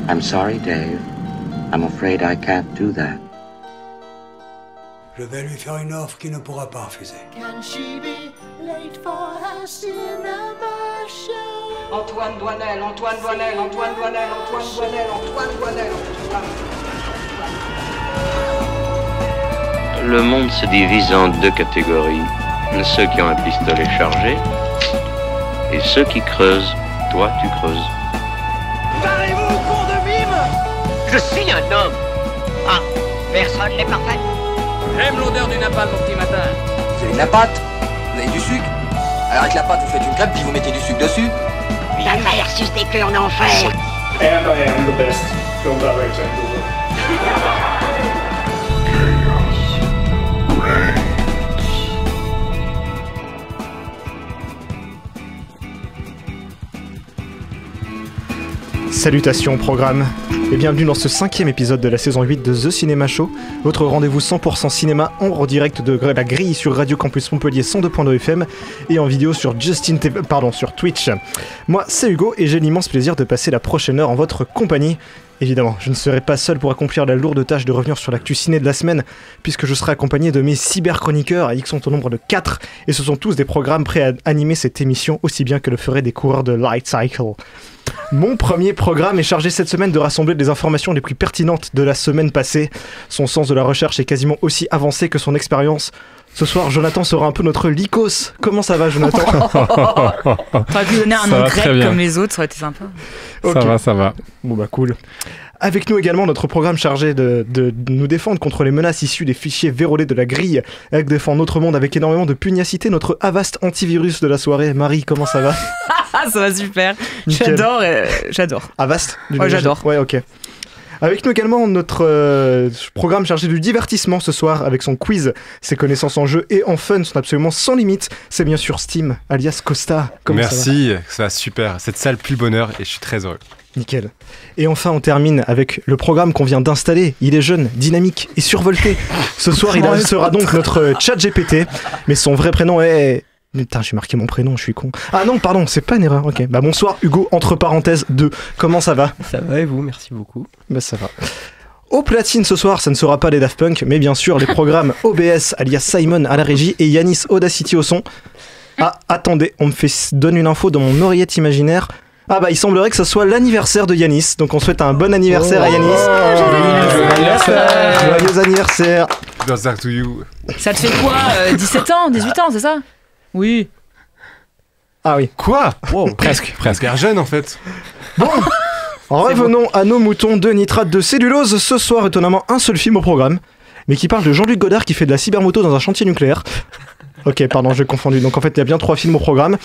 I'm sorry, Dave. I'm afraid I can't do that. Je vais lui faire une offre qu'il ne pourra pas refuser. Can she be late for her cinema show? Antoine Doinel, Antoine Doinel, Antoine Doinel, Antoine Doinel, Antoine Doinel, Le monde se divise en deux catégories. Ceux qui ont un pistolet chargé et ceux qui creusent. Toi, tu creuses. Parlez-vous, con de mime! Je suis un homme. Ah, personne n'est parfait. J'aime l'odeur du napalm mon petit matin. Vous avez de la pâte? Vous avez du sucre? Alors avec la pâte, vous faites une crêpe puis vous mettez du sucre dessus? La mer suce des queues en enfer. And I am the best film director in the world. Salutations programme et bienvenue dans ce 5e épisode de la saison 8 de The Cinema Show, votre rendez-vous 100% cinéma en direct de la grille sur Radio Campus Montpellier 102.2 FM et en vidéo sur sur Twitch. Moi c'est Hugo et j'ai l'immense plaisir de passer la prochaine heure en votre compagnie. Évidemment, je ne serai pas seul pour accomplir la lourde tâche de revenir sur l'actu ciné de la semaine, puisque je serai accompagné de mes cyberchroniqueurs, ils sont au nombre de 4, et ce sont tous des programmes prêts à animer cette émission aussi bien que le feraient des coureurs de Light Cycle. Mon premier programme est chargé cette semaine de rassembler les informations les plus pertinentes de la semaine passée. Son sens de la recherche est quasiment aussi avancé que son expérience. Ce soir, Jonathan sera un peu notre lycos. Comment ça va, Jonathan? T'aurais pu donner un nom grec comme les autres, ça aurait été sympa. Okay. Ça va. Bon bah cool. Avec nous également notre programme chargé de nous défendre contre les menaces issues des fichiers vérolés de la grille. Elle défend notre monde avec énormément de pugnacité, notre Avast antivirus de la soirée. Marie, comment ça va? Ça va super. Nickel. J'adore. Avast? Ouais, j'adore. Ouais, ok. Avec nous également notre programme chargé du divertissement ce soir avec son quiz. Ses connaissances en jeu et en fun sont absolument sans limite. C'est bien sûr Steam, alias Costa. Comment Merci, ça va super. Cette salle pue le bonheur et je suis très heureux. Nickel. Et enfin, on termine avec le programme qu'on vient d'installer. Il est jeune, dynamique et survolté. Ce soir, il sera donc notre ChatGPT. Mais son vrai prénom est... Putain, j'ai marqué mon prénom, je suis con. Ah non, pardon, c'est pas une erreur. Ok. Bah bonsoir Hugo, entre parenthèses 2. Comment ça va? Ça va et vous? Merci beaucoup. Bah ça va. Au platine ce soir, ça ne sera pas les Daft Punk, mais bien sûr les programmes OBS, alias Simon à la régie et Yanis Audacity au son. Ah, attendez, on me donne une info dans mon oreillette imaginaire. Ah bah il semblerait que ce soit l'anniversaire de Yanis, donc on souhaite un bon anniversaire à Yanis. Joyeux anniversaire. Birthday to you. Ça te fait quoi 17 ans, 18 ans, c'est ça? Oui. Ah oui. Quoi? Wow, presque un jeune en fait. Bon, revenons à nos moutons de nitrate de cellulose. Ce soir, étonnamment, un seul film au programme, mais qui parle de Jean-Luc Godard qui fait de la cybermoto dans un chantier nucléaire. Ok, pardon, j'ai confondu. Donc en fait, il y a bien 3 films au programme.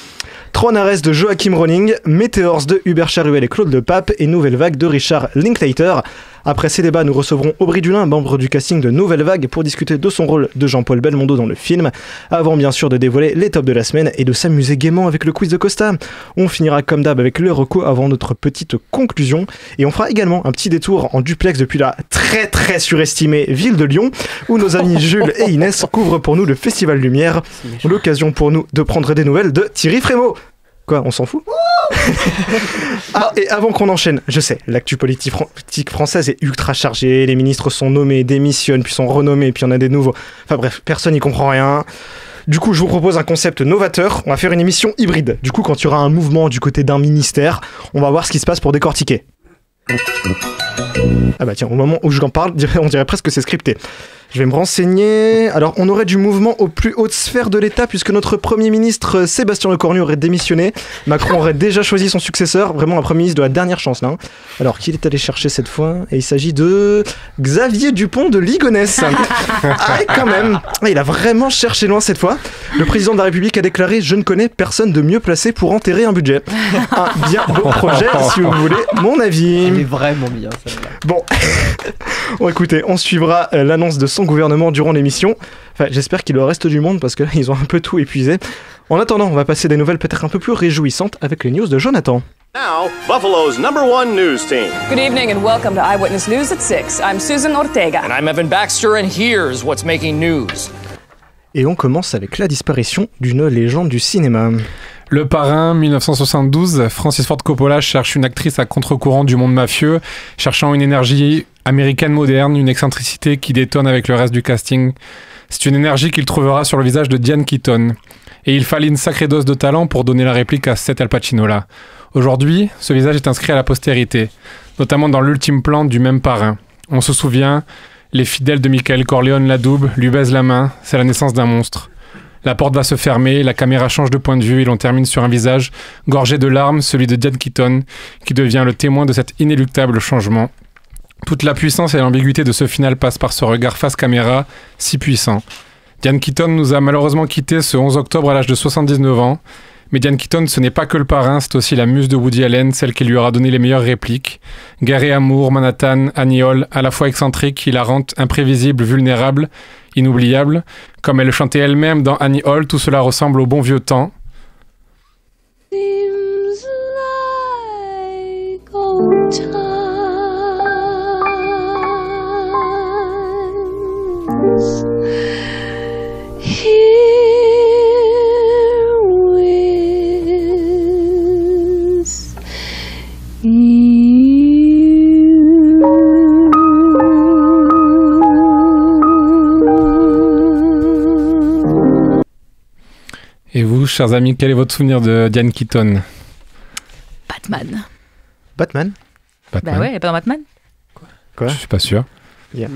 Tron Ares de Joachim Röning, Meteors de Hubert Charuel et Claude Le Pape et Nouvelle Vague de Richard Linklater. Après ces débats, nous recevrons Aubry Dulin, membre du casting de Nouvelle Vague, pour discuter de son rôle de Jean-Paul Belmondo dans le film, avant bien sûr de dévoiler les tops de la semaine et de s'amuser gaiement avec le quiz de Costa. On finira comme d'hab avec le reco avant notre petite conclusion, et on fera également un petit détour en duplex depuis la très très surestimée ville de Lyon, où nos amis Jules et Inès couvrent pour nous le Festival Lumière, l'occasion pour nous de prendre des nouvelles de Thierry Frémaux. Quoi, on s'en fout? Ah, et avant qu'on enchaîne, je sais, l'actu politique française est ultra chargée, les ministres sont nommés, démissionnent, puis sont renommés, puis il y en a des nouveaux. Enfin bref, personne n'y comprend rien. Du coup, je vous propose un concept novateur, on va faire une émission hybride. Du coup, quand il y aura un mouvement du côté d'un ministère, on va voir ce qui se passe pour décortiquer. Ah bah tiens, au moment où je en parle, on dirait presque que c'est scripté. Je vais me renseigner. Alors, on aurait du mouvement aux plus hautes sphères de l'État puisque notre Premier ministre Sébastien Lecornu aurait démissionné. Macron aurait déjà choisi son successeur. Vraiment un Premier ministre de la dernière chance, là. Alors, qui est allé chercher cette fois? Et il s'agit de Xavier Dupont de Ligonnès. Ah, quand même. Il a vraiment cherché loin cette fois. Le président de la République a déclaré « Je ne connais personne de mieux placé pour enterrer un budget ». Un bien beau projet, si vous voulez mon avis. Il est vraiment bien, celle-là. Bon, écoutez, on suivra l'annonce de son gouvernement durant l'émission. Enfin, j'espère qu'il le reste du monde parce que là, ils ont un peu tout épuisé. En attendant, on va passer des nouvelles peut-être un peu plus réjouissantes avec les news de Jonathan. Now, Buffalo's #1 news team. Good evening and welcome to Eyewitness News at 6. I'm Susan Ortega. And I'm Evan Baxter and here's what's making news. Et on commence avec la disparition d'une légende du cinéma. Le Parrain, 1972, Francis Ford Coppola cherche une actrice à contre-courant du monde mafieux, cherchant une énergie américaine moderne, une excentricité qui détonne avec le reste du casting. C'est une énergie qu'il trouvera sur le visage de Diane Keaton. Et il fallait une sacrée dose de talent pour donner la réplique à cet Al Pacino-là. Aujourd'hui, ce visage est inscrit à la postérité, notamment dans l'ultime plan du même Parrain. On se souvient, les fidèles de Michael Corleone l'adoubent, lui baisent la main, c'est la naissance d'un monstre. La porte va se fermer, la caméra change de point de vue et l'on termine sur un visage gorgé de larmes, celui de Diane Keaton, qui devient le témoin de cet inéluctable changement. Toute la puissance et l'ambiguïté de ce final passent par ce regard face caméra, si puissant. Diane Keaton nous a malheureusement quittés ce 11 octobre à l'âge de 79 ans. Mais Diane Keaton, ce n'est pas que le Parrain, c'est aussi la muse de Woody Allen, celle qui lui aura donné les meilleures répliques. Guerre et amour, Manhattan, Annie Hall, à la fois excentrique, hilarante, imprévisible, vulnérable, inoubliable. Comme elle le chantait elle-même dans Annie Hall, tout cela ressemble au bon vieux temps. Seems like old times. Et vous, chers amis, quel est votre souvenir de Diane Keaton ? Batman. Batman ? Bah ouais, il a pas dans Batman. Quoi ? Je suis pas sûr. Yeah.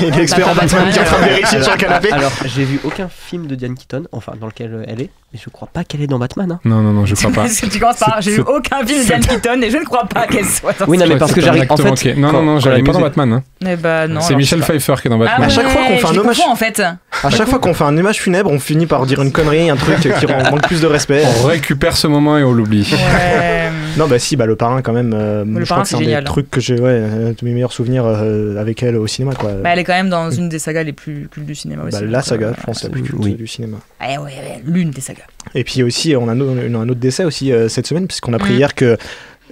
Il est expert en Batman qui est en train de vérifier sur le canapé. Alors, j'ai vu aucun film de Diane Keaton, enfin dans lequel elle est, mais je crois pas qu'elle est dans Batman. Hein. Non, je crois pas. Parce que tu commences par j'ai vu aucun film de Diane Keaton et je ne crois pas qu'elle soit dans Oui, non, mais parce que j'arrive en fait. Non, j'arrive pas dans Batman. Hein. Mais bah non. C'est Michel Pfeiffer qui est dans Batman. Ah ouais, à chaque fois qu'on fait un hommage, en fait. À chaque fois qu'on fait un hommage funèbre, on finit par dire une connerie, un truc qui manque plus de respect. On récupère ce moment et on l'oublie. Ouais. Non, bah si, bah le Parrain quand même. Le je Parrain, crois que c'est un génial. des trucs que j'ai, de mes meilleurs souvenirs avec elle au cinéma, quoi. Bah elle est quand même dans une des sagas les plus cultes du cinéma aussi. Bah, la saga, je pense, la plus culte du cinéma. Ouais, l'une des sagas. Et puis aussi, on a un autre décès aussi cette semaine, puisqu'on a appris hier que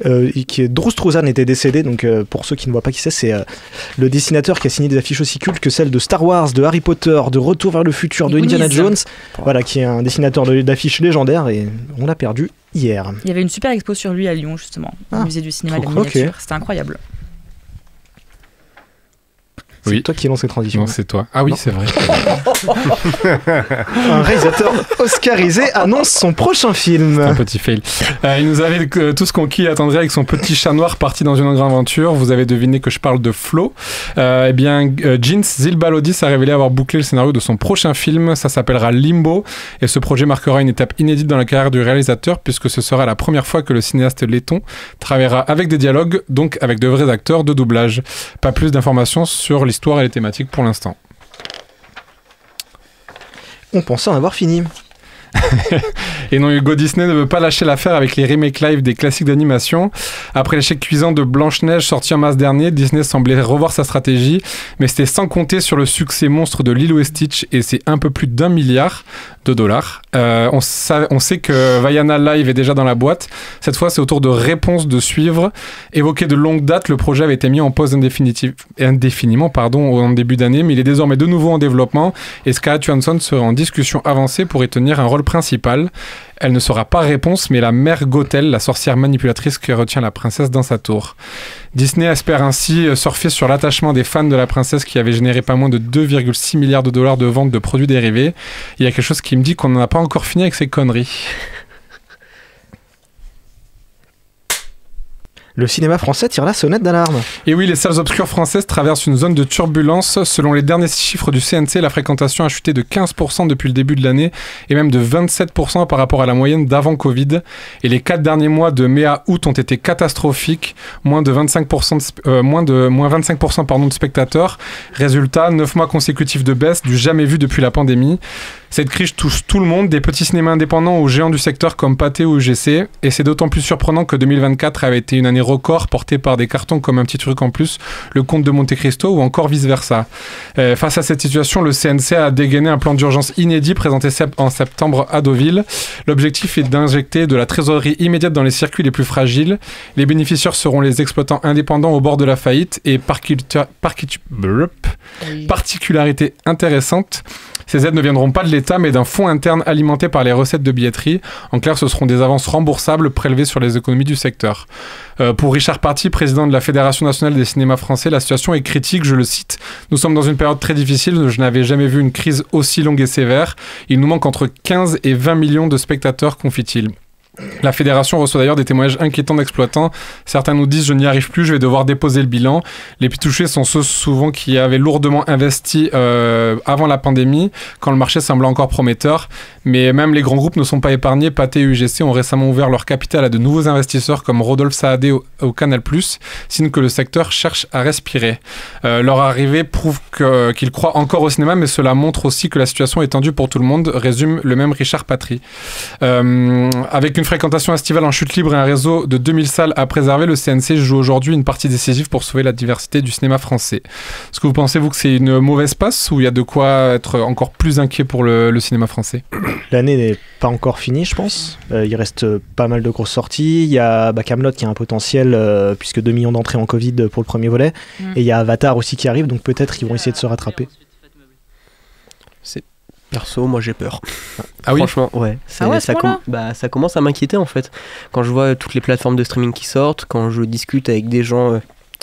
Drew Struzan était décédé. Donc pour ceux qui ne voient pas qui c'est le dessinateur qui a signé des affiches aussi cultes que celles de Star Wars, de Harry Potter, de Retour vers le futur, de Indiana Jones. Voilà, qui est un dessinateur d'affiches légendaires et on l'a perdu hier. Il y avait une super expo sur lui à Lyon justement, au musée du cinéma et de la miniature. C'était incroyable. C'est toi qui lance cette transition. Non, c'est toi. Ah oui, c'est vrai. Un réalisateur oscarisé annonce son prochain film. Un petit fail. Il nous avait tous conquis et attendrait avec son petit chat noir parti dans une grande aventure. Vous avez deviné que je parle de Flo. Eh bien, Jeans Zilbalodis a révélé avoir bouclé le scénario de son prochain film. Ça s'appellera Limbo. Et ce projet marquera une étape inédite dans la carrière du réalisateur puisque ce sera la première fois que le cinéaste letton travaillera avec des dialogues, donc avec de vrais acteurs de doublage. Pas plus d'informations sur l'histoire et les thématiques pour l'instant. On pensait en avoir fini. Et non, Hugo Disney ne veut pas lâcher l'affaire avec les remakes live des classiques d'animation. Après l'échec cuisant de Blanche-Neige sorti en mars dernier, Disney semblait revoir sa stratégie, mais c'était sans compter sur le succès monstre de Lilo et Stitch, et c'est un peu plus d'$1 milliard. On sait que Vaiana Live est déjà dans la boîte. Cette fois, c'est au tour de Réponse de suivre. Évoqué de longue date, le projet avait été mis en pause indéfiniment en début d'année, mais il est désormais de nouveau en développement, et Scarlett Johansson serait en discussion avancée pour y tenir un rôle principal. Elle ne sera pas Réponse, mais la mère Gothel, la sorcière manipulatrice qui retient la princesse dans sa tour. Disney espère ainsi surfer sur l'attachement des fans de la princesse qui avait généré pas moins de $2,6 milliards de ventes de produits dérivés. Il y a quelque chose qui me dit qu'on n'en a pas encore fini avec ces conneries. Le cinéma français tire la sonnette d'alarme. Et oui, les salles obscures françaises traversent une zone de turbulence. Selon les derniers chiffres du CNC, la fréquentation a chuté de 15% depuis le début de l'année et même de 27% par rapport à la moyenne d'avant Covid. Et les 4 derniers mois de mai à août ont été catastrophiques. Moins 25% de spectateurs. Résultat, 9 mois consécutifs de baisse, du jamais vu depuis la pandémie. Cette crise touche tout le monde, des petits cinémas indépendants aux géants du secteur comme Pathé ou UGC. Et c'est d'autant plus surprenant que 2024 avait été une année record portée par des cartons comme Un petit truc en plus, Le Comte de Monte Cristo ou encore vice-versa. Face à cette situation, le CNC a dégainé un plan d'urgence inédit présenté en septembre à Deauville. L'objectif est d'injecter de la trésorerie immédiate dans les circuits les plus fragiles. Les bénéficiaires seront les exploitants indépendants au bord de la faillite et particularité intéressante, Ces aides ne viendront pas de l'État, mais d'un fonds interne alimenté par les recettes de billetterie. En clair, ce seront des avances remboursables prélevées sur les économies du secteur. Pour Richard Party, président de la Fédération nationale des cinémas français, la situation est critique, je le cite. Nous sommes dans une période très difficile, je n'avais jamais vu une crise aussi longue et sévère. Il nous manque entre 15 et 20 millions de spectateurs, confie-t-il. La fédération reçoit d'ailleurs des témoignages inquiétants d'exploitants. Certains nous disent « je n'y arrive plus, je vais devoir déposer le bilan ». Les plus touchés sont ceux souvent qui avaient lourdement investi avant la pandémie, quand le marché semblait encore prometteur. Mais même les grands groupes ne sont pas épargnés. Pathé et UGC ont récemment ouvert leur capital à de nouveaux investisseurs comme Rodolphe Saadé au Canal+, signe que le secteur cherche à respirer. Leur arrivée prouve qu'ils croient encore au cinéma, mais cela montre aussi que la situation est tendue pour tout le monde, résume le même Richard Patry. Avec une fréquentation estivale en chute libre et un réseau de 2000 salles à préserver, le CNC joue aujourd'hui une partie décisive pour sauver la diversité du cinéma français. Est-ce que vous pensez, vous, que c'est une mauvaise passe ou il y a de quoi être encore plus inquiet pour le cinéma français ? L'année n'est pas encore finie, je pense. Il reste pas mal de grosses sorties. Il y a Kaamelott qui a un potentiel, puisque 2 millions d'entrées en Covid pour le premier volet. Et il y a Avatar aussi qui arrive, donc peut-être ils vont essayer de se rattraper. Perso, moi j'ai peur. Ah oui. Franchement, ouais. Ça commence à m'inquiéter en fait. Quand je vois toutes les plateformes de streaming qui sortent, quand je discute avec des gens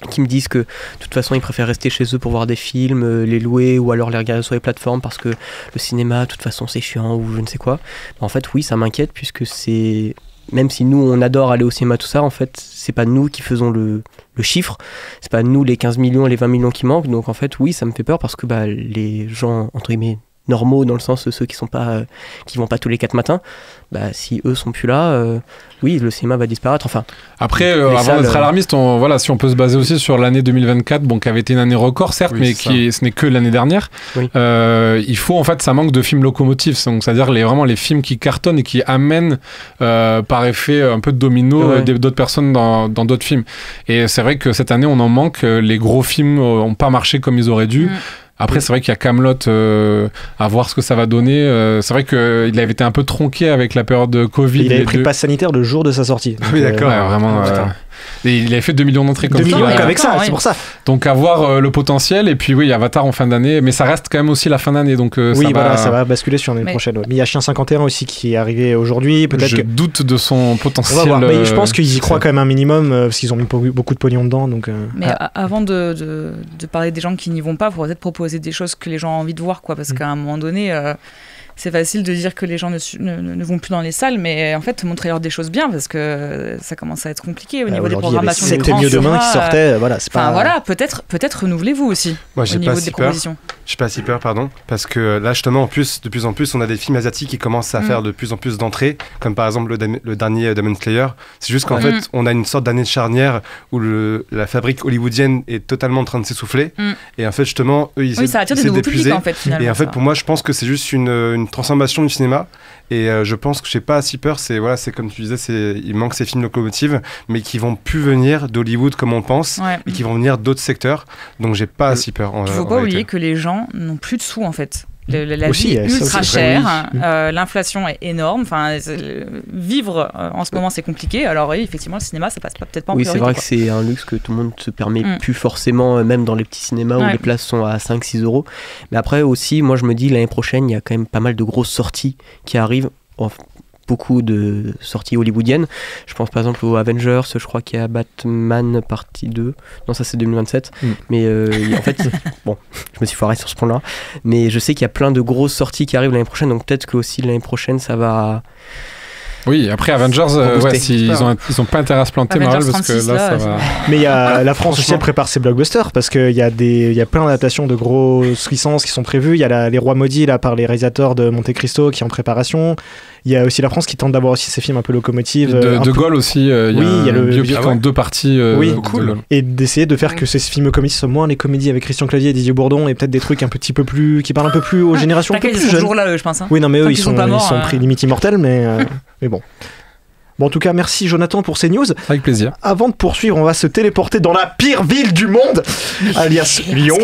qui me disent que de toute façon ils préfèrent rester chez eux pour voir des films, les louer ou alors les regarder sur les plateformes parce que le cinéma, de toute façon c'est chiant ou je ne sais quoi. En fait, oui, ça m'inquiète puisque c'est. Même si nous on adore aller au cinéma, tout ça, en fait, c'est pas nous qui faisons le chiffre, c'est pas nous les 15 millions et les 20 millions qui manquent. Donc en fait, oui, ça me fait peur parce que les gens, entre guillemets, normaux, dans le sens ceux qui sont pas qui vont pas tous les 4 matins, si eux sont plus là, oui, le cinéma va disparaître. Enfin, après, avant d'être alarmiste, si on peut se baser aussi sur l'année 2024, qui avait été une année record certes, mais ce n'est que l'année dernière. Oui. Il faut, en fait, ça manque de films locomotifs, donc c'est-à-dire vraiment les films qui cartonnent et qui amènent par effet un peu de domino d'autres personnes dans d'autres films. Et c'est vrai que cette année on en manque, les gros films n'ont pas marché comme ils auraient dû. Après, c'est vrai qu'il y a Kaamelott à voir ce que ça va donner. C'est vrai qu'il avait été un peu tronqué avec la période de Covid. Il avait pris le pass sanitaire le jour de sa sortie. Donc, oui, d'accord. Vraiment. Et il avait fait 2 millions d'entrées comme ça. 2 millions avec ça, c'est pour ça. Donc, avoir le potentiel. Et puis, oui, Avatar en fin d'année. Mais ça reste quand même aussi la fin d'année. Donc, ça va basculer sur l'année prochaine. Ouais. Mais il y a Chien 51 aussi qui est arrivé aujourd'hui. Je doute de son potentiel. Mais je pense qu'ils y croient quand même un minimum parce qu'ils ont mis beaucoup de pognon dedans. Donc, mais avant de parler des gens qui n'y vont pas, il faudrait peut-être proposer des choses que les gens ont envie de voir, quoi, parce qu'à un moment donné c'est facile de dire que les gens ne vont plus dans les salles, mais en fait montrez-leur des choses bien parce que ça commence à être compliqué au niveau des programmations des grands mieux demain qui sortait, c'est pas... voilà, peut-être renouvelez-vous aussi. Moi, au niveau des propositions. J'ai pas si peur, parce que là justement, de plus en plus on a des films asiatiques qui commencent à faire de plus en plus d'entrées, comme par exemple le dernier Demon Slayer. C'est juste qu'en fait on a une sorte d'année de charnière où la fabrique hollywoodienne est totalement en train de s'essouffler, et en fait justement eux ils ça attire des nouveaux publics en fait, finalement, et en fait pour moi je pense que c'est juste une transformation du cinéma, et je pense que j'ai pas si peur. C'est comme tu disais, il manque ces films locomotives, mais qui vont plus venir d'Hollywood comme on pense, et qui vont venir d'autres secteurs, donc j'ai pas si peur. Il faut pas oublier que les gens n'ont plus de sous en fait. La vie est ultra chère, l'inflation est énorme, vivre en ce moment c'est compliqué, alors oui, effectivement le cinéma ça passe peut-être pas en priorité. Oui, c'est vrai que c'est un luxe que tout le monde se permet plus forcément, même dans les petits cinémas où les places sont à 5-6 €. Mais après aussi, moi je me dis l'année prochaine il y a quand même pas mal de grosses sorties qui arrivent, beaucoup de sorties hollywoodiennes. Je pense par exemple aux Avengers, je crois qu'il y a Batman partie 2. Non, ça c'est 2027. Mais en fait, bon, je me suis foiré sur ce point-là. Mais je sais qu'il y a plein de grosses sorties qui arrivent l'année prochaine, donc peut-être que aussi l'année prochaine ça va... Oui, après Avengers, ils ont pas intérêt à se planter, Marvel, parce que là, ça va... Mais il y a la France aussi, elle prépare ses blockbusters, parce qu'il y a plein d'adaptations de grosses licences qui sont prévues. Il y a Les Rois Maudits, là, par les réalisateurs de Monte Cristo, qui est en préparation. Il y a aussi la France qui tente d'avoir aussi ses films un peu locomotives. De Gaulle aussi, il y a le biopic en 2 parties. Cool. Et d'essayer de faire que ces films comédies soient moins les comédies avec Christian Clavier et Didier Bourdon, et peut-être des trucs un petit peu plus, qui parlent un peu plus aux générations un peu plus jeunes. Ils sont toujours là, je pense. Oui, non, mais eux, ils sont pris limite immortels, mais bon. Bon, en tout cas, merci Jonathan pour ces news. Avec plaisir. Avant de poursuivre, on va se téléporter dans la pire ville du monde, alias Lyon.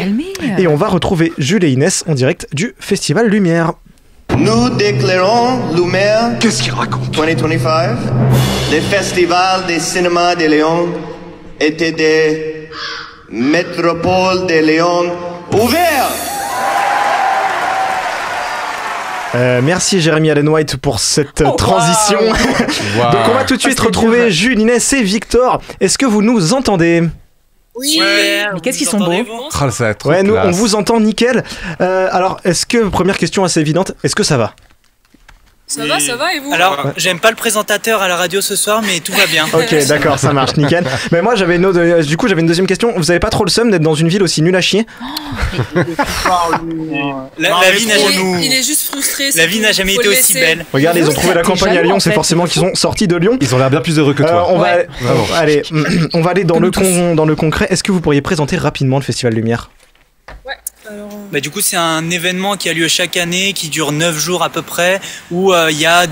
Et on va retrouver Jules et Inès en direct du Festival Lumière. Nous déclarons Lumière. Qu'est-ce qu'il raconte? 2025. Le Festival des cinémas de Lyon était des métropoles de Lyon ouvertes. Merci Jérémy Allen White pour cette transition. Wow. Donc on va tout de suite retrouver Jules, Inès et Victor. Est-ce que vous nous entendez ? Oui. Mais qu'est-ce qu'ils sont beaux. Ouais, nous on vous entend nickel. Alors, est-ce que, première question assez évidente, est-ce que ça va ? Ça va et vous ? Alors, j'aime pas le présentateur à la radio ce soir, mais tout va bien. Ok, d'accord, ça marche, nickel. Mais moi, j'avais une deuxième question. Vous avez pas trop le seum d'être dans une ville aussi nulle à chier ? La vie n'a jamais... Il est juste frustré. La vie n'a jamais été aussi belle. Regardez, ils ont trouvé la campagne à Lyon, c'est forcément qu'ils sont sortis de Lyon. Ils ont l'air bien plus heureux que toi. On va aller dans le concret. Est-ce que vous pourriez présenter rapidement le Festival Lumière ? Bah, du coup, c'est un événement qui a lieu chaque année, qui dure 9 jours à peu près, où il y a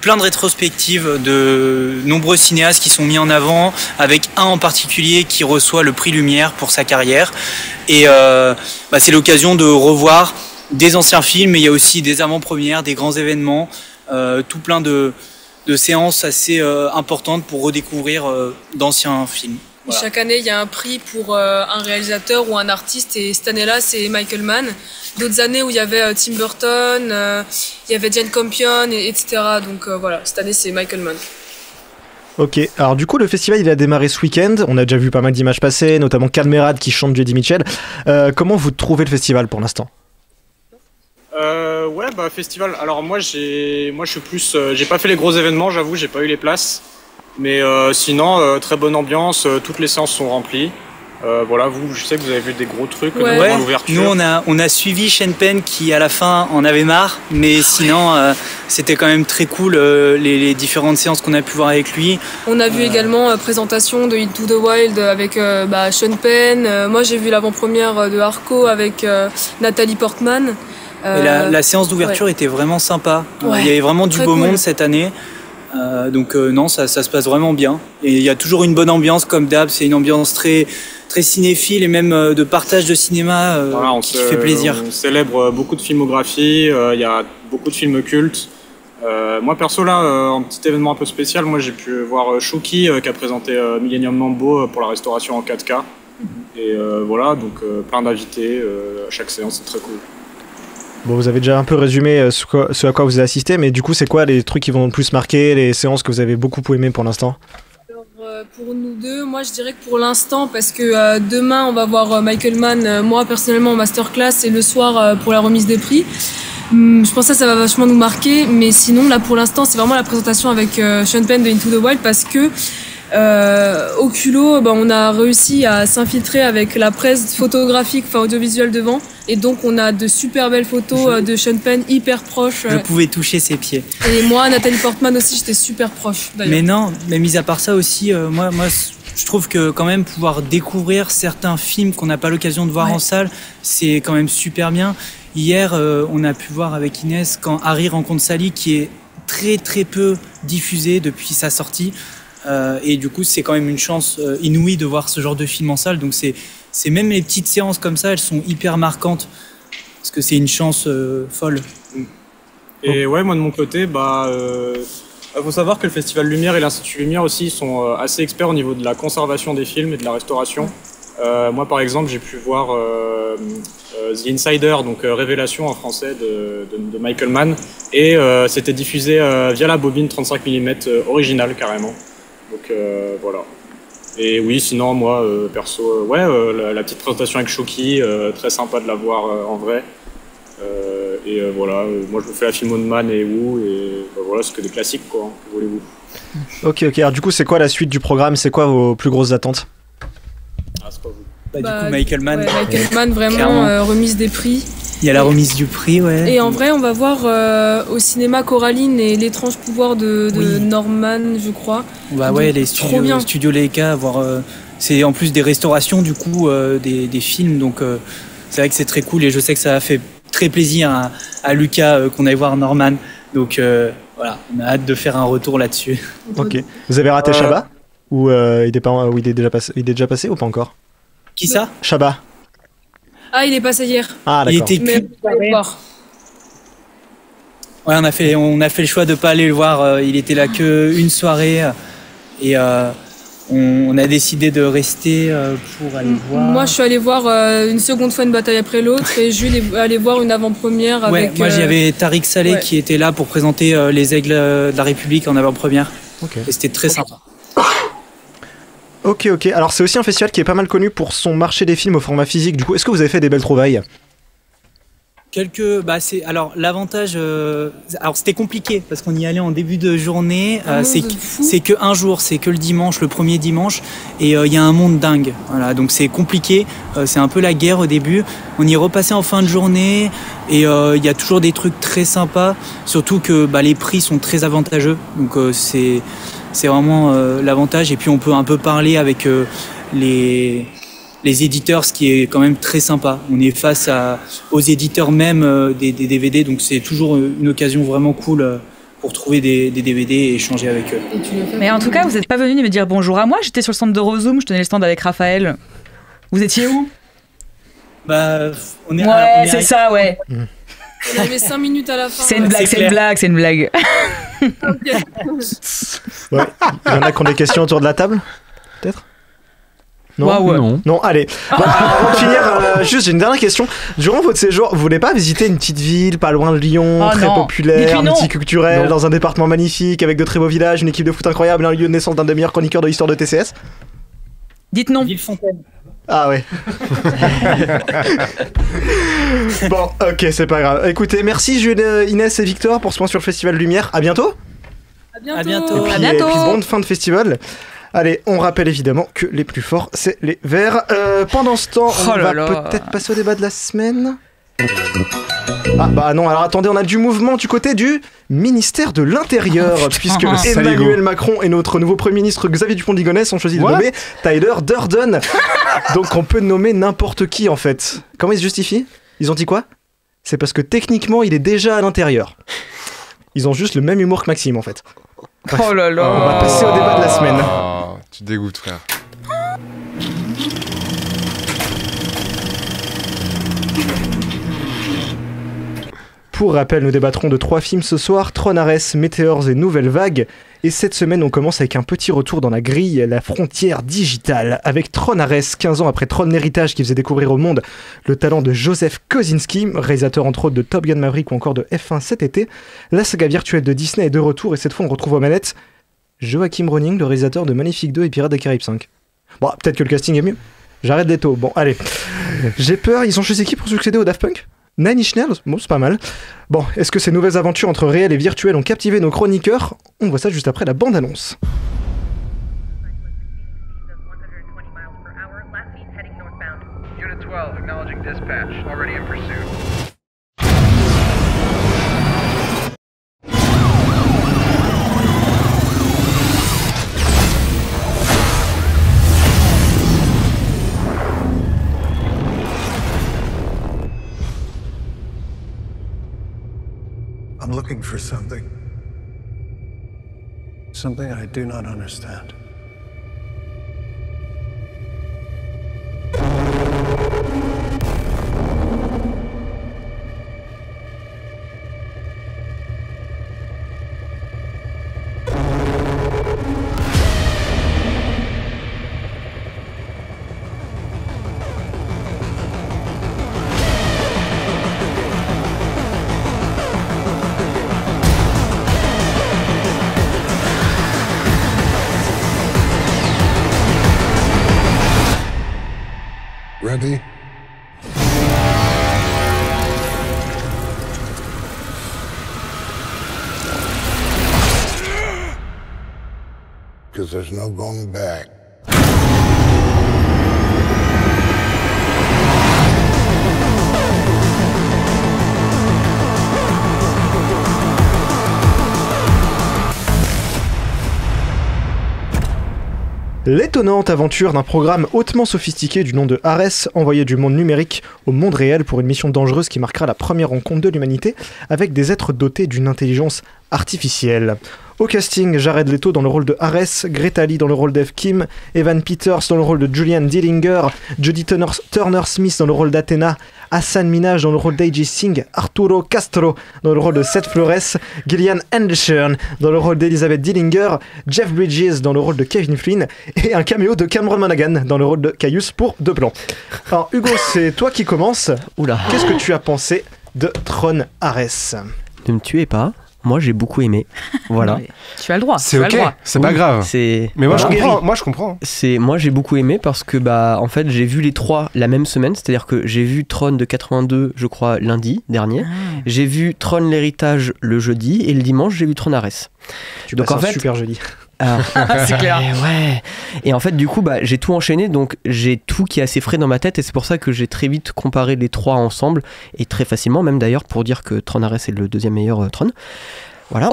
plein de rétrospectives de nombreux cinéastes qui sont mis en avant, avec un en particulier qui reçoit le prix Lumière pour sa carrière. Et c'est l'occasion de revoir des anciens films, mais il y a aussi des avant-premières, des grands événements, tout plein de séances assez importantes pour redécouvrir d'anciens films. Voilà. Chaque année, il y a un prix pour un réalisateur ou un artiste, et cette année-là, c'est Michael Mann. D'autres années où il y avait Tim Burton, il y avait Jane Campion, etc. Donc voilà, cette année, c'est Michael Mann. Ok, alors du coup, le festival, il a démarré ce week-end. On a déjà vu pas mal d'images passer, notamment Calmerade qui chante Jedi Mitchell. Comment vous trouvez le festival pour l'instant ? Festival. Alors moi, je suis plus... j'ai pas fait les gros événements, j'avoue, j'ai pas eu les places. Mais sinon, très bonne ambiance, toutes les séances sont remplies. Vous, je sais que vous avez vu des gros trucs dans l'ouverture. Nous, on a suivi Sean Penn qui, à la fin, en avait marre. Mais sinon, c'était quand même très cool, les différentes séances qu'on a pu voir avec lui. On a vu également présentation de Into the Wild avec Sean Penn. Moi, j'ai vu l'avant-première de Arco avec Nathalie Portman. Et la séance d'ouverture était vraiment sympa. Il y avait vraiment du beau monde cette année. Non, ça se passe vraiment bien. Et il y a toujours une bonne ambiance, comme d'hab. C'est une ambiance très, très cinéphile et même de partage de cinéma qui fait plaisir. On célèbre beaucoup de filmographie. Il y a beaucoup de films cultes. Moi, perso, là, en petit événement un peu spécial, moi, j'ai pu voir Chouki qui a présenté Millennium Mambo pour la restauration en 4K. Et plein d'invités à chaque séance, c'est très cool. Bon, vous avez déjà un peu résumé ce à quoi vous avez assisté, mais du coup, c'est quoi les trucs qui vont le plus marquer, les séances que vous avez beaucoup aimées pour l'instant ? Alors, pour nous deux, moi je dirais que pour l'instant, parce que demain on va voir Michael Mann, moi personnellement en masterclass, et le soir pour la remise des prix. Je pense que ça va vachement nous marquer, mais sinon là pour l'instant c'est vraiment la présentation avec Sean Penn de Into the Wild, parce que au culot, on a réussi à s'infiltrer avec la presse photographique, audiovisuelle devant, et donc on a de super belles photos de Sean Penn hyper proches. Je pouvais toucher ses pieds. Et moi, Nathalie Portman aussi, j'étais super proche d'ailleurs. Mais non, mais mis à part ça aussi, moi je trouve que quand même pouvoir découvrir certains films qu'on n'a pas l'occasion de voir en salle, c'est quand même super bien. Hier, on a pu voir avec Inès quand Harry rencontre Sally, qui est très très peu diffusé depuis sa sortie. Et du coup, c'est quand même une chance inouïe de voir ce genre de film en salle. Donc c'est même les petites séances comme ça, elles sont hyper marquantes parce que c'est une chance folle. Et ouais, moi de mon côté, faut savoir que le Festival Lumière et l'Institut Lumière aussi ils sont assez experts au niveau de la conservation des films et de la restauration. Moi, par exemple, j'ai pu voir The Insider, donc Révélation en français de Michael Mann, et c'était diffusé via la bobine 35 mm originale carrément. Donc voilà. Et oui, sinon moi perso, la petite présentation avec Shoki, très sympa de la voir en vrai. Moi je me fais la filmo de Man et Wu, et voilà, c'est que des classiques quoi, hein, que voulez-vous. Ok, alors du coup c'est quoi la suite du programme, c'est quoi vos plus grosses attentes? C'est pas vous. Du coup Michael Mann. Michael Mann, vraiment remise des prix. Il y a la remise du prix, ouais. Et en vrai, on va voir au cinéma Coraline et l'étrange pouvoir de Norman, je crois. Bah ouais, les studios Leica, c'est en plus des restaurations du coup des films, donc c'est vrai que c'est très cool, et je sais que ça a fait très plaisir à Lucas qu'on aille voir Norman, donc voilà, on a hâte de faire un retour là-dessus. Ok. Vous avez raté Chabat ou il est déjà passé ou pas encore? Qui ça? Chabat. Ah, il est passé hier. Ah, d'accord. Il était Ouais, on a fait le choix de pas aller le voir. Il était là que une soirée, et on a décidé de rester pour aller voir. Moi, je suis allé voir une seconde fois Une bataille après l'autre et Jules est allé voir une avant-première avec. Moi, j'avais Tariq Saleh qui était là pour présenter les Aigles de la République en avant-première. Et c'était très sympa. Ok. Alors, c'est aussi un festival qui est pas mal connu pour son marché des films au format physique. Du coup, est-ce que vous avez fait des belles trouvailles ? Alors l'avantage, alors c'était compliqué parce qu'on y allait en début de journée. C'est que un jour, c'est que le dimanche, le premier dimanche, et il y a un monde dingue. Voilà, donc c'est compliqué. C'est un peu la guerre au début. On y est repassé en fin de journée et il y a toujours des trucs très sympas. Surtout que les prix sont très avantageux. Donc c'est vraiment l'avantage. Et puis on peut un peu parler avec les éditeurs, ce qui est quand même très sympa. On est face aux éditeurs même des DVD, donc c'est toujours une occasion vraiment cool pour trouver des DVD et échanger avec eux. Mais en tout cas, vous n'êtes pas venu me dire bonjour à moi. J'étais sur le stand de Rozoom, je tenais le stand avec Raphaël. Vous étiez où ? On est c'est ça, ouais. On avait 5 minutes à la fin. C'est une blague. Okay. Ouais. Il y en a qui ont des questions autour de la table ? Peut-être ? Non, allez. Bon, avant de finir, juste j'ai une dernière question. Durant votre séjour, vous voulez pas visiter une petite ville pas loin de Lyon, très populaire, multiculturelle, dans un département magnifique, avec de très beaux villages, une équipe de foot incroyable, un lieu de naissance d'un des meilleurs chroniqueurs de l'histoire de TCS ? Dites non. Villefontaine. Ah ouais. Bon, ok, c'est pas grave. Écoutez, merci Jules, Inès et Victor pour ce point sur le Festival Lumière. À bientôt. À bientôt. Et puis bonne fin de festival. Allez, on rappelle évidemment que les plus forts, c'est les Verts. Pendant ce temps, on va peut-être passer au débat de la semaine. Non, alors attendez, on a du mouvement du côté du ministère de l'Intérieur, puisque Emmanuel Macron et notre nouveau Premier ministre Xavier Dupont de Ligonnès ont choisi de nommer Tyler Durden. Donc on peut nommer n'importe qui en fait. Comment ils se justifient ? Ils ont dit quoi ? C'est parce que techniquement, il est déjà à l'intérieur. Ils ont juste le même humour que Maxime en fait. Bref, on va passer au débat de la semaine. Tu dégoûtes, frère. Pour rappel, nous débattrons de 3 films ce soir, Tron Ares, Météores et Nouvelle Vague. Et cette semaine, on commence avec un petit retour dans la grille, la frontière digitale, avec Tron Ares, 15 ans après Tron l'héritage qui faisait découvrir au monde le talent de Joseph Kosinski, réalisateur entre autres de Top Gun Maverick ou encore de F1 cet été. La saga virtuelle de Disney est de retour et cette fois on retrouve aux manettes Joachim Rønning, le réalisateur de Maléfique 2 et Pirates des Caraïbes 5. Bon, peut-être que le casting est mieux. J'arrête Leto. Bon, allez. J'ai peur, ils ont choisi qui pour succéder au Daft Punk ? Nine Inch Nails ? Bon, c'est pas mal. Bon, est-ce que ces nouvelles aventures entre réel et virtuel ont captivé nos chroniqueurs ? On voit ça juste après la bande-annonce. Unit 12, acknowledging dispatch. Already in pursuit. I'm looking for something. Something I do not understand. Ready? Because there's no going back. L'étonnante aventure d'un programme hautement sophistiqué du nom de Ares, envoyé du monde numérique au monde réel pour une mission dangereuse qui marquera la première rencontre de l'humanité avec des êtres dotés d'une intelligence artificielle. Au casting, Jared Leto dans le rôle de Ares, Greta Lee dans le rôle d'Eve Kim, Evan Peters dans le rôle de Julian Dillinger, Jodie Turner-Smith dans le rôle d'Athéna, Hassan Minaj dans le rôle d'A.J. Singh, Arturo Castro dans le rôle de Seth Flores, Gillian Anderson dans le rôle d'Elizabeth Dillinger, Jeff Bridges dans le rôle de Kevin Flynn et un caméo de Cameron Monaghan dans le rôle de Caius pour 2 plans. Alors Hugo, c'est toi qui commence. Oula. Qu'est-ce que tu as pensé de Tron Ares? Ne me tuez pas. Moi, j'ai beaucoup aimé. Voilà. Tu as le droit. C'est ok, c'est pas grave. Mais moi, je comprends. Moi, j'ai beaucoup aimé parce que, en fait, j'ai vu les 3 la même semaine. C'est-à-dire que j'ai vu Tron de 82, je crois, lundi dernier. J'ai vu Tron l'héritage le jeudi. Et le dimanche, j'ai vu Tron Ares. Donc, passes en fait, super jeudi. C'est clair. Ouais. Et en fait, du coup, j'ai tout enchaîné, donc j'ai tout qui est assez frais dans ma tête, et c'est pour ça que j'ai très vite comparé les 3 ensemble, et très facilement, même d'ailleurs, pour dire que Tron Ares est le 2e meilleur Tron. Voilà.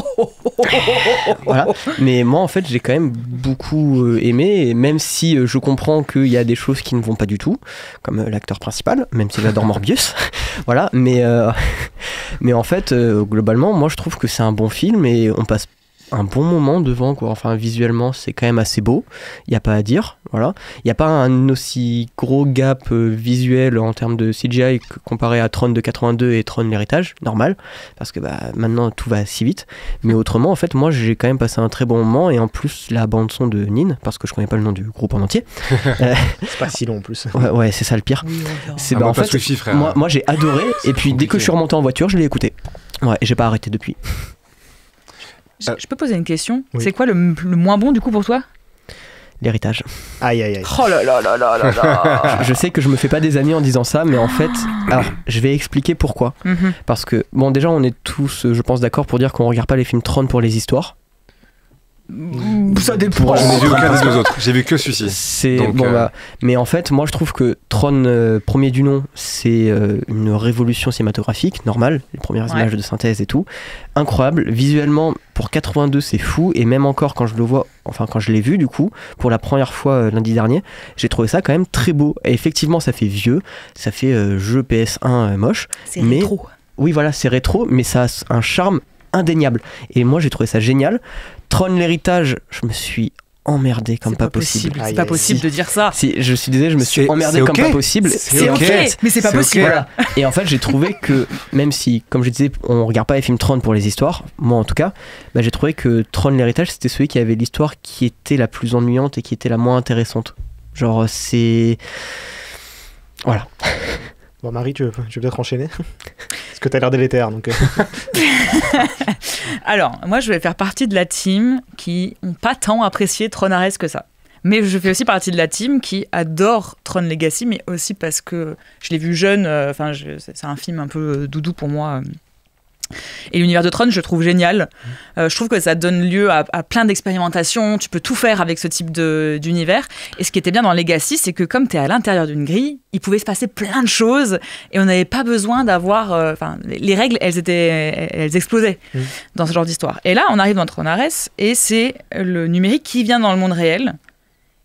Voilà. Mais moi, en fait, j'ai quand même beaucoup aimé, et même si je comprends qu'il y a des choses qui ne vont pas du tout, comme l'acteur principal, même si j'adore Morbius. Voilà. Mais en fait, globalement, moi, je trouve que c'est un bon film, et on passe un bon moment devant, quoi. Enfin, visuellement, c'est quand même assez beau, il n'y a pas à dire, voilà. Il n'y a pas un aussi gros gap visuel en termes de CGI comparé à Tron de 82 et Tron l'héritage, normal, parce que maintenant tout va si vite, mais autrement, en fait, moi j'ai quand même passé un très bon moment, et en plus la bande son de Nin, parce que je connais pas le nom du groupe en entier. C'est pas si long en plus. Ouais, c'est ça le pire. Oui, c'est en fait, wifi, frère. moi j'ai adoré, et puis dès que je suis remonté en voiture, je l'ai écouté. Ouais, et j'ai pas arrêté depuis. Je peux poser une question? Oui. C'est quoi le moins bon du coup pour toi? L'héritage. Aïe aïe aïe. Oh là là là là là là. Je sais que je me fais pas des amis en disant ça, mais en fait, alors je vais expliquer pourquoi. Parce que, bon, déjà on est tous, je pense, d'accord pour dire qu'on regarde pas les films Tron pour les histoires. Ça dépend. Moi, je n'ai vu aucun des 2 autres. J'ai vu que celui-ci. Donc, mais en fait, moi je trouve que Tron premier du nom, c'est une révolution cinématographique normale, les premières images de synthèse et tout, incroyable. Visuellement, pour 82, c'est fou, et même encore quand je le vois, enfin quand je l'ai vu du coup pour la première fois lundi dernier, j'ai trouvé ça quand même très beau. Et effectivement, ça fait vieux, ça fait jeu PS1 moche. C'est rétro. Oui, voilà, c'est rétro, mais ça a un charme indéniable. Et moi, j'ai trouvé ça génial. Tron l'héritage, je me suis emmerdé comme pas possible. C'est pas possible de dire ça. Si, je suis désolé, je me suis emmerdé comme pas possible. C'est ok, mais c'est pas possible. Voilà. Et en fait, j'ai trouvé que, même si, comme je disais, on regarde pas les films Tron pour les histoires, moi en tout cas, j'ai trouvé que Tron l'héritage, c'était celui qui avait l'histoire qui était la plus ennuyante et qui était la moins intéressante. Genre, c'est... Voilà. Bon, Marie, tu veux peut-être enchaîner? Parce que t'as l'air délétère, donc... Alors, moi, je vais faire partie de la team qui n'ont pas tant apprécié Tron Ares que ça. Mais je fais aussi partie de la team qui adore Tron Legacy, mais aussi parce que je l'ai vu jeune. C'est un film un peu doudou pour moi. Et l'univers de Tron, je le trouve génial. Je trouve que ça donne lieu à plein d'expérimentations. Tu peux tout faire avec ce type d'univers. Et ce qui était bien dans Legacy, c'est que comme tu es à l'intérieur d'une grille, il pouvait se passer plein de choses. Et on n'avait pas besoin d'avoir... les règles, elles explosaient dans ce genre d'histoire. Et là, on arrive dans Tron Ares, et c'est le numérique qui vient dans le monde réel.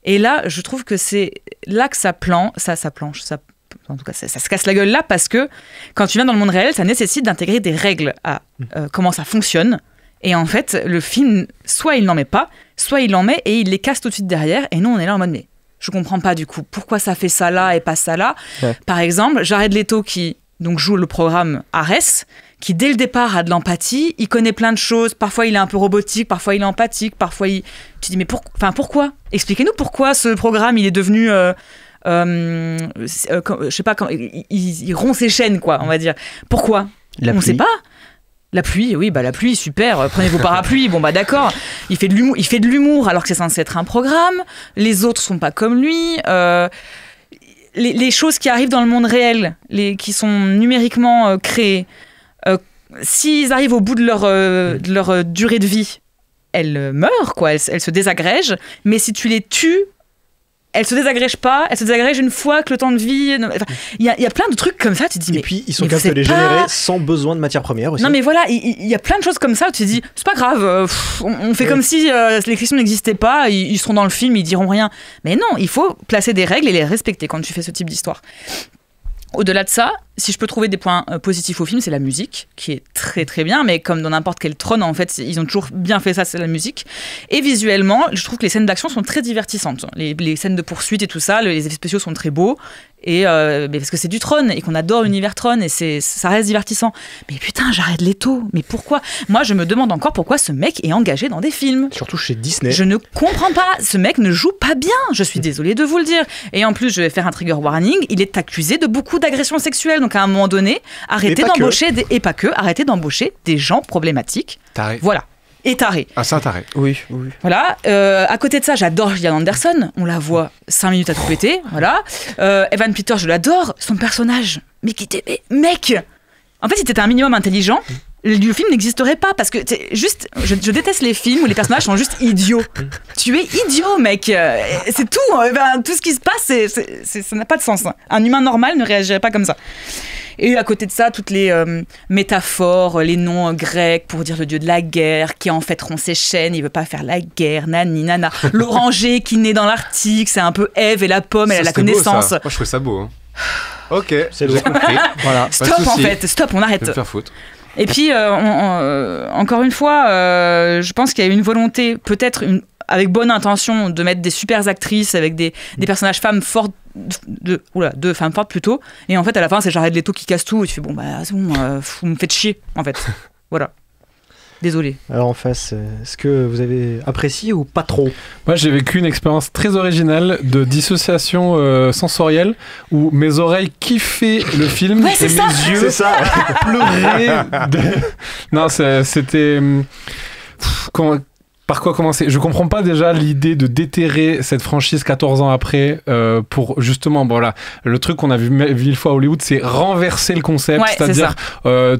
Et là, je trouve que c'est là que ça planche. En tout cas, ça se casse la gueule là, parce que quand tu viens dans le monde réel, ça nécessite d'intégrer des règles à comment ça fonctionne. Et en fait, le film, soit il n'en met pas, soit il en met et il les casse tout de suite derrière. Et nous, on est là en mode, mais je comprends pas du coup, pourquoi ça fait ça là et pas ça là. Ouais. Par exemple, Jared Leto qui donc joue le programme Ares, qui dès le départ a de l'empathie, il connaît plein de choses, parfois il est un peu robotique, parfois il est empathique, parfois il... Tu dis, mais pourquoi? Expliquez-nous pourquoi ce programme, il est devenu... je sais pas, il rompt ses chaînes, quoi, on va dire. Pourquoi? On sait pas. La pluie, oui, la pluie, super, prenez vos parapluies, bon d'accord. Il fait de l'humour alors que c'est censé être un programme, les autres sont pas comme lui, les choses qui arrivent dans le monde réel, qui sont numériquement créées, s'ils arrivent au bout de leur durée de vie, elles meurent, quoi, elles se désagrègent, mais si tu les tues, elles se désagrègent pas, elles se désagrègent une fois que le temps de vie... Il y a plein de trucs comme ça, tu te dis... Et puis, ils sont capables de les générer sans besoin de matière première aussi. Non, mais voilà, il y a plein de choses comme ça, tu te dis, c'est pas grave, on fait comme si les questions n'existaient pas, ils seront dans le film, ils diront rien. Mais non, il faut placer des règles et les respecter quand tu fais ce type d'histoire. Au-delà de ça, si je peux trouver des points positifs au film, c'est la musique, qui est très très bien, mais comme dans n'importe quel Tron, en fait, ils ont toujours bien fait ça, c'est la musique. Et visuellement, je trouve que les scènes d'action sont très divertissantes. Les scènes de poursuite et tout ça, les effets spéciaux sont très beaux. Et mais parce que c'est du Tron et qu'on adore l'univers Tron et ça reste divertissant. Mais putain, Jared Leto, mais pourquoi ? Moi, je me demande encore pourquoi ce mec est engagé dans des films. Surtout chez Disney. Je ne comprends pas. Ce mec ne joue pas bien. Je suis désolée de vous le dire. Et en plus, je vais faire un trigger warning. Il est accusé de beaucoup d'agressions sexuelles. Donc à un moment donné, arrêtez d'embaucher arrêtez d'embaucher des gens problématiques. Taré. Voilà. Et taré. Ah, c'est un taré. Oui. Voilà. À côté de ça, j'adore Gillian Anderson. On la voit 5 minutes à tout péter. Voilà. Evan Peters, je l'adore. Son personnage. Mais mec. En fait, si t'étais un minimum intelligent, le film n'existerait pas parce que juste, je déteste les films où les personnages sont juste idiots. Tu es idiot, mec. C'est tout. Tout ce qui se passe, ça n'a pas de sens. Un humain normal ne réagirait pas comme ça. Et à côté de ça, toutes les métaphores, les noms grecs pour dire le dieu de la guerre, qui en fait rompt ses chaînes, il veut pas faire la guerre, nani nana. L'oranger qui naît dans l'Arctique, c'est un peu Ève et la pomme, elle a la connaissance. Beau, moi, je trouve ça beau. Hein. Ok, c'est j'ai compris. Voilà. Stop, on arrête. Je vais me faire foutre. Et puis, encore une fois, je pense qu'il y a une volonté, peut-être avec bonne intention, de mettre des super actrices avec des personnages femmes fortes, deux femmes fortes plutôt. Et en fait, à la fin, c'est Jared Leto qui casse tout. Et tu fais, bon, bah, c'est bon, vous me faites chier, en fait. Voilà. Désolé. Alors en face, est-ce que vous avez apprécié ou pas trop ? Moi, j'ai vécu une expérience très originale de dissociation sensorielle où mes oreilles kiffaient le film et mes yeux pleuraient. Non, c'était... Par quoi commencer ? Je comprends pas déjà l'idée de déterrer cette franchise 14 ans après pour justement, voilà, le truc qu'on a vu mille fois à Hollywood, c'est renverser le concept, c'est-à-dire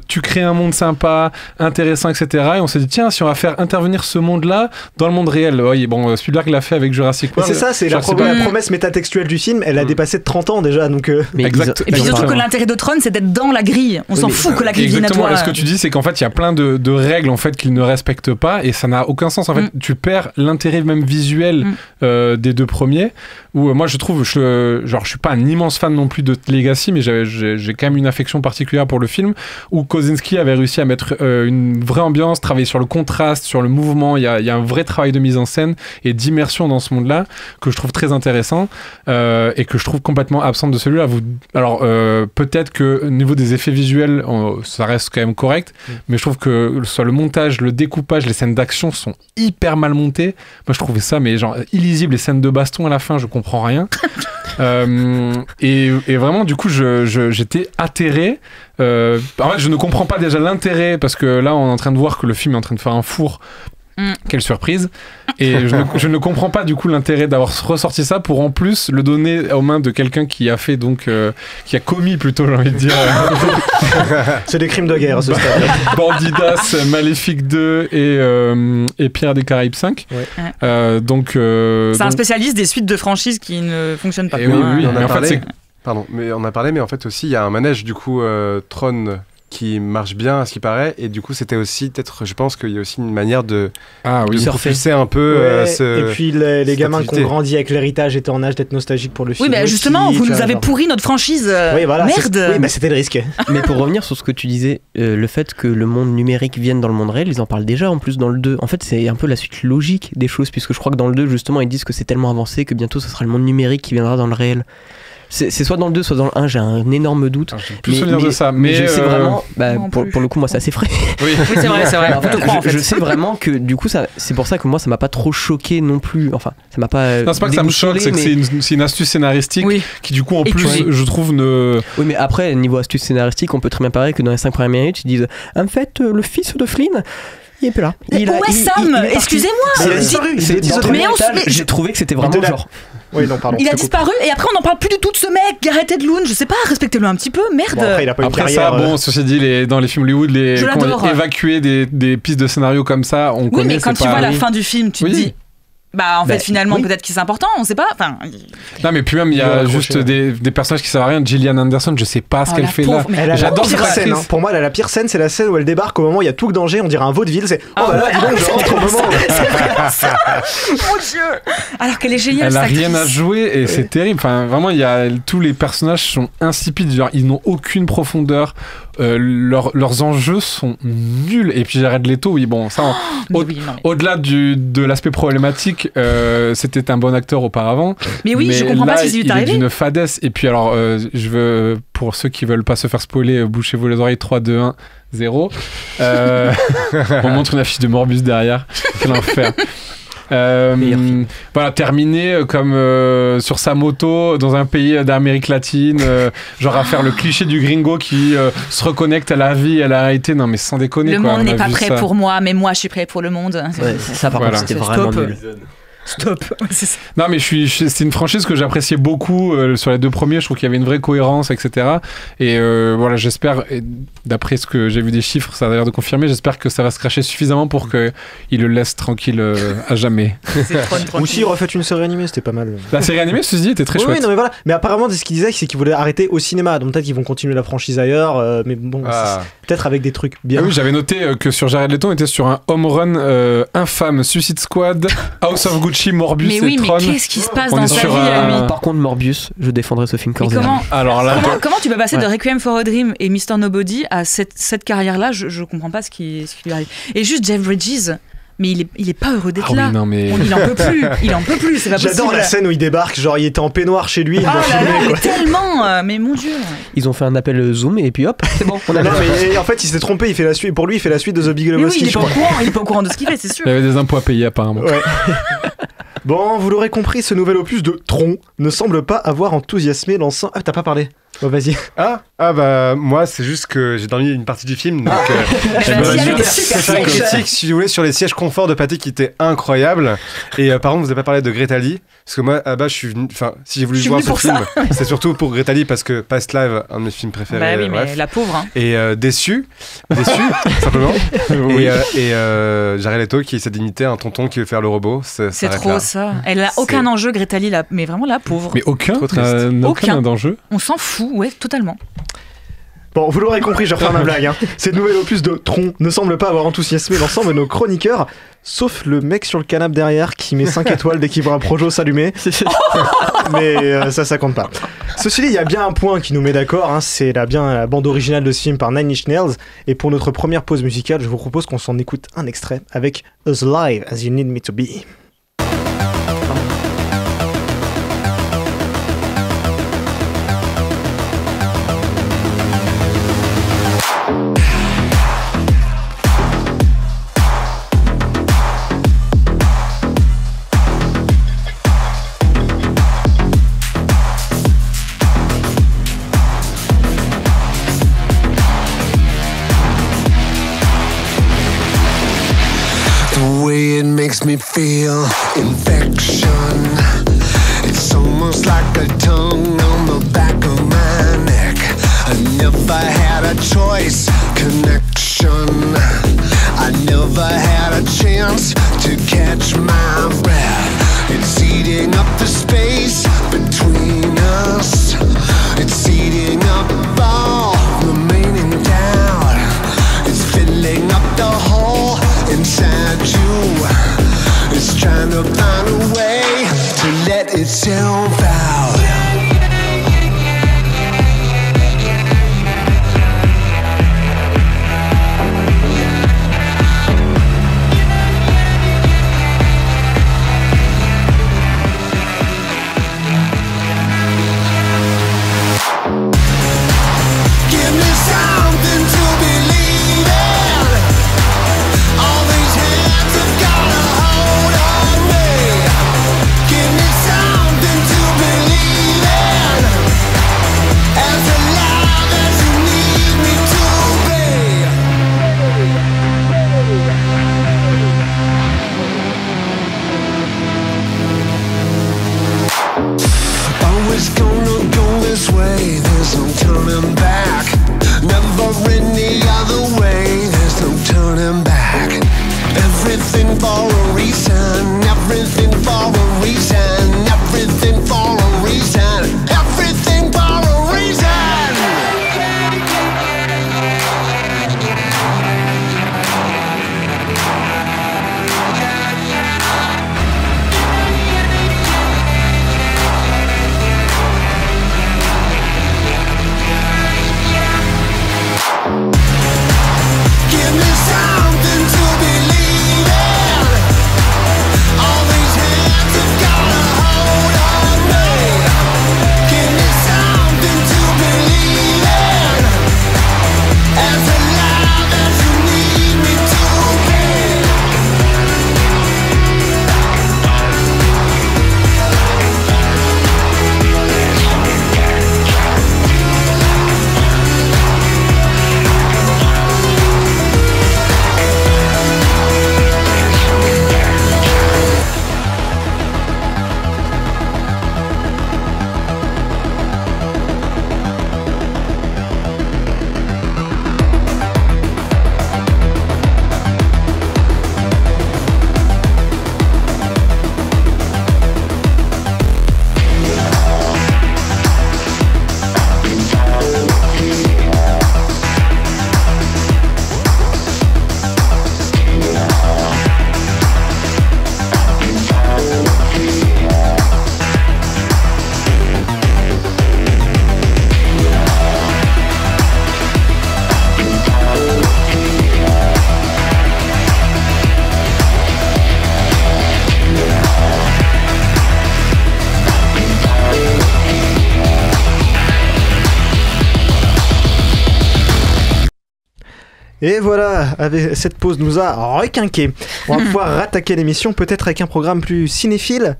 tu crées un monde sympa, intéressant, etc. Et on s'est dit, tiens, si on va faire intervenir ce monde-là dans le monde réel. Oui, bon, Spielberg l'a fait avec Jurassic World. C'est ça, c'est la promesse métatextuelle du film, elle a dépassé de 30 ans déjà, donc... Exact. Et puis surtout que l'intérêt de Tron, c'est d'être dans la grille. On s'en fout que la grille vienne à toi. Exactement, ce que tu dis, c'est qu'en fait, il y a plein de règles en fait qu'ils ne respectent pas et ça n'a aucun sens. En fait, tu perds l'intérêt même visuel des deux premiers. Où moi, je trouve, je suis pas un immense fan non plus de Legacy, mais j'ai quand même une affection particulière pour le film. Où Kosinski avait réussi à mettre une vraie ambiance, travailler sur le contraste, sur le mouvement. Il y a un vrai travail de mise en scène et d'immersion dans ce monde-là que je trouve très intéressant et que je trouve complètement absent de celui-là. Alors, peut-être que au niveau des effets visuels, ça reste quand même correct, mais je trouve que soit le montage, le découpage, les scènes d'action sont hyper mal montées. Moi, je trouvais ça, mais genre illisible. Les scènes de baston à la fin, je comprends rien. Et vraiment, du coup, j'étais atterré. En fait, je ne comprends pas déjà l'intérêt parce que là, on est en train de voir que le film est en train de faire un four. Quelle surprise. Et je ne comprends pas du coup l'intérêt d'avoir ressorti ça pour en plus le donner aux mains de quelqu'un qui a fait donc qui a commis plutôt, j'ai envie de dire c'est des crimes de guerre ce stade. Bandidas, Maléfique 2 et Pirates des Caraïbes 5. Donc c'est un spécialiste des suites de franchises qui ne fonctionnent pas. Et oui, on a parlé. Pardon, mais on a parlé, mais en fait aussi il y a un manège du coup Tron qui marche bien à ce qui paraît, et du coup c'était aussi peut-être, je pense qu'il y a aussi une manière de surfer un peu et puis les gamins qui ont grandi avec l'héritage étaient en âge d'être nostalgiques pour le film. Oui, mais justement, vous nous avez pourri notre franchise. Oui, voilà, merde. Oui, mais c'était le risque. Mais pour revenir sur ce que tu disais, le fait que le monde numérique vienne dans le monde réel, ils en parlent déjà en plus dans le 2. En fait, c'est un peu la suite logique des choses, puisque je crois que dans le 2, justement, ils disent que c'est tellement avancé que bientôt ce sera le monde numérique qui viendra dans le réel. C'est soit dans le 2, soit dans le 1, j'ai un énorme doute. J'ai plus souvenir de ça, mais je sais vraiment, pour le coup, moi c'est assez frais. Oui, c'est vrai. En fait, je sais vraiment que du coup, c'est pour ça que moi ça m'a pas trop choqué non plus. Enfin, ça m'a pas. Non, c'est pas que ça me choque, c'est que c'est une astuce scénaristique qui, du coup, en plus, je trouve ne. Oui, mais après, niveau astuce scénaristique, on peut très bien parler que dans les 5 premières minutes, ils disent en fait, le fils de Flynn. Il est plus là. Sam, excusez-moi. J'ai trouvé que c'était vraiment genre. Oui, non, pardon. Il a disparu et après on n'en parle plus du tout de ce mec, Gareth Edlund, je sais pas, respectez-le un petit peu, merde. Bon, après, il a pas une carrière, ça, bon, ceci dit, dans les films Hollywood, évacuer des pistes de scénario comme ça, on connaît. Oui, mais quand tu vois la fin du film, tu te dis. Bah en fait finalement peut-être que c'est important, on sait pas. Enfin. Non mais puis même il y a juste des personnages qui servent à rien. Gillian Anderson, je sais pas ce qu'elle fait là. J'adore cette scène. Pour moi, la pire scène, c'est la scène où elle débarque au moment où il y a tout le danger. On dirait un vaudeville. C'est dis donc, je rentre au moment. Mon Dieu. Alors qu'elle est géniale. Elle a rien à jouer et c'est terrible. Enfin vraiment, tous les personnages sont insipides. Genre ils n'ont aucune profondeur, leurs enjeux sont nuls. Et puis Jared Leto, oui, bon, ça, au-delà de l'aspect problématique, c'était un bon acteur auparavant. Mais oui, je comprends là, pas ce qui lui est arrivé. Il est d'une fadesse. Et puis alors, je veux, pour ceux qui veulent pas se faire spoiler, bouchez-vous les oreilles, 3, 2, 1, 0. On montre une affiche de Morbus derrière. Quel enfer. Voilà, terminé comme sur sa moto dans un pays d'Amérique latine, genre à faire le cliché du gringo qui se reconnecte à la vie, à la réalité. Non mais sans déconner, le quoi, monde n'est pas prêt pour moi, mais moi je suis prêt pour le monde. Ouais, ça par contre c'était vraiment nul. Stop. C'est ça. Non mais c'est une franchise que j'appréciais beaucoup sur les 2 premiers. Je trouve qu'il y avait une vraie cohérence, etc. Et voilà, j'espère, et d'après ce que j'ai vu des chiffres, ça a l'air de confirmer, j'espère que ça va se cracher suffisamment pour qu'il le laisse tranquille à jamais. Ou si refaites une série animée, c'était pas mal. La série animée, ceci dit, était très chouette. Oui, non mais voilà. Mais apparemment, ce qu'il disait, c'est qu'ils voulaient arrêter au cinéma. Donc peut-être qu'ils vont continuer la franchise ailleurs, mais bon, peut-être avec des trucs bien. Ah oui, j'avais noté que sur Jared Leto, on était sur un home run infâme. Suicide Squad, House of Gucci, Morbius. Mais oui, mais qu'est-ce qui se passe dans sa vie à lui? Par contre, Morbius, je défendrai ce film corps et âme. Alors là, comment tu peux passer de Requiem for a Dream et Mr. Nobody à cette carrière-là? Je comprends pas ce qui lui arrive. Et juste Jeff Bridges, mais il est pas heureux d'être là. Oui, non, mais... Il en peut plus, c'est pas possible. J'adore la scène où il débarque, genre il était en peignoir chez lui. Mais tellement, mais mon Dieu. Ils ont fait un appel Zoom et puis hop, c'est bon. Non, mais en fait il s'est trompé, il fait la suite. Pour lui, il fait la suite de The Big Lebowski. Oui, il est pas au courant de ce qu'il fait, c'est sûr. Il y avait des impôts à payer apparemment. Ouais. Bon, vous l'aurez compris, ce nouvel opus de Tron ne semble pas avoir enthousiasmé l'ensemble. Ah, t'as pas parlé? Oh, vas-y. Ah bah moi c'est juste que j'ai dormi une partie du film, donc j'ai une critique, si vous voulez, sur les sièges confort de Pathé qui étaient incroyables. Et par contre, vous avez pas parlé de Greta Lee, parce que moi je suis venu, enfin si j'ai voulu voir ce film, c'est surtout pour Greta Lee parce que Past Live, un de mes films préférés. Bah oui, mais la pauvre. Hein. Et déçu simplement. Oui. Et Jared Leto qui essaie d'imiter un tonton qui veut faire le robot. C'est trop ça. Elle a aucun enjeu, Greta Lee, mais vraiment la pauvre. Mais aucun enjeu. On s'en fout, ouais, totalement. Bon, vous l'aurez compris, je refais ma blague. Hein. Cette nouvelle opus de Tron ne semble pas avoir enthousiasmé l'ensemble de nos chroniqueurs, sauf le mec sur le canapé derrière qui met 5 étoiles dès qu'il voit un projo s'allumer. Mais ça compte pas. Ceci dit, il y a bien un point qui nous met d'accord, hein, c'est la bande originale de ce film par Nine Inch Nails. Et pour notre première pause musicale, je vous propose qu'on s'en écoute un extrait avec As Live As You Need Me To Be. Makes me feel infection. It's almost like a tongue on the back of my neck. I never had a choice, connection. I never had a chance to catch my breath. It's eating up the space between us. It's eating up all remaining doubt. It's filling up the hole inside you. It's trying to find a way to let itself out. Give me something to believe in. All these hands have got a hold on me. Give me something to believe in. As alive as you need me to be. Always gonna go this way, there's no turning back. Never any other way, there's no turning back. Everything for a reason, everything for a reason, everything for a reason, everything for a reason. Et voilà, avec cette pause nous a requinqué. On va pouvoir rattaquer l'émission, peut-être avec un programme plus cinéphile.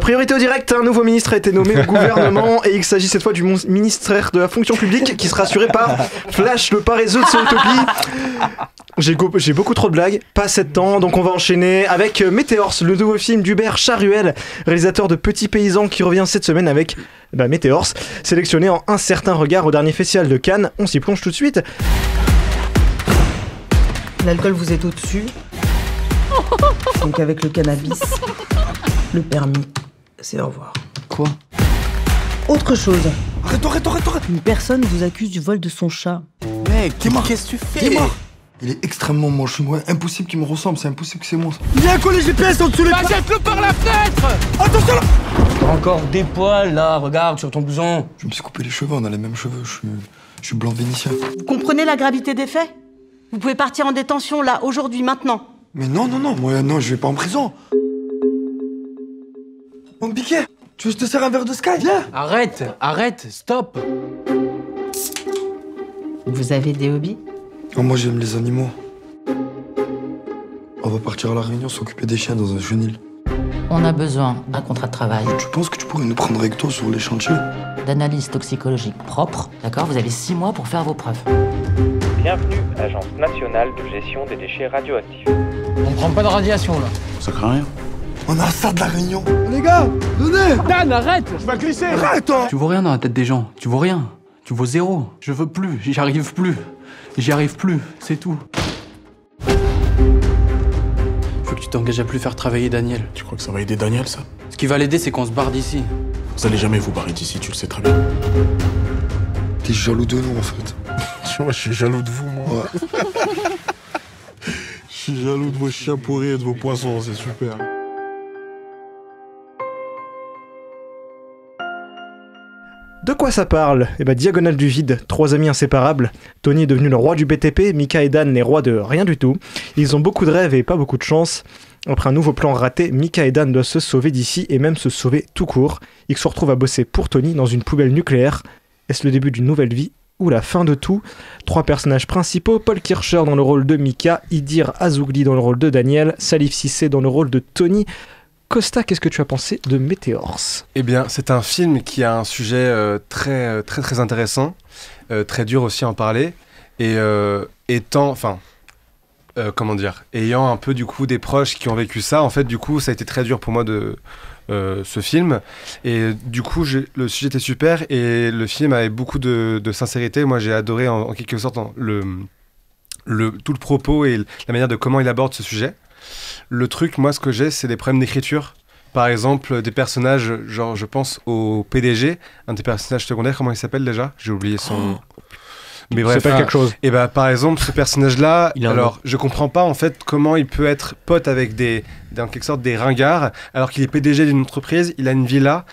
Priorité au direct, un nouveau ministre a été nommé au gouvernement et il s'agit cette fois du ministère de la fonction publique qui sera assuré par Flash, le paresseux de Zootopie. J'ai beaucoup trop de blagues, pas assez de temps, donc on va enchaîner avec Météors, le nouveau film d'Hubert Charuel, réalisateur de Petits Paysans, qui revient cette semaine avec Météors, sélectionné en Un certain regard au dernier festival de Cannes. On s'y plonge tout de suite. L'alcool vous est au-dessus. Donc avec le cannabis, le permis, c'est au revoir. Quoi? Autre chose. Arrête. Une personne vous accuse du vol de son chat. Mec, qu'est-ce que tu fais? Il est extrêmement moche, impossible qu'il me ressemble, c'est impossible que c'est moi ça. Il y a un collet GPS en dessous les... Jette-le par la fenêtre! Attention là! T'as encore des poils là, regarde sur ton blouson. Je me suis coupé les cheveux, on a les mêmes cheveux, je suis blanc vénitien. Vous comprenez la gravité des faits? Vous pouvez partir en détention là, aujourd'hui, maintenant. Mais non, moi non, je vais pas en prison. Mon piquet, tu veux que je te sers un verre de Sky? Viens! Arrête, stop! Vous avez des hobbies? Oh, moi j'aime les animaux. On va partir à La Réunion s'occuper des chiens dans un chenil. On a besoin d'un contrat de travail. Tu penses que tu pourrais nous prendre avec toi sur les chantiers? D'analyse toxicologique propre, d'accord? Vous avez 6 mois pour faire vos preuves. Bienvenue, Agence nationale de gestion des déchets radioactifs. On prend pas de radiation là. Ça craint rien. On a ça de La Réunion. Les gars, venez! Dan, arrête! Je vais glisser! Arrête, toi! Tu vois rien dans la tête des gens, tu vois rien. Tu vois zéro. Je veux plus, j'y arrive plus, c'est tout. Faut que tu t'engages à plus faire travailler Daniel. Tu crois que ça va aider Daniel, ça? Ce qui va l'aider, c'est qu'on se barre d'ici. Vous allez jamais vous barrer d'ici, tu le sais très bien. T'es jaloux de nous, en fait. Tu vois, je suis jaloux de vous, moi. Je suis jaloux de vos chiens pourris et de vos poissons, c'est super. De quoi ça parle? Diagonale du vide, 3 amis inséparables. Tony est devenu le roi du BTP, Mika et Dan les rois de rien du tout. Ils ont beaucoup de rêves et pas beaucoup de chance. Après un nouveau plan raté, Mika et Dan doivent se sauver d'ici et même se sauver tout court. Ils se retrouvent à bosser pour Tony dans une poubelle nucléaire. Est-ce le début d'une nouvelle vie ou la fin de tout? 3 personnages principaux, Paul Kircher dans le rôle de Mika, Idir Azougli dans le rôle de Daniel, Salif Cissé dans le rôle de Tony. Costa, qu'est-ce que tu as pensé de Météors? Eh bien, c'est un film qui a un sujet très intéressant, très dur aussi à en parler, et ayant un peu du coup des proches qui ont vécu ça, en fait, du coup, ça a été très dur pour moi de ce film, et du coup, le sujet était super, et le film avait beaucoup de sincérité. Moi, j'ai adoré en quelque sorte tout le propos et la manière de comment il aborde ce sujet. Le truc, moi, ce que j'ai, c'est des problèmes d'écriture. Par exemple, des personnages, genre, je pense au PDG, un des personnages secondaires, comment il s'appelle déjà? J'ai oublié son... Mais bref, c'est pas quelque chose. Et par exemple, ce personnage-là, je comprends pas en fait comment il peut être pote avec en quelque sorte des ringards, alors qu'il est PDG d'une entreprise, il a une villa.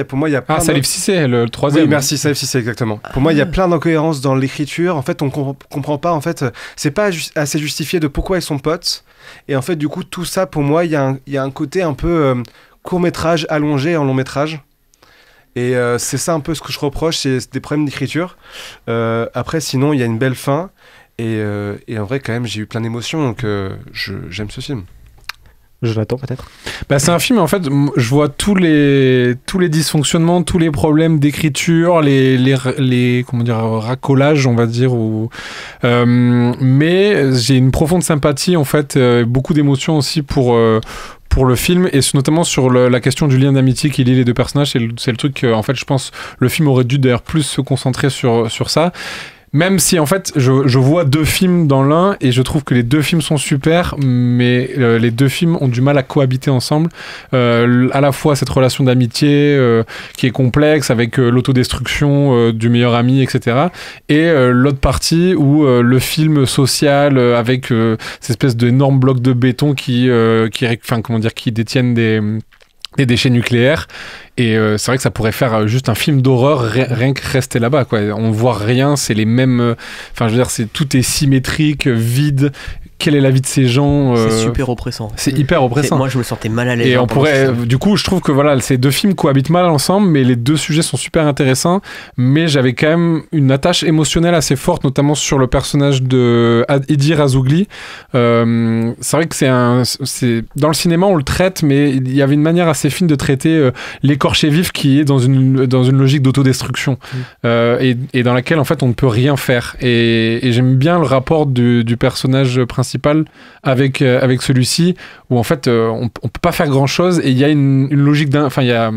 Pour moi, il y a plein Salif Cissé, le troisième. Oui, merci, Salif Cissé, exactement. Pour moi, il y a plein d'incohérences dans l'écriture. En fait, on comprend pas. En fait, c'est pas assez justifié de pourquoi ils sont potes. Et en fait, du coup, tout ça, pour moi, il y a un côté un peu court-métrage allongé en long-métrage. Et c'est ça un peu ce que je reproche, c'est des problèmes d'écriture. Après, sinon, il y a une belle fin. Et en vrai, quand même, j'ai eu plein d'émotions, donc j'aime ce film. Jonathan, peut-être? C'est un film, en fait, je vois tous les dysfonctionnements, tous les problèmes d'écriture, les comment dire, racolages, on va dire. Mais j'ai une profonde sympathie, en fait, beaucoup d'émotions aussi pour le film, et notamment sur la question du lien d'amitié qui lie les deux personnages. C'est le truc en fait, je pense, le film aurait dû d'ailleurs plus se concentrer sur ça. Même si en fait je vois 2 films dans l'un et je trouve que les 2 films sont super, mais les 2 films ont du mal à cohabiter ensemble. À la fois cette relation d'amitié qui est complexe avec l'autodestruction du meilleur ami, etc. Et l'autre partie où le film social avec cette espèce d'énormes blocs de béton qui détiennent des déchets nucléaires. Et c'est vrai que ça pourrait faire juste un film d'horreur, rien que rester là-bas, quoi. On voit rien, c'est les mêmes. Enfin, je veux dire, tout est symétrique, vide. Quelle est la vie de ces gens C'est super oppressant. C'est hyper oppressant. Moi, je me sentais mal à l'aise. Et on pourrait, du coup, je trouve que voilà, ces deux films cohabitent mal ensemble, mais les deux sujets sont super intéressants. Mais j'avais quand même une attache émotionnelle assez forte, notamment sur le personnage de Eddie Razougli. C'est vrai que c'est dans le cinéma, on le traite, mais il y avait une manière assez fine de traiter l'écorché vif qui est dans une logique d'autodestruction et dans laquelle en fait on ne peut rien faire. Et j'aime bien le rapport du personnage principal avec celui-ci où en fait on peut pas faire grand chose et il y a une logique il y a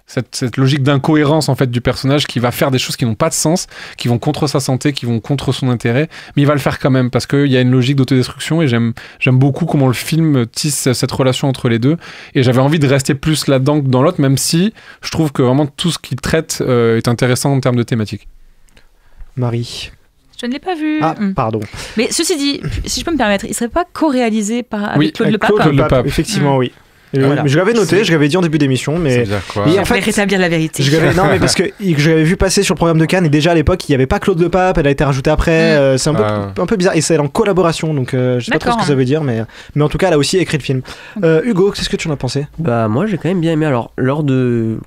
cette logique d'incohérence en fait du personnage qui va faire des choses qui n'ont pas de sens, qui vont contre sa santé, qui vont contre son intérêt, mais il va le faire quand même parce qu'il y a une logique d'autodestruction et j'aime beaucoup comment le film tisse cette relation entre les deux et j'avais envie de rester plus là-dedans que dans l'autre, même si je trouve que vraiment tout ce qu'il traite est intéressant en termes de thématique. Marie. Je ne l'ai pas vu. Ah, pardon. Mais ceci dit, si je peux me permettre, il serait pas co-réalisé avec Claude Lepape. Claude Lepape, effectivement, oui. Voilà. Je l'avais noté, je l'avais dit en début d'émission, mais en fait, rétablir la vérité. Non, mais parce que je l'avais vu passer sur le programme de Cannes et déjà à l'époque il n'y avait pas Claude Lepape, elle a été rajoutée après. C'est un peu bizarre et c'est en collaboration, donc je sais pas trop ce que ça veut dire, mais en tout cas elle a aussi écrit le film. Hugo, qu'est-ce que tu en as pensé? Bah moi j'ai quand même bien aimé. Alors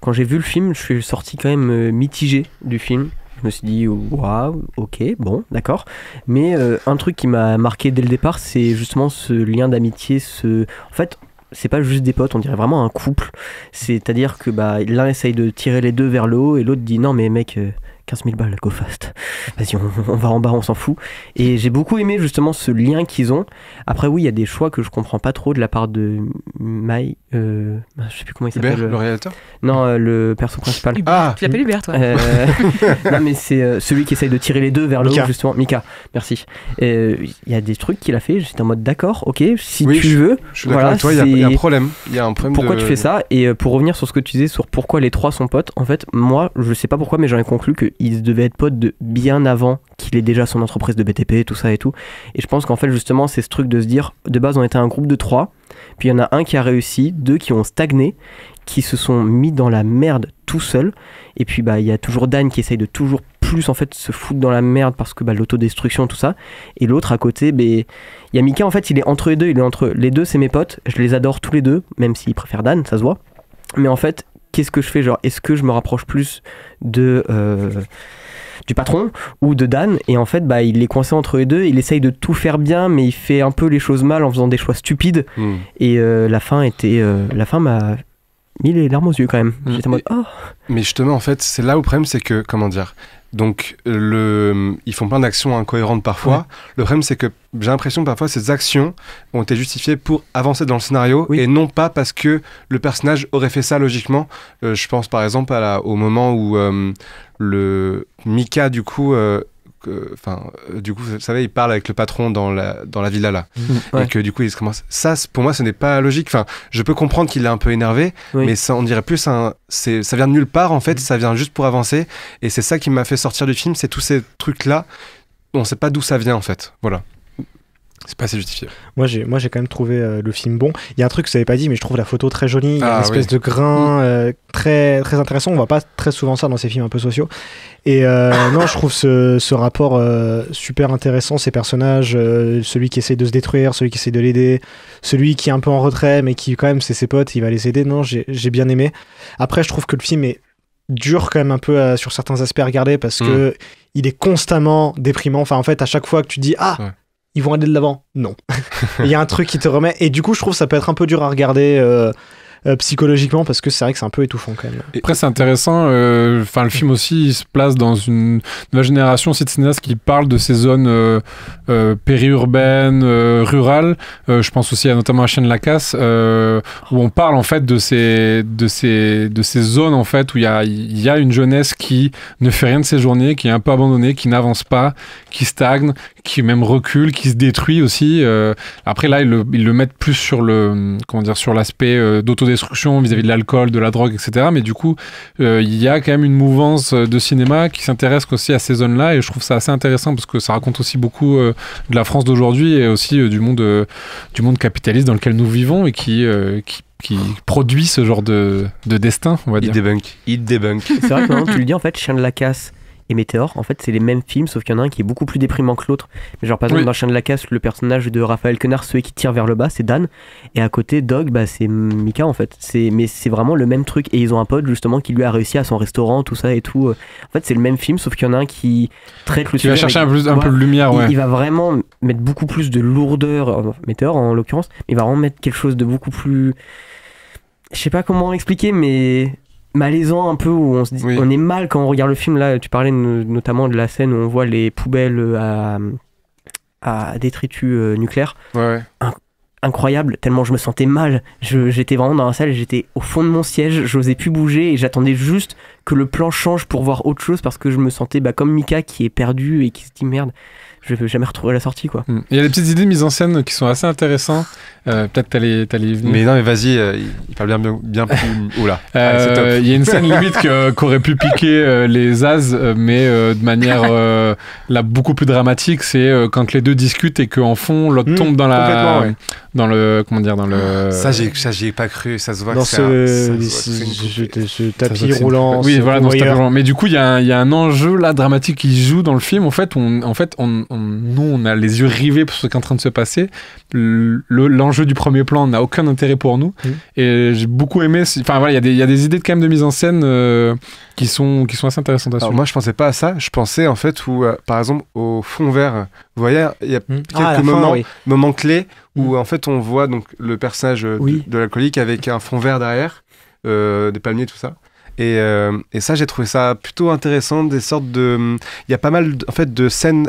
quand j'ai vu le film, je suis sorti quand même mitigé du film. Je me suis dit, waouh, ok, bon, d'accord. Mais un truc qui m'a marqué dès le départ, c'est justement ce lien d'amitié. En fait, c'est pas juste des potes, on dirait vraiment un couple. C'est-à-dire que l'un essaye de tirer les deux vers le haut et l'autre dit, non mais mec, 15 000 balles, go fast. Vas-y, on va en bas, on s'en fout. Et j'ai beaucoup aimé justement ce lien qu'ils ont. Après, oui, il y a des choix que je comprends pas trop de la part de je sais plus comment il s'appelle. Hubert, le réalisateur? Non, le perso principal. Tu l'appelles Hubert, toi? Non, mais c'est celui qui essaye de tirer les deux vers le haut, justement. Mika, merci. Il y a des trucs qu'il a fait, j'étais en mode d'accord, ok, si tu veux. Je suis d'accord avec toi, il y a un problème. Pourquoi tu fais ça? Et pour revenir sur ce que tu disais sur pourquoi les trois sont potes, en fait, moi, je sais pas pourquoi, mais j'en ai conclu qu'ils devaient être potes de bien avant qu'il ait déjà son entreprise de BTP, tout ça et tout. Et je pense qu'en fait, justement, c'est ce truc de se dire, de base, on était un groupe de 3, puis il y en a un qui a réussi, 2 qui ont stagné, qui se sont mis dans la merde tout seul. Et puis, il y a toujours Dan qui essaye de toujours plus, en fait, se foutre dans la merde parce que l'autodestruction, tout ça. Et l'autre, à côté, il y a Mika, en fait, il est entre les deux. Il est entre les deux, c'est mes potes. Je les adore tous les deux, même s'il préfère Dan, ça se voit. Mais en fait, qu'est-ce que je fais? Genre, est-ce que je me rapproche plus du patron ou de Dan? Et en fait il est coincé entre les deux, il essaye de tout faire bien mais il fait un peu les choses mal en faisant des choix stupides et la fin m'a mis les larmes aux yeux quand même. J'étais en mode mais justement en fait c'est là où le problème, c'est que comment dire, donc ils font plein d'actions incohérentes parfois. Le problème c'est que j'ai l'impression que parfois ces actions ont été justifiées pour avancer dans le scénario et non pas parce que le personnage aurait fait ça logiquement. Je pense par exemple au moment où le Mika du coup vous savez, il parle avec le patron dans la villa là, et que du coup il se commence. Ça, pour moi, ce n'est pas logique. Enfin, je peux comprendre qu'il est un peu énervé, mais ça, on dirait plus ça vient de nulle part en fait. Ça vient juste pour avancer, et c'est ça qui m'a fait sortir du film. C'est tous ces trucs là, on sait pas d'où ça vient en fait. Voilà. C'est pas assez justifié. Moi j'ai quand même trouvé le film bon. Il y a un truc que je n'avais pas dit, mais je trouve la photo très jolie. Il y a une espèce de grain très, très intéressant. On voit pas très souvent ça dans ces films un peu sociaux. Et non, je trouve ce rapport super intéressant, ces personnages, celui qui essaie de se détruire, celui qui essaie de l'aider, celui qui est un peu en retrait, mais qui quand même c'est ses potes, il va les aider. Non, j'ai bien aimé. Après, je trouve que le film est dur quand même un peu sur certains aspects à regarder parce que il est constamment déprimant. Enfin, en fait, à chaque fois que tu dis ils vont aller de l'avant. Non. Il y a un truc qui te remet. Et du coup, je trouve que ça peut être un peu dur à regarder psychologiquement parce que c'est vrai que c'est un peu étouffant quand même. Après, c'est intéressant. Le film aussi, il se place dans une nouvelle génération aussi de cinéastes qui parlent de ces zones périurbaines, rurales. Je pense aussi notamment à Chêne Lacasse, où on parle en fait de ces zones en fait où il y a une jeunesse qui ne fait rien de ses journées, qui est un peu abandonnée, qui n'avance pas, qui stagne, qui même recule, qui se détruit aussi. Après là, ils le mettent plus sur sur l'aspect d'autodestruction vis-à-vis de l'alcool, de la drogue, etc. Mais du coup, il y a quand même une mouvance de cinéma qui s'intéresse aussi à ces zones-là, et je trouve ça assez intéressant parce que ça raconte aussi beaucoup de la France d'aujourd'hui et aussi du monde capitaliste dans lequel nous vivons et qui produit ce genre de destin, on va dire. Il débunk. C'est vrai que maintenant tu le dis, en fait, Chien de la Casse et Météore, en fait, c'est les mêmes films, sauf qu'il y en a un qui est beaucoup plus déprimant que l'autre. Mais genre, par exemple, dans Chien de la Casse, le personnage de Raphaël Quenard, celui qui tire vers le bas, c'est Dan. Et à côté, Dog, c'est Mika, en fait. Mais c'est vraiment le même truc. Et ils ont un pote, justement, qui lui a réussi à son restaurant, tout ça et tout. En fait, c'est le même film, sauf qu'il y en a un qui traite le sujet. Qui va chercher un peu de lumière, il va vraiment mettre beaucoup plus de lourdeur, Météore en l'occurrence, mais il va vraiment mettre quelque chose de beaucoup plus. Je sais pas comment expliquer, mais malaisant un peu, où on se dit, on est mal quand on regarde le film. Là, tu parlais notamment de la scène où on voit les poubelles à détritus nucléaires. Incroyable, tellement je me sentais mal. J'étais vraiment dans la salle, j'étais au fond de mon siège, j'osais plus bouger et j'attendais juste que le plan change pour voir autre chose, parce que je me sentais comme Mika qui est perdu et qui se dit merde, je vais jamais retrouver la sortie, quoi. Il y a des petites idées de mise en scène qui sont assez intéressantes. Peut-être t'allais y venir. Mais non, mais vas-y, il parle bien plus. Oula. Il y a une scène limite qu'aurait pu piquer les As, mais de manière beaucoup plus dramatique. C'est quand les deux discutent et qu'en fond l'autre tombe dans le comment dire, dans le. Ça j'y ai pas cru. Ça se voit dans que ce tapis roulant. Oui, voilà, dans ce tapis roulant. Mais du coup, il y a un enjeu là dramatique qui joue dans le film. En fait, nous, on a les yeux rivés pour ce qui est en train de se passer. L'enjeu du premier plan n'a aucun intérêt pour nous. Et j'ai beaucoup aimé. Enfin voilà, il y a des idées quand même de mise en scène qui sont assez intéressantes à suivre. Moi, je pensais pas à ça. Je pensais en fait par exemple, au fond vert. Vous voyez, il y a quelques moments clés où en fait on voit donc le personnage de l'alcoolique avec un fond vert derrière, des palmiers, tout ça. Et ça, j'ai trouvé ça plutôt intéressant, des sortes de. Il y a pas mal en fait de scènes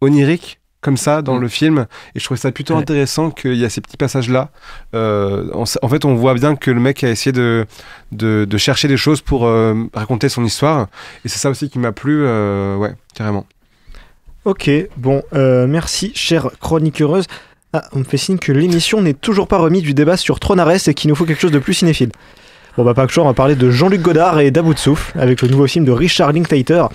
oniriques comme ça dans le film, et je trouvais ça plutôt intéressant qu'il y a ces petits passages là. En fait, on voit bien que le mec a essayé de chercher des choses pour raconter son histoire, et c'est ça aussi qui m'a plu, carrément. Ok, bon, merci chère chroniqueuse. On me fait signe que l'émission n'est toujours pas remise du débat sur Tronarès et qu'il nous faut quelque chose de plus cinéphile. Bon, pas que choix, on va parler de Jean-Luc Godard et d'À bout de souffle, avec le nouveau film de Richard Linklater,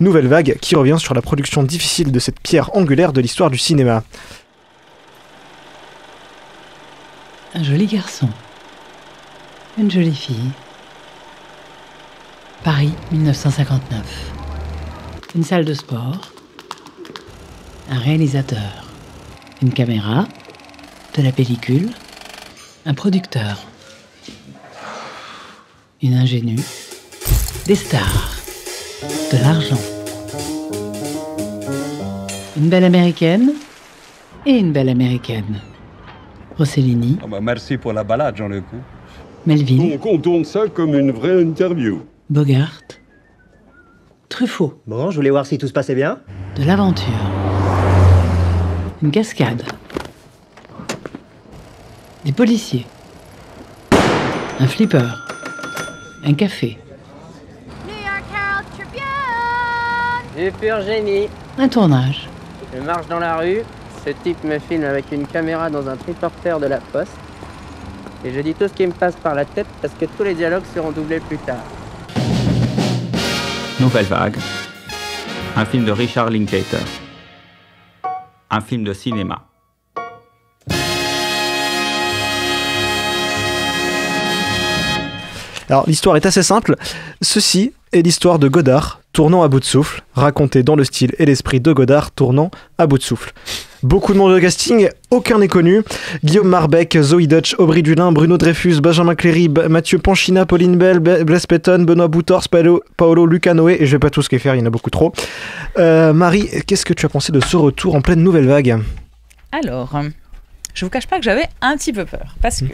Nouvelle Vague, qui revient sur la production difficile de cette pierre angulaire de l'histoire du cinéma. Un joli garçon, une jolie fille. Paris, 1959. Une salle de sport, un réalisateur, une caméra, de la pellicule, un producteur. Une ingénue, des stars, de l'argent. Une belle américaine et une belle américaine. Rossellini. Merci pour la balade, Jean-Luc. Melville. On tourne ça comme une vraie interview. Bogart. Truffaut. Bon, je voulais voir si tout se passait bien. De l'aventure. Une cascade. Des policiers. Un flipper. Un café. New York Herald Tribune. Du pur génie. Un tournage. Je marche dans la rue, ce type me filme avec une caméra dans un triporteur de la Poste. Et je dis tout ce qui me passe par la tête parce que tous les dialogues seront doublés plus tard. Nouvelle Vague. Un film de Richard Linklater. Un film de cinéma. Alors l'histoire est assez simple, ceci est l'histoire de Godard tournant à bout de souffle, racontée dans le style et l'esprit de Godard tournant à bout de souffle. Beaucoup de monde au casting, aucun n'est connu. Guillaume Marbeck, Zoe Dutch, Aubry Dulin, Bruno Dreyfus, Benjamin Cléry, Mathieu Panchina, Pauline Bell, Blaise Petton, Benoît Boutors, Paolo Luca Noé, et je vais pas tous les faire, il y en a beaucoup trop. Marie, qu'est-ce que tu as pensé de ce retour en pleine Nouvelle Vague ? Alors, je vous cache pas que j'avais un petit peu peur, parce que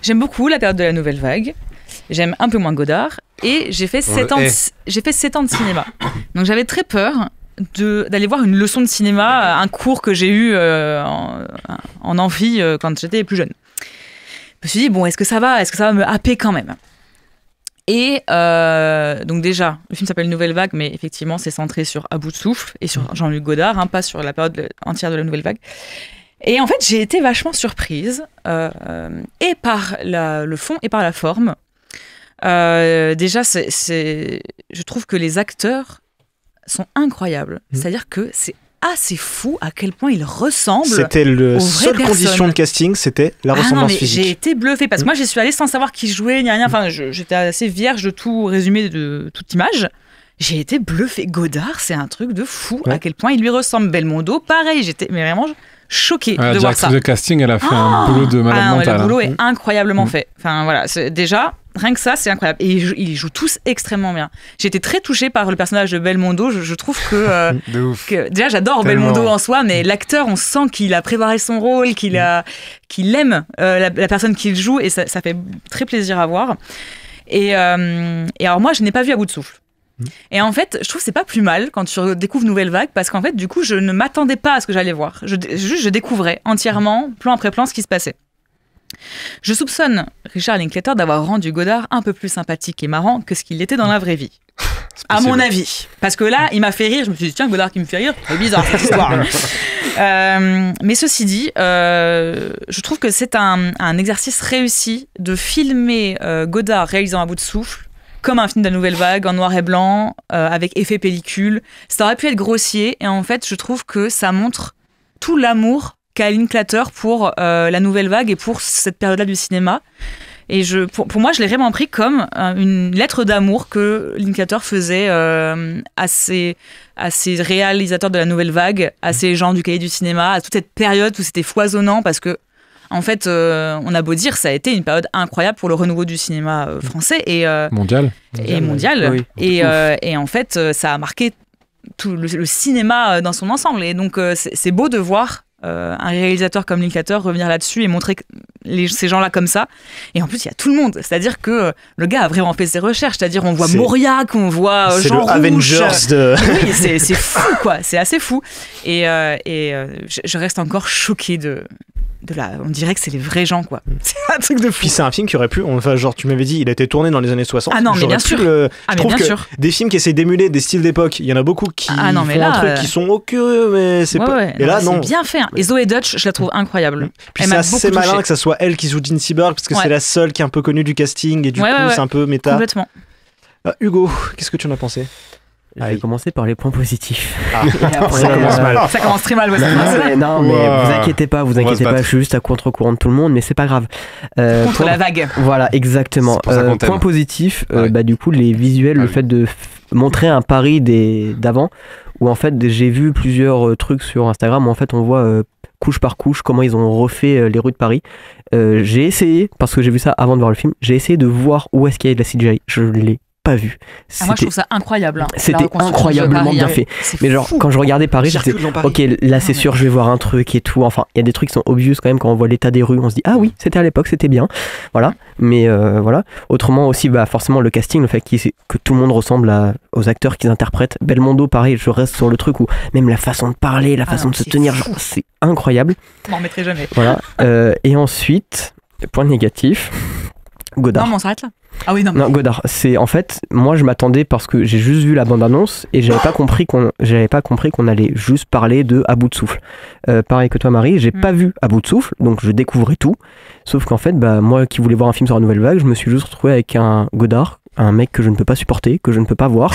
j'aime beaucoup la période de la Nouvelle Vague. J'aime un peu moins Godard et j'ai fait 7 ans de cinéma. Donc j'avais très peur d'aller voir une leçon de cinéma, un cours que j'ai eu en amphi quand j'étais plus jeune. Je me suis dit, bon, est-ce que ça va me happer quand même ? Et donc déjà, le film s'appelle Nouvelle Vague, mais effectivement, c'est centré sur À bout de souffle et sur Jean-Luc Godard, pas sur la période entière de la Nouvelle Vague. Et en fait, j'ai été vachement surprise, et par le fond et par la forme. Déjà, je trouve que les acteurs sont incroyables. C'est-à-dire que c'est c'est fou à quel point il ressemble. C'était la aux seule vraies condition personnes. de casting, c'était la Ah non, ressemblance mais physique. j'ai été bluffée parce que moi j'y suis allée sans savoir qui jouait, ni rien. Enfin, j'étais assez vierge de tout résumé, de toute image. J'ai été bluffée. Godard, c'est un truc de fou à quel point il lui ressemble. Belmondo, pareil, j'étais mais vraiment choquée La de voir ça. directrice de casting, elle a fait un boulot de malade ouais, mental. le boulot hein. est incroyablement fait. Enfin voilà, déjà rien que ça, c'est incroyable. Et ils jouent tous extrêmement bien. J'ai été très touchée par le personnage de Belmondo. Je trouve que, De ouf. déjà j'adore Tellement. Belmondo en soi, mais l'acteur, on sent qu'il a préparé son rôle, qu'il aime la personne qu'il joue, et ça fait très plaisir à voir. Et alors moi, je n'ai pas vu À bout de souffle. Et en fait, je trouve que c'est pas plus mal quand tu découvres Nouvelle Vague, parce qu'en fait, du coup, je ne m'attendais pas à ce que j'allais voir. Je découvrais entièrement, plan après plan, ce qui se passait. Je soupçonne Richard Linklater d'avoir rendu Godard un peu plus sympathique et marrant que ce qu'il était dans la vraie vie. À mon avis. Parce que là, il m'a fait rire. Je me suis dit, tiens, Godard qui me fait rire, c'est bizarre cette histoire. Mais ceci dit, je trouve que c'est un exercice réussi de filmer Godard réalisant À bout de souffle comme un film de la Nouvelle Vague, en noir et blanc, avec effet pellicule. Ça aurait pu être grossier, et en fait, je trouve que ça montre tout l'amour qu'a Linklater pour la Nouvelle Vague et pour cette période-là du cinéma. Et pour moi, je l'ai vraiment pris comme une lettre d'amour que Linklater faisait à ces réalisateurs de la Nouvelle Vague, à ces gens du cahier du cinéma, à toute cette période où c'était foisonnant, parce que en fait, on a beau dire, ça a été une période incroyable pour le renouveau du cinéma français et mondial. Oui. Et en fait, ça a marqué tout le cinéma dans son ensemble. Et donc, c'est beau de voir un réalisateur comme Linklater revenir là-dessus et montrer ces gens-là comme ça. Et en plus, il y a tout le monde. C'est-à-dire que le gars a vraiment fait ses recherches. C'est-à-dire, on voit Mauriac, on voit Jean Rouch. C'est le Avengers de... Oui, c'est fou, quoi. C'est assez fou. Et je reste encore choquée on dirait que c'est les vrais gens, quoi. C'est un truc de fou. Puis c'est un film qui aurait pu, enfin, genre tu m'avais dit, il a été tourné dans les années 60. Ah non, mais bien sûr. Je mais trouve bien que sûr. des films qui essaient d'émuler des styles d'époque, il y en a beaucoup qui font un truc qui sont ok, mais c'est pas. Ouais, et là, non. C'est bien fait. Hein. Et Zoé Dutch, je la trouve incroyable. Puis c'est assez malin que ça soit elle qui joue Jean Seberg, parce que c'est la seule qui est un peu connue du casting, et du coup, c'est un peu méta. Complètement. Hugo, qu'est-ce que tu en as pensé? Je vais commencer par les points positifs. Ça commence mal. Ça commence très mal. Ouais, non, mais vous inquiétez pas, je suis juste à contre-courant de tout le monde, mais c'est pas grave. Contre la vague. Voilà, exactement. Point positif, du coup, les visuels, le fait de montrer un Paris d'avant, où en fait, j'ai vu plusieurs trucs sur Instagram où en fait, on voit couche par couche comment ils ont refait les rues de Paris. J'ai essayé, parce que j'ai vu ça avant de voir le film, j'ai essayé de voir où est-ce qu'il y a de la CGI. Je l'ai pas vu. Moi, je trouve ça incroyable. Hein, c'était incroyablement bien fait. Mais genre, quand je regardais Paris, j'étais ok, là c'est sûr, je vais voir un truc et tout. Enfin, il y a des trucs qui sont obvious quand même quand on voit l'état des rues. On se dit, ah oui, c'était à l'époque, c'était bien. Voilà. Mais voilà. Autrement aussi, forcément, le casting, le fait que tout le monde ressemble aux acteurs qu'ils interprètent. Belmondo, pareil, je reste sur le truc où même la façon de parler, la façon de se tenir, genre, c'est incroyable. Je m'en remettrai jamais. Voilà. Et ensuite, point négatif, Godard. Non, mais on s'arrête là. Ah oui, non. Godard, c'est en fait, moi je m'attendais parce que j'ai juste vu la bande-annonce et j'avais pas compris qu'on allait juste parler de À bout de souffle. Pareil que toi, Marie, j'ai pas vu À bout de souffle, donc je découvrais tout. Sauf qu'en fait, moi qui voulais voir un film sur la Nouvelle Vague, je me suis juste retrouvé avec un Godard, un mec que je ne peux pas supporter, que je ne peux pas voir.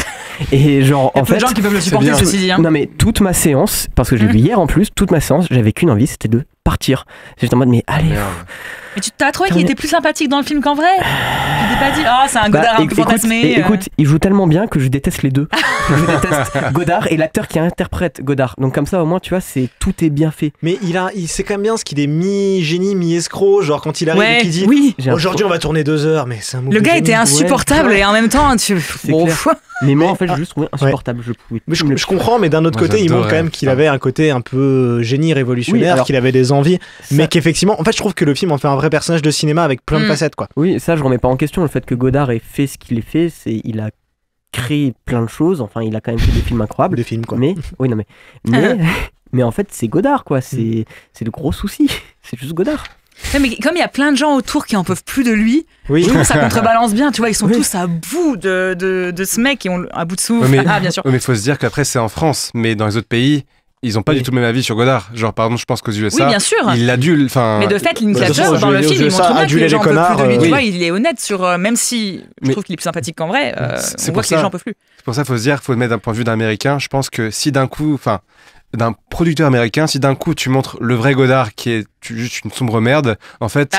Et genre, en fait, il y a peu de gens qui peuvent le supporter, ceci dit. Hein. Non mais toute ma séance, parce que je l'ai vu hier en plus, toute ma séance, j'avais qu'une envie, c'était de partir. J'étais en mode, mais allez. Mais tu t'as trouvé qu'il était plus sympathique dans le film qu'en vrai? Tu t'es pas dit, c'est un Godard un peu fantasmé. Écoute, il joue tellement bien que je déteste les deux. Je déteste Godard et l'acteur qui interprète Godard. Donc comme ça, au moins, tu vois, tout est bien fait. Mais il sait quand même bien ce qu'il est mi-génie, mi-escroc. Genre quand il arrive et qu'il dit, aujourd'hui on va tourner 2 heures, mais c'est un mot. Le gars était insupportable et en même temps, mais moi, en fait, j'ai juste trouvé insupportable. Je comprends, mais d'un autre côté, il montre quand même qu'il avait un côté un peu génie révolutionnaire, qu'il avait des envies, mais qu'effectivement, en fait, je trouve que le film en fait un vrai personnage de cinéma avec plein de facettes, quoi. Oui, ça, je remets pas en question le fait que Godard ait fait ce qu'il a fait, il a créé plein de choses. Enfin, il a quand même fait des films incroyables. Des films, quoi. Mais en fait, c'est Godard, quoi. C'est le gros souci. C'est juste Godard. Mais comme il y a plein de gens autour qui en peuvent plus de lui, je trouve que ça contrebalance bien. Tu vois, ils sont tous à bout de ce mec et à bout de souffle. Bien sûr. Mais il faut se dire qu'après, c'est en France, mais dans les autres pays. Ils ont pas du tout le même avis sur Godard. Genre, par exemple, je pense qu'aux USA, bien sûr. il l'adule. Mais de fait, Linklater, dans le film, il montre bien que les gens peuvent plus de lui. Tu vois, il est honnête sur. Même si je trouve qu'il est plus sympathique qu'en vrai, on voit que les gens peuvent plus. C'est pour ça qu'il faut se dire, il faut le mettre d'un point de vue d'américain. Je pense que si d'un coup. d'un producteur américain, si d'un coup tu montres le vrai Godard qui est juste une sombre merde, en fait,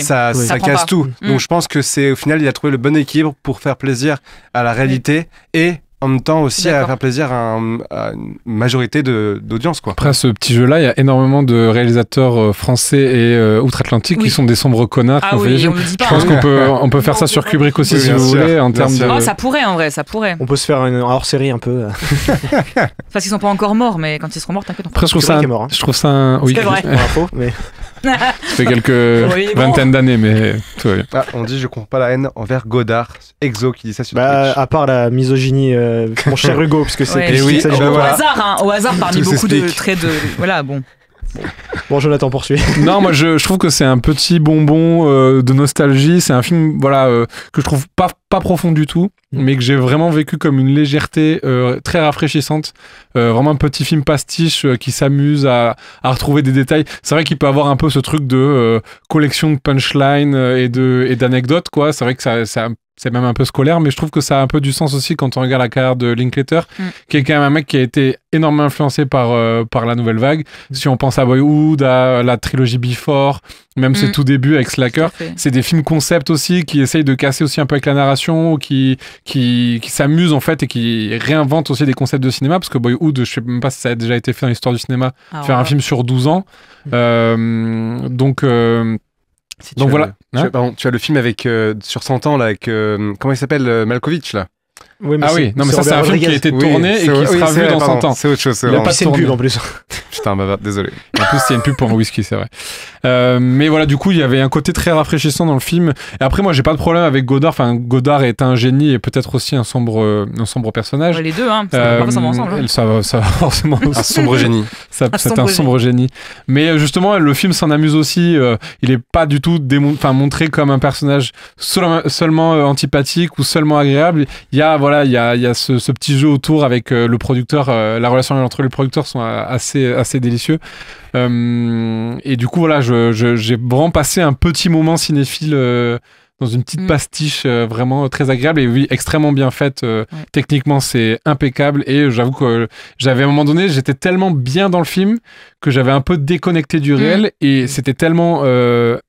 ça casse tout. Donc je pense que c'est au final, il a trouvé le bon équilibre pour faire plaisir à la réalité et en même temps aussi à faire plaisir à une majorité d'audience, quoi. Après ce petit jeu-là, il y a énormément de réalisateurs français et outre-Atlantique qui sont des sombres connards. Ah oui, on le dit pas. Je pense qu'on peut faire ça sur Kubrick aussi, si vous voulez, en termes de... Oh, ça pourrait, en vrai, ça pourrait. On peut se faire une hors-série un peu. Parce qu'ils sont pas encore morts, mais quand ils seront morts, t'inquiète. Après, je trouve ça oui, c'est vrai. Mais... ça fait quelques vingtaines d'années, mais tout va bien. Ah, on dit je comprends pas la haine envers Godard. Exo qui dit ça sur Twitch. À part la misogynie, mon cher Hugo, parce que c'est au hasard parmi beaucoup de traits de... Voilà, bon. Bon, Jonathan, poursuit. Non, moi je trouve que c'est un petit bonbon de nostalgie. C'est un film que je trouve pas profond du tout, mais que j'ai vraiment vécu comme une légèreté très rafraîchissante. Vraiment un petit film pastiche qui s'amuse à retrouver des détails. C'est vrai qu'il peut avoir un peu ce truc de collection de punchline et d'anecdotes, quoi. C'est vrai que c'est même un peu scolaire, mais je trouve que ça a un peu du sens aussi quand on regarde la carrière de Linklater, qui est quand même un mec qui a été énormément influencé par la nouvelle vague. Si on pense à Boyhood, à la trilogie Before, même ses tout débuts avec Slacker, c'est des films concept aussi qui essayent de casser aussi un peu avec la narration, qui s'amusent en fait et qui réinventent aussi des concepts de cinéma, parce que Boyhood, je sais même pas si ça a déjà été fait dans l'histoire du cinéma, faire un film sur 12 ans. Donc voilà. Tu as le film avec sur 100 ans là, avec comment il s'appelle, Malkovich là. Oui, mais non, mais ça c'est un film qui a été tourné et qui sera vu dans 100 ans. C'est autre chose. Il a pas de pub en plus. Putain, désolé. En plus, il y a une pub pour un whisky, c'est vrai. Mais voilà, du coup, il y avait un côté très rafraîchissant dans le film. Et après, moi, j'ai pas de problème avec Godard. Enfin, Godard est un génie et peut-être aussi un sombre personnage. Ouais, les deux, hein. Ça va pas forcément ensemble. Hein. Ça va forcément. Un sombre génie. C'est un sombre génie. Mais justement, le film s'en amuse aussi. Il est pas du tout montré comme un personnage seulement antipathique ou seulement agréable. Il y a ce petit jeu autour avec le producteur. La relation entre les producteurs sont assez délicieux. Et du coup, voilà, j'ai vraiment passé un petit moment cinéphile dans une petite pastiche vraiment très agréable et oui, extrêmement bien faite. Techniquement, c'est impeccable et j'avoue que j'avais à un moment donné, j'étais tellement bien dans le film que j'avais un peu déconnecté du réel et c'était tellement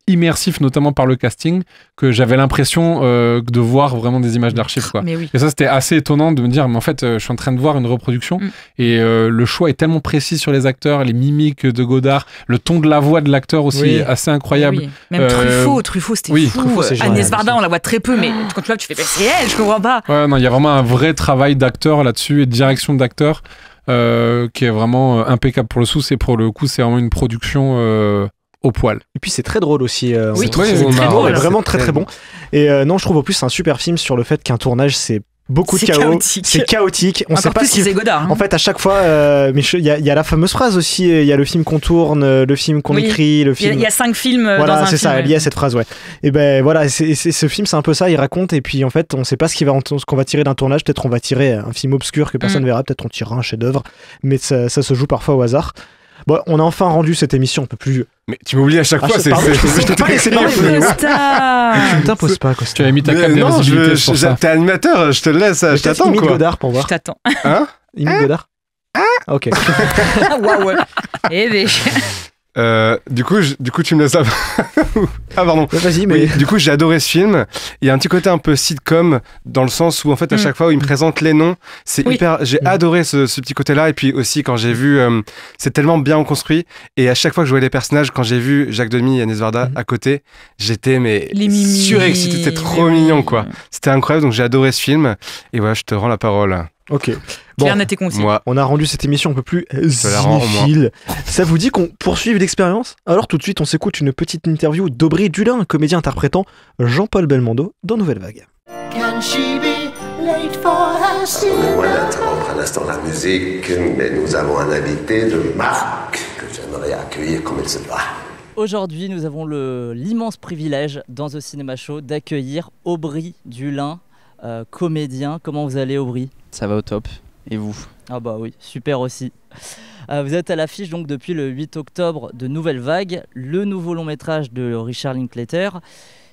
immersif, notamment par le casting, que j'avais l'impression de voir vraiment des images d'archives, quoi. Oui. Et ça, c'était assez étonnant de me dire, mais en fait, je suis en train de voir une reproduction et le choix est tellement précis sur les acteurs, les mimiques de Godard, le ton de la voix de l'acteur aussi assez incroyable. Oui. Même Truffaut, c'était fou. Truffaut, c'est Agnès Varda, on la voit très peu, mais quand tu vois, tu fais, c'est elle, je comprends pas. Ouais, non, il y a vraiment un vrai travail d'acteur là-dessus et de direction d'acteur qui est vraiment impeccable pour le coup, c'est vraiment une production au poil. Et puis c'est très drôle aussi. Oui, c'est très drôle, vraiment très bon. Et non, je trouve au plus c'est un super film sur le fait qu'un tournage c'est beaucoup de chaos, c'est chaotique. On sait pas ce qu'il Godard. En fait, à chaque fois, mais il y a la fameuse phrase aussi. Il y a le film qu'on tourne, le film qu'on écrit, le film. Il y a 5 films. Voilà, dans un c'est film, ça. Lié à cette phrase, ouais. Et ben voilà, ce film, c'est un peu ça. Il raconte et puis en fait, on sait pas ce qu'on va tirer d'un tournage. Peut-être on va tirer un film obscur que personne verra. Peut-être on tirera un chef-d'œuvre. Mais ça se joue parfois au hasard. Bon, on a enfin rendu cette émission. On peut plus. Mais tu m'oublies à chaque fois, je t'ai pas laissé parler. Tu ne t'imposes pas, Costa. Tu as mis ta cape de visibilité sur ça. T'es animateur, je te laisse, je t'attends, quoi. Imite Godard pour voir. Je t'attends. Hein? Imite Godard. Ok. Waouh. Eh du coup, tu me laisses là. Ah pardon. Vas-y, mais du coup, j'ai adoré ce film. Il y a un petit côté un peu sitcom dans le sens où en fait à chaque fois où il me présente les noms, c'est hyper. J'ai adoré ce petit côté-là et puis aussi quand j'ai vu, c'est tellement bien construit et à chaque fois que je voyais les personnages, quand j'ai vu Jacques Demy et Agnès Varda à côté, j'étais surexcité. C'était trop mignon, quoi. C'était incroyable, donc j'ai adoré ce film et voilà, je te rends la parole. Ok. Claire, net et concis. On a rendu cette émission un peu plus cinéphile. Ça vous dit qu'on poursuive l'expérience? Alors tout de suite, on s'écoute une petite interview d'Aubry Dulin, comédien interprétant Jean-Paul Belmondo dans Nouvelle Vague. Loin d'interrompre un instant la musique, mais nous avons un invité de marque que j'aimerais accueillir comme il se doit. Aujourd'hui, nous avons l'immense privilège dans The Cinema Show d'accueillir Aubry Dulin, comédien. Comment vous allez, Aubry? Ça va au top. Et vous? Ah bah oui, super aussi. Vous êtes à l'affiche donc depuis le 8 octobre de Nouvelle Vague, le nouveau long métrage de Richard Linklater.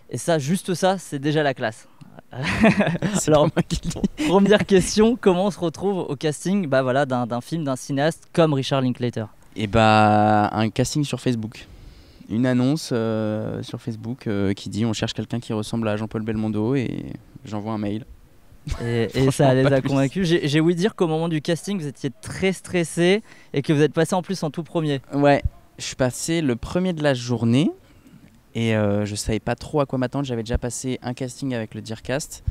Et ça, juste ça, c'est déjà la classe. Alors, première question, comment on se retrouve au casting d'un film d'un cinéaste comme Richard Linklater? Et un casting sur Facebook. Une annonce sur Facebook qui dit on cherche quelqu'un qui ressemble à Jean-Paul Belmondo et j'envoie un mail. Et ça les a convaincus. J'ai ouï dire qu'au moment du casting, vous étiez très stressé et que vous êtes passé en plus en tout premier. Ouais, je suis passé le premier de la journée et je savais pas trop à quoi m'attendre. J'avais déjà passé un casting avec le Dearcast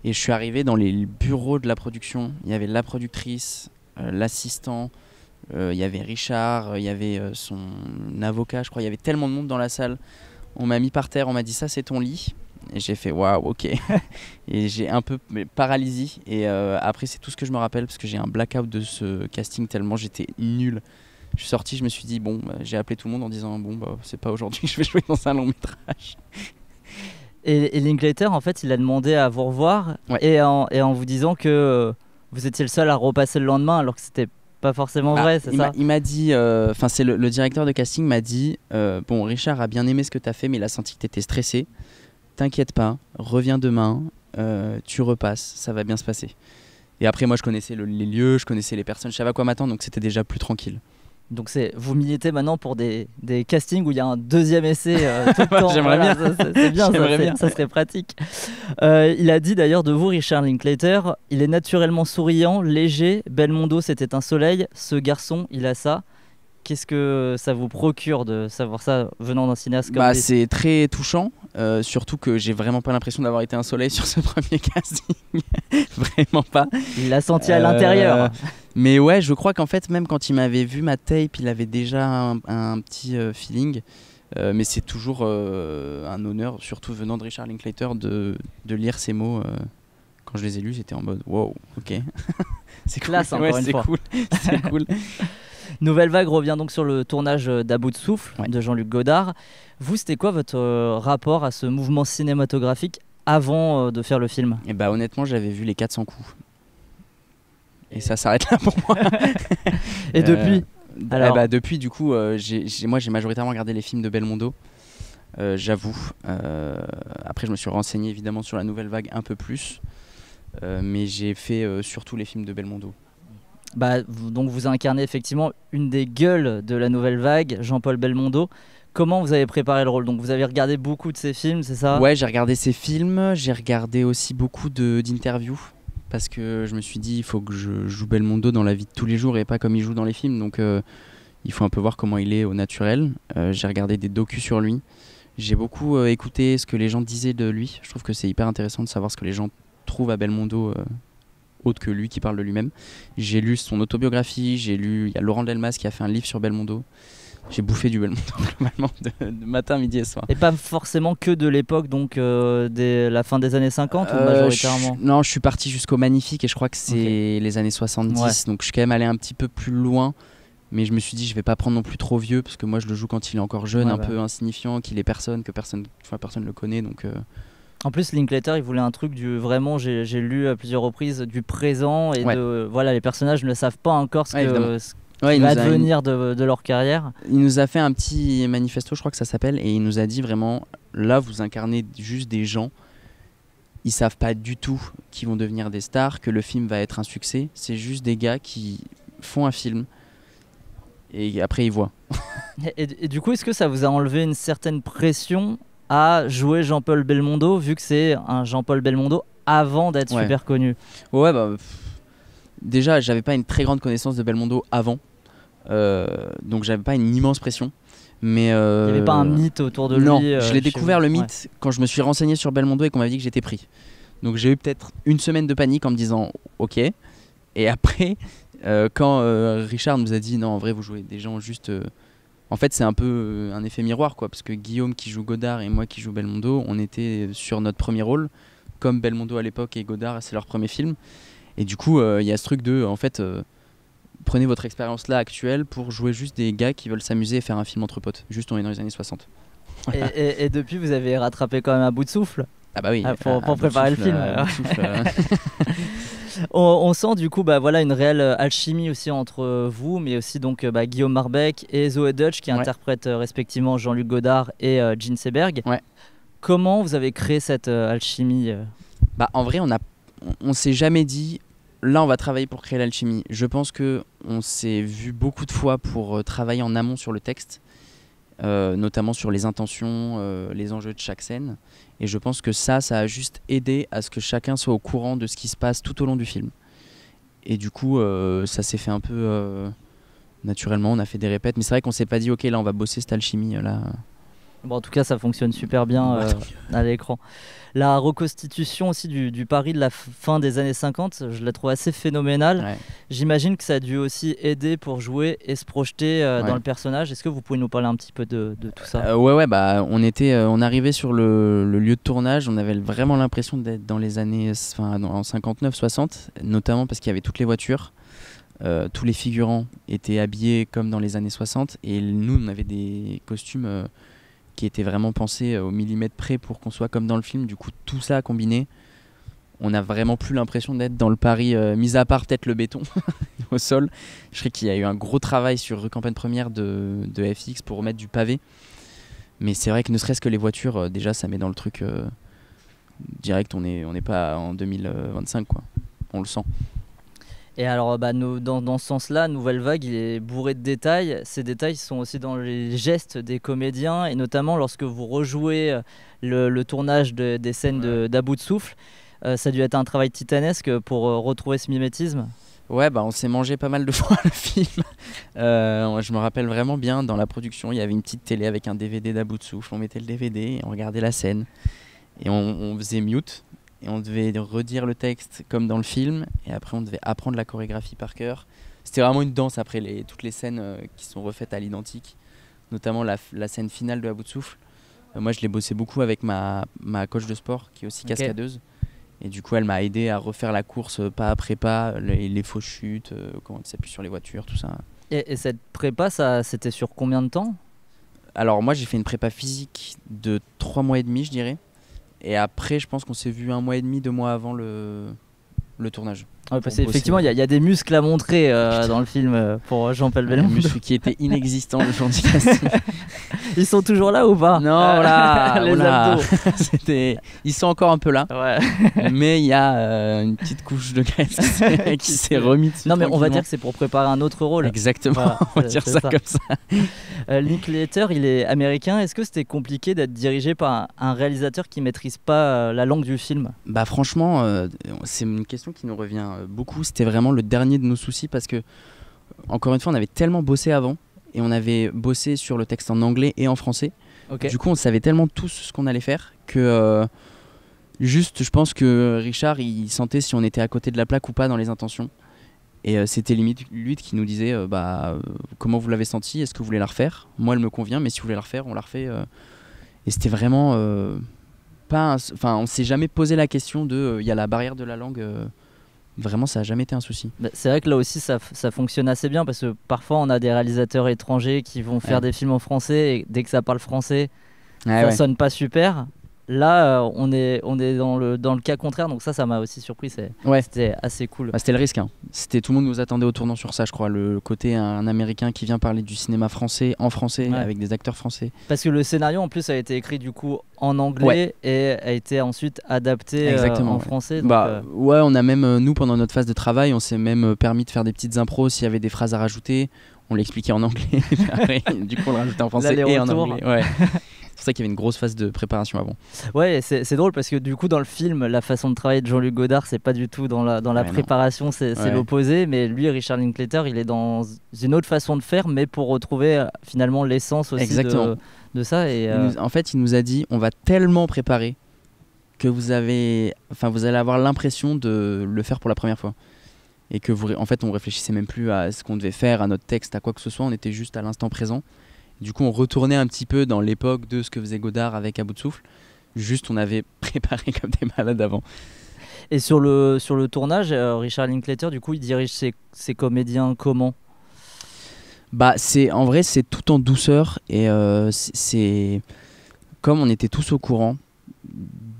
et je suis arrivé dans les bureaux de la production. Il y avait la productrice, l'assistant, il y avait Richard, il y avait son avocat, je crois. Il y avait tellement de monde dans la salle. On m'a mis par terre, on m'a dit ça c'est ton lit. Et j'ai fait waouh, ok. Et j'ai un peu paralysé. Et après, c'est tout ce que je me rappelle parce que j'ai un blackout de ce casting tellement j'étais nul. Je suis sorti, je me suis dit, j'ai appelé tout le monde en disant, c'est pas aujourd'hui que je vais jouer dans un long métrage. Et Linklater, en fait, il a demandé à vous revoir et en vous disant que vous étiez le seul à repasser le lendemain alors que c'était pas forcément vrai, c'est ça? Il m'a dit, c'est le directeur de casting m'a dit, Richard a bien aimé ce que t'as fait, mais il a senti que t'étais stressé. T'inquiète pas, reviens demain, tu repasses, ça va bien se passer. Et après, moi, je connaissais les lieux, je connaissais les personnes, je savais à quoi m'attendre, donc c'était déjà plus tranquille. Donc vous militez maintenant pour des castings où il y a un deuxième essai tout le temps. J'aimerais bien. C'est bien, ça serait pratique. Il a dit d'ailleurs de vous, Richard Linklater, il est naturellement souriant, léger, Belmondo c'était un soleil, ce garçon il a ça. Qu'est-ce que ça vous procure de savoir ça venant d'un cinéaste comme lui? C'est très touchant, surtout que j'ai vraiment pas l'impression d'avoir été un soleil sur ce premier casting. Vraiment pas. Il l'a senti à l'intérieur. Mais ouais, je crois qu'en fait, même quand il m'avait vu ma tape, il avait déjà un petit feeling. Mais c'est toujours un honneur, surtout venant de Richard Linklater, de lire ces mots. Quand je les ai lus, j'étais en mode wow, ok. C'est classe, cool. Encore une fois. Cool. C'est cool. Nouvelle Vague revient donc sur le tournage d'À bout de souffle de Jean-Luc Godard. Vous, c'était quoi votre rapport à ce mouvement cinématographique avant de faire le film? Honnêtement, j'avais vu les 400 coups. Et ça s'arrête là pour moi. Et depuis Depuis, du coup, moi j'ai majoritairement regardé les films de Belmondo. J'avoue. Après, je me suis renseigné évidemment sur la Nouvelle Vague un peu plus. Mais j'ai fait surtout les films de Belmondo. Donc vous incarnez effectivement une des gueules de la Nouvelle Vague, Jean-Paul Belmondo. Comment vous avez préparé le rôle? Donc vous avez regardé beaucoup de ses films, c'est ça? Ouais, j'ai regardé ses films, j'ai regardé aussi beaucoup d'interviews parce que je me suis dit il faut que je joue Belmondo dans la vie de tous les jours et pas comme il joue dans les films. Donc il faut un peu voir comment il est au naturel. J'ai regardé des docus sur lui. J'ai beaucoup écouté ce que les gens disaient de lui. Je trouve que c'est hyper intéressant de savoir ce que les gens trouvent à Belmondo autre que lui qui parle de lui-même. J'ai lu son autobiographie, il y a Laurent Delmas qui a fait un livre sur Belmondo. J'ai bouffé du Belmondo globalement de matin, midi et soir. Et pas forcément que de l'époque, donc la fin des années 50 ou majoritairement? Non, je suis parti jusqu'au Magnifique et je crois que c'est les années 70, donc je suis quand même allé un petit peu plus loin. Mais je me suis dit, je vais pas prendre non plus trop vieux, parce que moi je le joue quand il est encore jeune, peu insignifiant, qu'il est personne le connaît, donc... En plus, Linklater, il voulait un truc vraiment, j'ai lu à plusieurs reprises, du présent et les personnages ne savent pas encore ce qui va advenir de leur carrière. Il nous a fait un petit manifesto, je crois que ça s'appelle, et il nous a dit vraiment, là vous incarnez juste des gens, ils savent pas du tout qu'ils vont devenir des stars, que le film va être un succès, c'est juste des gars qui font un film et après ils voient. et du coup, est-ce que ça vous a enlevé une certaine pression à jouer Jean-Paul Belmondo, vu que c'est un Jean-Paul Belmondo avant d'être super connu? Déjà, j'avais pas une très grande connaissance de Belmondo avant, donc j'avais pas une immense pression. Mais il n'y avait pas un mythe autour de lui? Non, je l'ai découvert le mythe quand je me suis renseigné sur Belmondo et qu'on m'avait dit que j'étais pris. Donc j'ai eu peut-être une semaine de panique en me disant ok. Et après, quand Richard nous a dit non, en vrai, vous jouez des gens juste. En fait, c'est un peu un effet miroir, quoi, parce que Guillaume qui joue Godard et moi qui joue Belmondo, on était sur notre premier rôle, comme Belmondo à l'époque et Godard, c'est leur premier film. Et du coup, il y a ce truc de, en fait, prenez votre expérience là actuelle pour jouer juste des gars qui veulent s'amuser et faire un film entre potes. Juste, on est dans les années 60. Voilà. Et depuis, vous avez rattrapé quand même à bout de souffle? Ah bah oui. Pour préparer le film. On sent du coup une réelle alchimie aussi entre vous, mais aussi donc Guillaume Marbeck et Zoé Deutch qui interprètent respectivement Jean-Luc Godard et Gene Seberg. Comment vous avez créé cette alchimie? Bah, en vrai, on s'est jamais dit là on va travailler pour créer l'alchimie. Je pense que on s'est vu beaucoup de fois pour travailler en amont sur le texte, notamment sur les intentions, les enjeux de chaque scène. Et je pense que ça a juste aidé à ce que chacun soit au courant de ce qui se passe tout au long du film. Et du coup, ça s'est fait un peu naturellement. On a fait des répètes, mais c'est vrai qu'on s'est pas dit ok là on va bosser cette alchimie là. Bon, en tout cas, ça fonctionne super bien à l'écran. La reconstitution aussi du Paris de la fin des années 50, je la trouve assez phénoménale. Ouais. J'imagine que ça a dû aussi aider pour jouer et se projeter dans le personnage. Est-ce que vous pouvez nous parler un petit peu de tout ça? Ouais, bah, on arrivait sur le lieu de tournage, on avait vraiment l'impression d'être dans les années en 59-60, notamment parce qu'il y avait toutes les voitures. Tous les figurants étaient habillés comme dans les années 60 et nous, on avait des costumes... qui était vraiment pensé au millimètre près pour qu'on soit comme dans le film. Du coup, tout ça combiné, on n'a vraiment plus l'impression d'être dans le Paris, mis à part peut-être le béton au sol. Je sais qu'il y a eu un gros travail sur rue Campagne Première de FX pour remettre du pavé. Mais c'est vrai que ne serait-ce que les voitures, déjà, ça met dans le truc direct. On n'est pas en 2025, quoi. On le sent. Et alors, dans ce sens-là, Nouvelle Vague, il est bourré de détails. Ces détails sont aussi dans les gestes des comédiens, et notamment lorsque vous rejouez le tournage des scènes d'À bout de souffle. Ça a dû être un travail titanesque pour retrouver ce mimétisme. Ouais, bah, on s'est mangé pas mal de fois le film. Je me rappelle vraiment bien, dans la production, il y avait une petite télé avec un DVD d'À bout de souffle. On mettait le DVD et on regardait la scène. Et on faisait mute. Et on devait redire le texte comme dans le film, et après on devait apprendre la chorégraphie par cœur. C'était vraiment une danse après toutes les scènes qui sont refaites à l'identique, notamment la scène finale de À bout de souffle. Moi je l'ai bossé beaucoup avec ma coach de sport qui est aussi cascadeuse, et du coup elle m'a aidé à refaire la course pas après pas, les fausses chutes, comment elle s'appuie sur les voitures, tout ça. Et cette prépa, c'était sur combien de temps? Alors moi j'ai fait une prépa physique de 3 mois et demi, je dirais. Et après, je pense qu'on s'est vu 1 mois et demi, 2 mois avant le tournage. Ouais, parce qu'effectivement, il y a des muscles à montrer dans le film pour Jean-Paul Belmondo. Des muscles qui étaient inexistants le jour du casting. Ils sont toujours là ou pas? Non, là, les abdos. Ils sont encore un peu là. Ouais. Mais il y a une petite couche de graisse qui s'est remise dessus. Non, mais on va dire que c'est pour préparer un autre rôle. Exactement, voilà, on va dire ça comme ça. Linklater, il est américain. Est-ce que c'était compliqué d'être dirigé par un réalisateur qui maîtrise pas la langue du film? Bah franchement, c'est une question qui nous revient beaucoup. C'était vraiment le dernier de nos soucis parce que, encore une fois, on avait tellement bossé avant et on avait bossé sur le texte en anglais et en français. Okay. Du coup, on savait tellement tous ce qu'on allait faire que juste, je pense que Richard, il sentait si on était à côté de la plaque ou pas dans les intentions. Et c'était limite lui qui nous disait comment vous l'avez senti, est-ce que vous voulez la refaire? Moi, elle me convient, mais si vous voulez la refaire, on la refait. Et c'était vraiment on s'est jamais posé la question de il y a la barrière de la langue. Vraiment, ça n'a jamais été un souci. C'est vrai que là aussi, ça fonctionne assez bien parce que parfois, on a des réalisateurs étrangers qui vont faire des films en français et dès que ça parle français, ça sonne pas super. Là, on est dans le cas contraire, donc ça m'a aussi surpris. C'était assez cool. C'était le risque. Hein. Tout le monde nous attendait au tournant sur ça, je crois. Le côté un Américain qui vient parler du cinéma français en français avec des acteurs français. Parce que le scénario en plus a été écrit du coup en anglais et a été ensuite adapté en français. Donc, on a même nous pendant notre phase de travail, on s'est même permis de faire des petites impros s'il y avait des phrases à rajouter. On l'expliquait en anglais. Du coup, on le rajoutait en français et en anglais. Ouais. C'est pour ça qu'il y avait une grosse phase de préparation avant. Ouais, c'est drôle parce que du coup dans le film, la façon de travailler de Jean-Luc Godard, c'est pas du tout dans la préparation, c'est l'opposé. Mais lui, Richard Linklater, il est dans une autre façon de faire, mais pour retrouver finalement l'essence aussi de ça. Et en fait, il nous a dit, on va tellement préparer que vous allez avoir l'impression de le faire pour la première fois. Et que en fait, on réfléchissait même plus à ce qu'on devait faire, à notre texte, à quoi que ce soit. On était juste à l'instant présent. Du coup, on retournait un petit peu dans l'époque de ce que faisait Godard avec À bout de souffle. Juste, on avait préparé comme des malades avant. Et sur le tournage, Richard Linklater, du coup, il dirige ses comédiens comment? En vrai, c'est tout en douceur. Et c'est comme on était tous au courant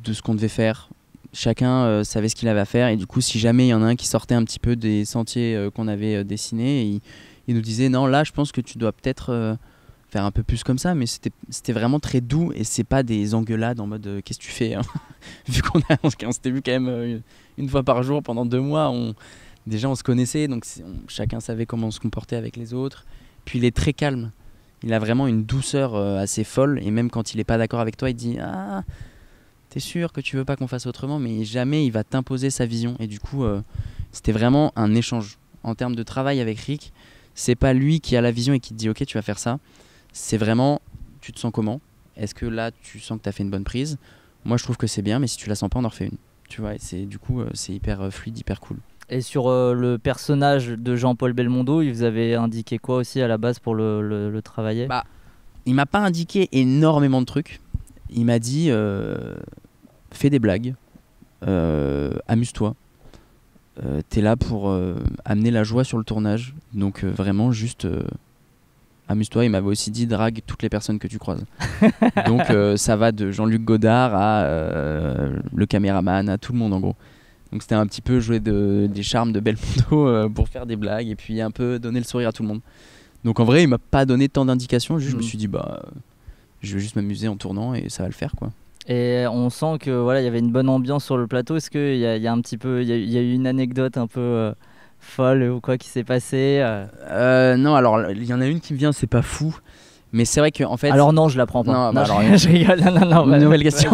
de ce qu'on devait faire. Chacun savait ce qu'il avait à faire. Et du coup, si jamais il y en a un qui sortait un petit peu des sentiers qu'on avait dessinés, il nous disait « Non, là, je pense que tu dois peut-être... faire un peu plus comme ça, mais c'était vraiment très doux et c'est pas des engueulades en mode qu'est-ce que tu fais hein vu qu'on s'était vu quand même une fois par jour pendant 2 mois, déjà on se connaissait, donc chacun savait comment on se comportait avec les autres. Puis il est très calme, il a vraiment une douceur assez folle, et même quand il est pas d'accord avec toi, il dit ah t'es sûr que tu veux pas qu'on fasse autrement, mais jamais il va t'imposer sa vision. Et du coup c'était vraiment un échange en termes de travail avec Rick. C'est pas lui qui a la vision et qui te dit ok tu vas faire ça, c'est vraiment tu te sens comment, est-ce que là tu sens que tu as fait une bonne prise, moi je trouve que c'est bien, mais si tu la sens pas on en refait une, tu vois. Et c'est du coup c'est hyper fluide, hyper cool. Et sur le personnage de Jean-Paul Belmondo, il vous avait indiqué quoi aussi à la base pour le travailler? Bah, il m'a pas indiqué énormément de trucs, il m'a dit fais des blagues, amuse-toi. T'es là pour amener la joie sur le tournage, donc vraiment juste amuse-toi. Il m'avait aussi dit drague toutes les personnes que tu croises. Donc ça va de Jean-Luc Godard à le caméraman, à tout le monde en gros. Donc c'était un petit peu jouer des charmes de Belmondo pour faire des blagues et puis un peu donner le sourire à tout le monde. Donc en vrai il m'a pas donné tant d'indications, juste je me suis dit bah je vais juste m'amuser en tournant et ça va le faire quoi. Et on sent que voilà, il y avait une bonne ambiance sur le plateau. Est-ce qu'il y a un petit peu, il y a eu une anecdote un peu folle ou quoi qui s'est passé Non, alors il y en a une qui me vient, c'est pas fou, mais c'est vrai que en fait. Alors non, je la prends pas. Non, bah, alors, je rigole. Non, une nouvelle question.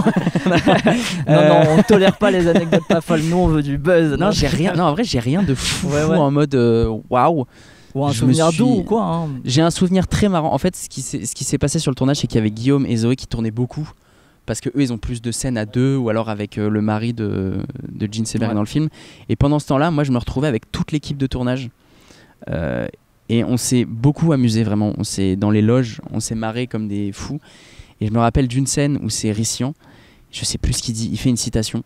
non, on tolère pas les anecdotes pas folles. Nous, on veut du buzz. Non, j'ai rien. Non, en vrai, j'ai rien de fou, en mode waouh. Ou un souvenir doux ou quoi hein. J'ai un souvenir très marrant. En fait, ce qui s'est passé sur le tournage, c'est qu'il y avait Guillaume et Zoé qui tournaient beaucoup. Parce qu'eux, ils ont plus de scènes à 2 ou alors avec le mari de Gene Seberg dans le film. Et pendant ce temps-là, moi, je me retrouvais avec toute l'équipe de tournage. Et on s'est beaucoup amusé, vraiment. Dans les loges, on s'est marré comme des fous. Et je me rappelle d'une scène où c'est Rician, je sais plus ce qu'il dit, il fait une citation.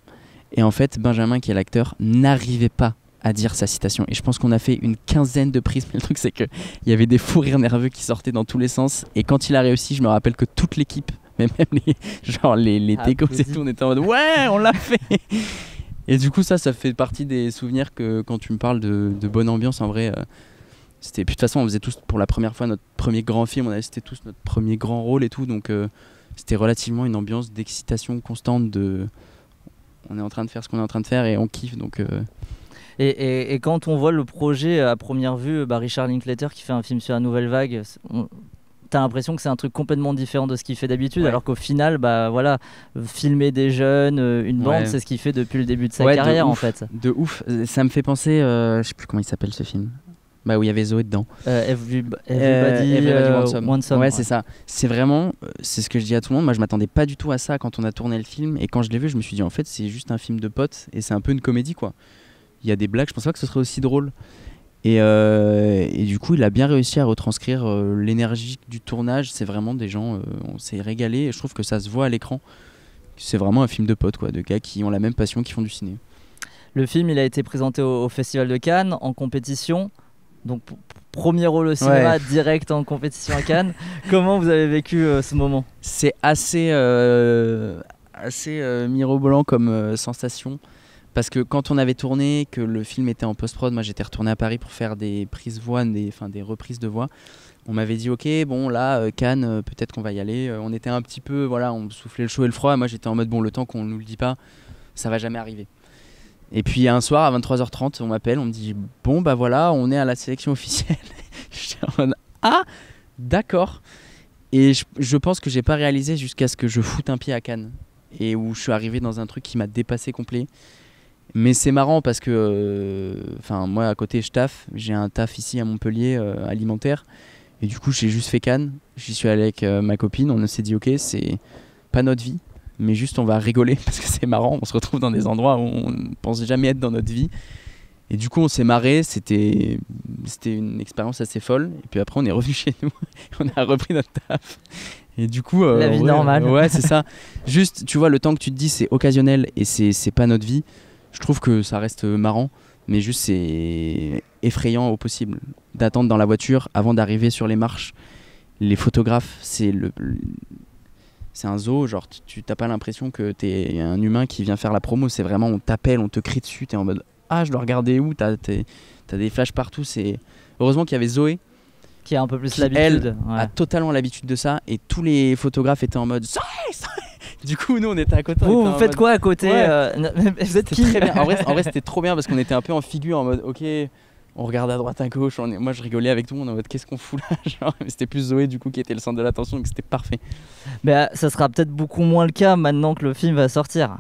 Et en fait, Benjamin, qui est l'acteur, n'arrivait pas à dire sa citation. Et je pense qu'on a fait une 15aine de prises. Mais le truc, c'est qu'il y avait des fous rires nerveux qui sortaient dans tous les sens. Et quand il a réussi, je me rappelle que toute l'équipe, mais même les techos et tout, on était en mode ouais, on l'a fait. Et du coup ça fait partie des souvenirs que quand tu me parles de bonne ambiance, en vrai c'était. Puis de toute façon on faisait tous pour la première fois notre premier grand film, c'était tous notre premier grand rôle et tout, donc c'était relativement une ambiance d'excitation constante, on est en train de faire ce qu'on est en train de faire et on kiffe donc Et quand on voit le projet à première vue, Richard Linklater qui fait un film sur la nouvelle vague, t'as l'impression que c'est un truc complètement différent de ce qu'il fait d'habitude, alors qu'au final, voilà, filmer des jeunes, une bande, c'est ce qu'il fait depuis le début de sa carrière en fait. De ouf, ça me fait penser, je sais plus comment il s'appelle ce film. Bah où il y avait Zoé dedans. Everybody Wants Some. Ouais, c'est ça. C'est vraiment, c'est ce que je dis à tout le monde. Moi, je m'attendais pas du tout à ça quand on a tourné le film, et quand je l'ai vu, je me suis dit en fait, c'est juste un film de potes et c'est un peu une comédie quoi. Il y a des blagues, je pense pas que ce serait aussi drôle. Et du coup il a bien réussi à retranscrire l'énergie du tournage. C'est vraiment des gens, on s'est régalé et je trouve que ça se voit à l'écran. C'est vraiment un film de potes quoi, de gars qui ont la même passion, qui font du ciné. Le film il a été présenté au Festival de Cannes en compétition, donc premier rôle au cinéma direct en compétition à Cannes. Comment vous avez vécu ce moment? C'est assez mirobolant comme sensation. Parce que quand on avait tourné, que le film était en post-prod, moi j'étais retourné à Paris pour faire des prises voix, des reprises de voix. On m'avait dit ok, bon là, Cannes, peut-être qu'on va y aller. On était un petit peu, voilà, on soufflait le chaud et le froid. Moi j'étais en mode bon, le temps qu'on nous le dit pas, ça va jamais arriver. Et puis un soir à 23h30, on m'appelle, on me dit bon bah voilà, on est à la sélection officielle. J'étais en mode ah, d'accord. Et je pense que j'ai pas réalisé jusqu'à ce que je foute un pied à Cannes. Et où je suis arrivé dans un truc qui m'a dépassé complet. Mais c'est marrant parce que moi à côté je taffe, j'ai un taf ici à Montpellier alimentaire, et du coup j'ai juste fait Cannes, j'y suis allé avec ma copine, on s'est dit ok, c'est pas notre vie, mais juste on va rigoler parce que c'est marrant, on se retrouve dans des endroits où on ne pense jamais être dans notre vie, et du coup on s'est marré, c'était une expérience assez folle, et puis après on est revenu chez nous, on a repris notre taf. Et du coup la vie normale. Ouais c'est ça, juste tu vois le temps que tu te dis c'est occasionnel et c'est pas notre vie. Je trouve que ça reste marrant, mais juste c'est effrayant au possible d'attendre dans la voiture avant d'arriver sur les marches. Les photographes, c'est un zoo, genre tu t'as pas l'impression que t'es un humain qui vient faire la promo, c'est vraiment on t'appelle, on te crie dessus, t'es en mode ah je dois regarder où, t'as des flashs partout. Heureusement qu'il y avait Zoé Qui a un peu plus qui, l'habitude. Elle a totalement l'habitude de ça et tous les photographes étaient en mode du coup nous on était à côté. Vous faites quoi à côté Vous êtes qui? Très bien. En vrai c'était trop bien parce qu'on était un peu en figure en mode ok, on regardait à droite à gauche, moi je rigolais avec tout le monde en mode qu'est-ce qu'on fout là genre, c'était plus Zoé du coup qui était le centre de l'attention donc c'était parfait. Mais ça sera peut-être beaucoup moins le cas maintenant que le film va sortir.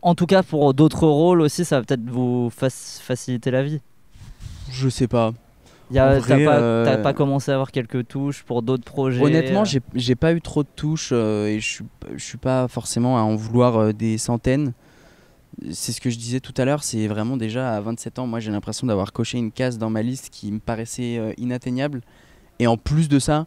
En tout cas pour d'autres rôles aussi ça va peut-être vous faciliter la vie. Je sais pas. T'as pas commencé à avoir quelques touches pour d'autres projets? Honnêtement, j'ai pas eu trop de touches et je suis pas forcément à en vouloir des centaines. C'est ce que je disais tout à l'heure, c'est vraiment déjà à 27 ans, moi j'ai l'impression d'avoir coché une case dans ma liste qui me paraissait inatteignable. Et en plus de ça,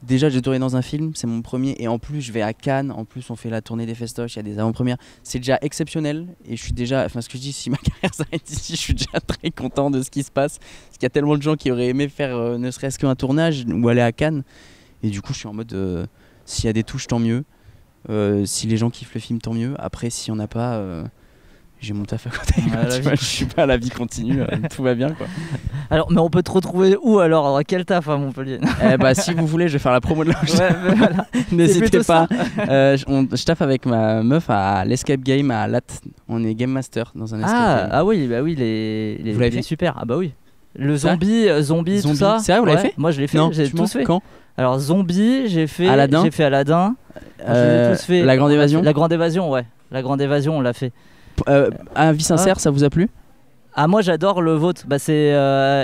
déjà j'ai tourné dans un film, c'est mon premier, et en plus je vais à Cannes, en plus on fait la tournée des festoches, il y a des avant-premières, c'est déjà exceptionnel et je suis déjà, enfin ce que je dis, si ma carrière s'arrête ici, je suis déjà très content de ce qui se passe, parce qu'il y a tellement de gens qui auraient aimé faire ne serait-ce qu'un tournage ou aller à Cannes, et du coup je suis en mode, s'il y a des touches tant mieux, si les gens kiffent le film tant mieux, après s'il n'y en a pas... j'ai mon taf à côté, je suis pas, la vie continue, tout va bien quoi. Alors, mais on peut te retrouver où alors? Quel taf à Montpellier? Si vous voulez, je vais faire la promo de la voilà. N'hésitez pas. Je taffe avec ma meuf à l'Escape Game à Latte. On est Game Master dans un Escape Game. Ah oui, les vous l'avez fait? Super. Ah bah oui. Le zombie, tout ça. C'est vrai, vous l'avez fait? Moi je l'ai fait, j'ai tous fait. Quand? Alors zombie, j'ai fait Aladdin. J'ai fait Aladdin. Je les ai tous fait. La Grande Évasion. La Grande Évasion, ouais. La Grande Évasion, on l'a fait. Avis sincère, ça vous a plu? Ah moi j'adore le vôtre, bah c'est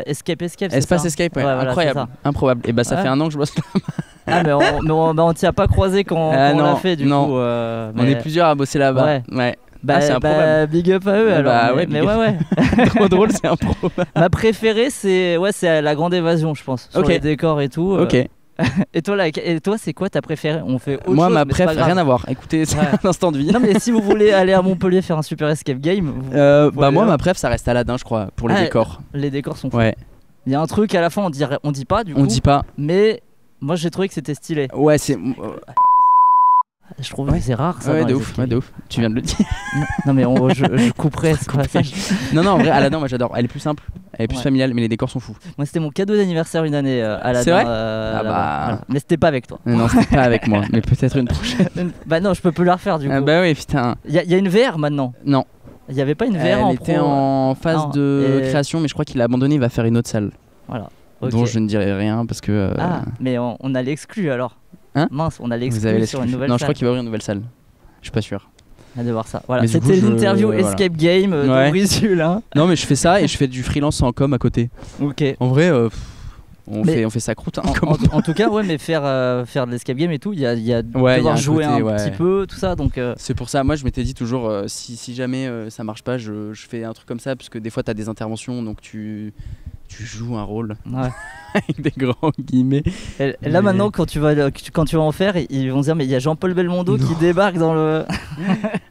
Escape. Espace Escape, ouais. Voilà, incroyable, improbable. Et bah ça fait un an que je bosse là. Ah mais on t'y a pas croisé quand on l'a fait du coup. On est plusieurs à bosser là-bas. Ouais. C'est improbable. Big up à eux alors. Ouais, ouais. Trop drôle, c'est improbable. Ma préférée c'est La Grande Évasion je pense. Sur les décors et tout. Ok. Et toi c'est quoi ta préférée? On fait autre moi chose, ma préf rien à voir. Écoutez, c'est un instant de vie. Non mais si vous voulez aller à Montpellier faire un super escape game, moi ma préf ça reste Aladdin je crois pour les décors. Les décors sont fous. Ouais. Il y a un truc à la fin on dit pas du coup. On dit pas. Mais moi j'ai trouvé que c'était stylé. Ouais c'est. Je trouve que c'est rare ça. Ouais de ouf. Tu viens de le dire. Non mais je couperai ce passage. Non en vrai Aladdin moi j'adore. Elle est plus simple, elle est plus familiale mais les décors sont fous. Moi c'était mon cadeau d'anniversaire une année Aladdin. C'est vrai voilà. Mais c'était pas avec toi. Non c'était pas avec moi mais peut-être une prochaine. Bah non je peux plus la refaire du coup. Bah oui putain. Il y a une VR maintenant. Non. Il y avait pas une VR Elle était en phase de création mais je crois qu'il a abandonné, il va faire une autre salle. Voilà. Dont je ne dirai rien parce que. Ah mais on a l'exclu alors. Hein? Mince, on a l'exclu sur une nouvelle salle. Non, je crois qu'il va ouvrir une nouvelle salle. Je suis pas sûr. On a de voir ça. Voilà, c'était l'interview Escape Game de Brisul. Hein. Non, mais je fais ça et je fais du freelance en com à côté. Ok. En vrai, on fait ça croûte. Hein, en tout cas, ouais, mais faire de l'escape game et tout, il y a devoir jouer un petit peu, tout ça. Donc. C'est pour ça, moi je m'étais dit toujours, si jamais ça marche pas, je fais un truc comme ça, parce que des fois t'as des interventions, donc tu joues un rôle. Ouais. Avec des grands guillemets. Et là maintenant quand tu vas en faire, ils vont se dire mais il y a Jean-Paul Belmondo qui débarque dans le...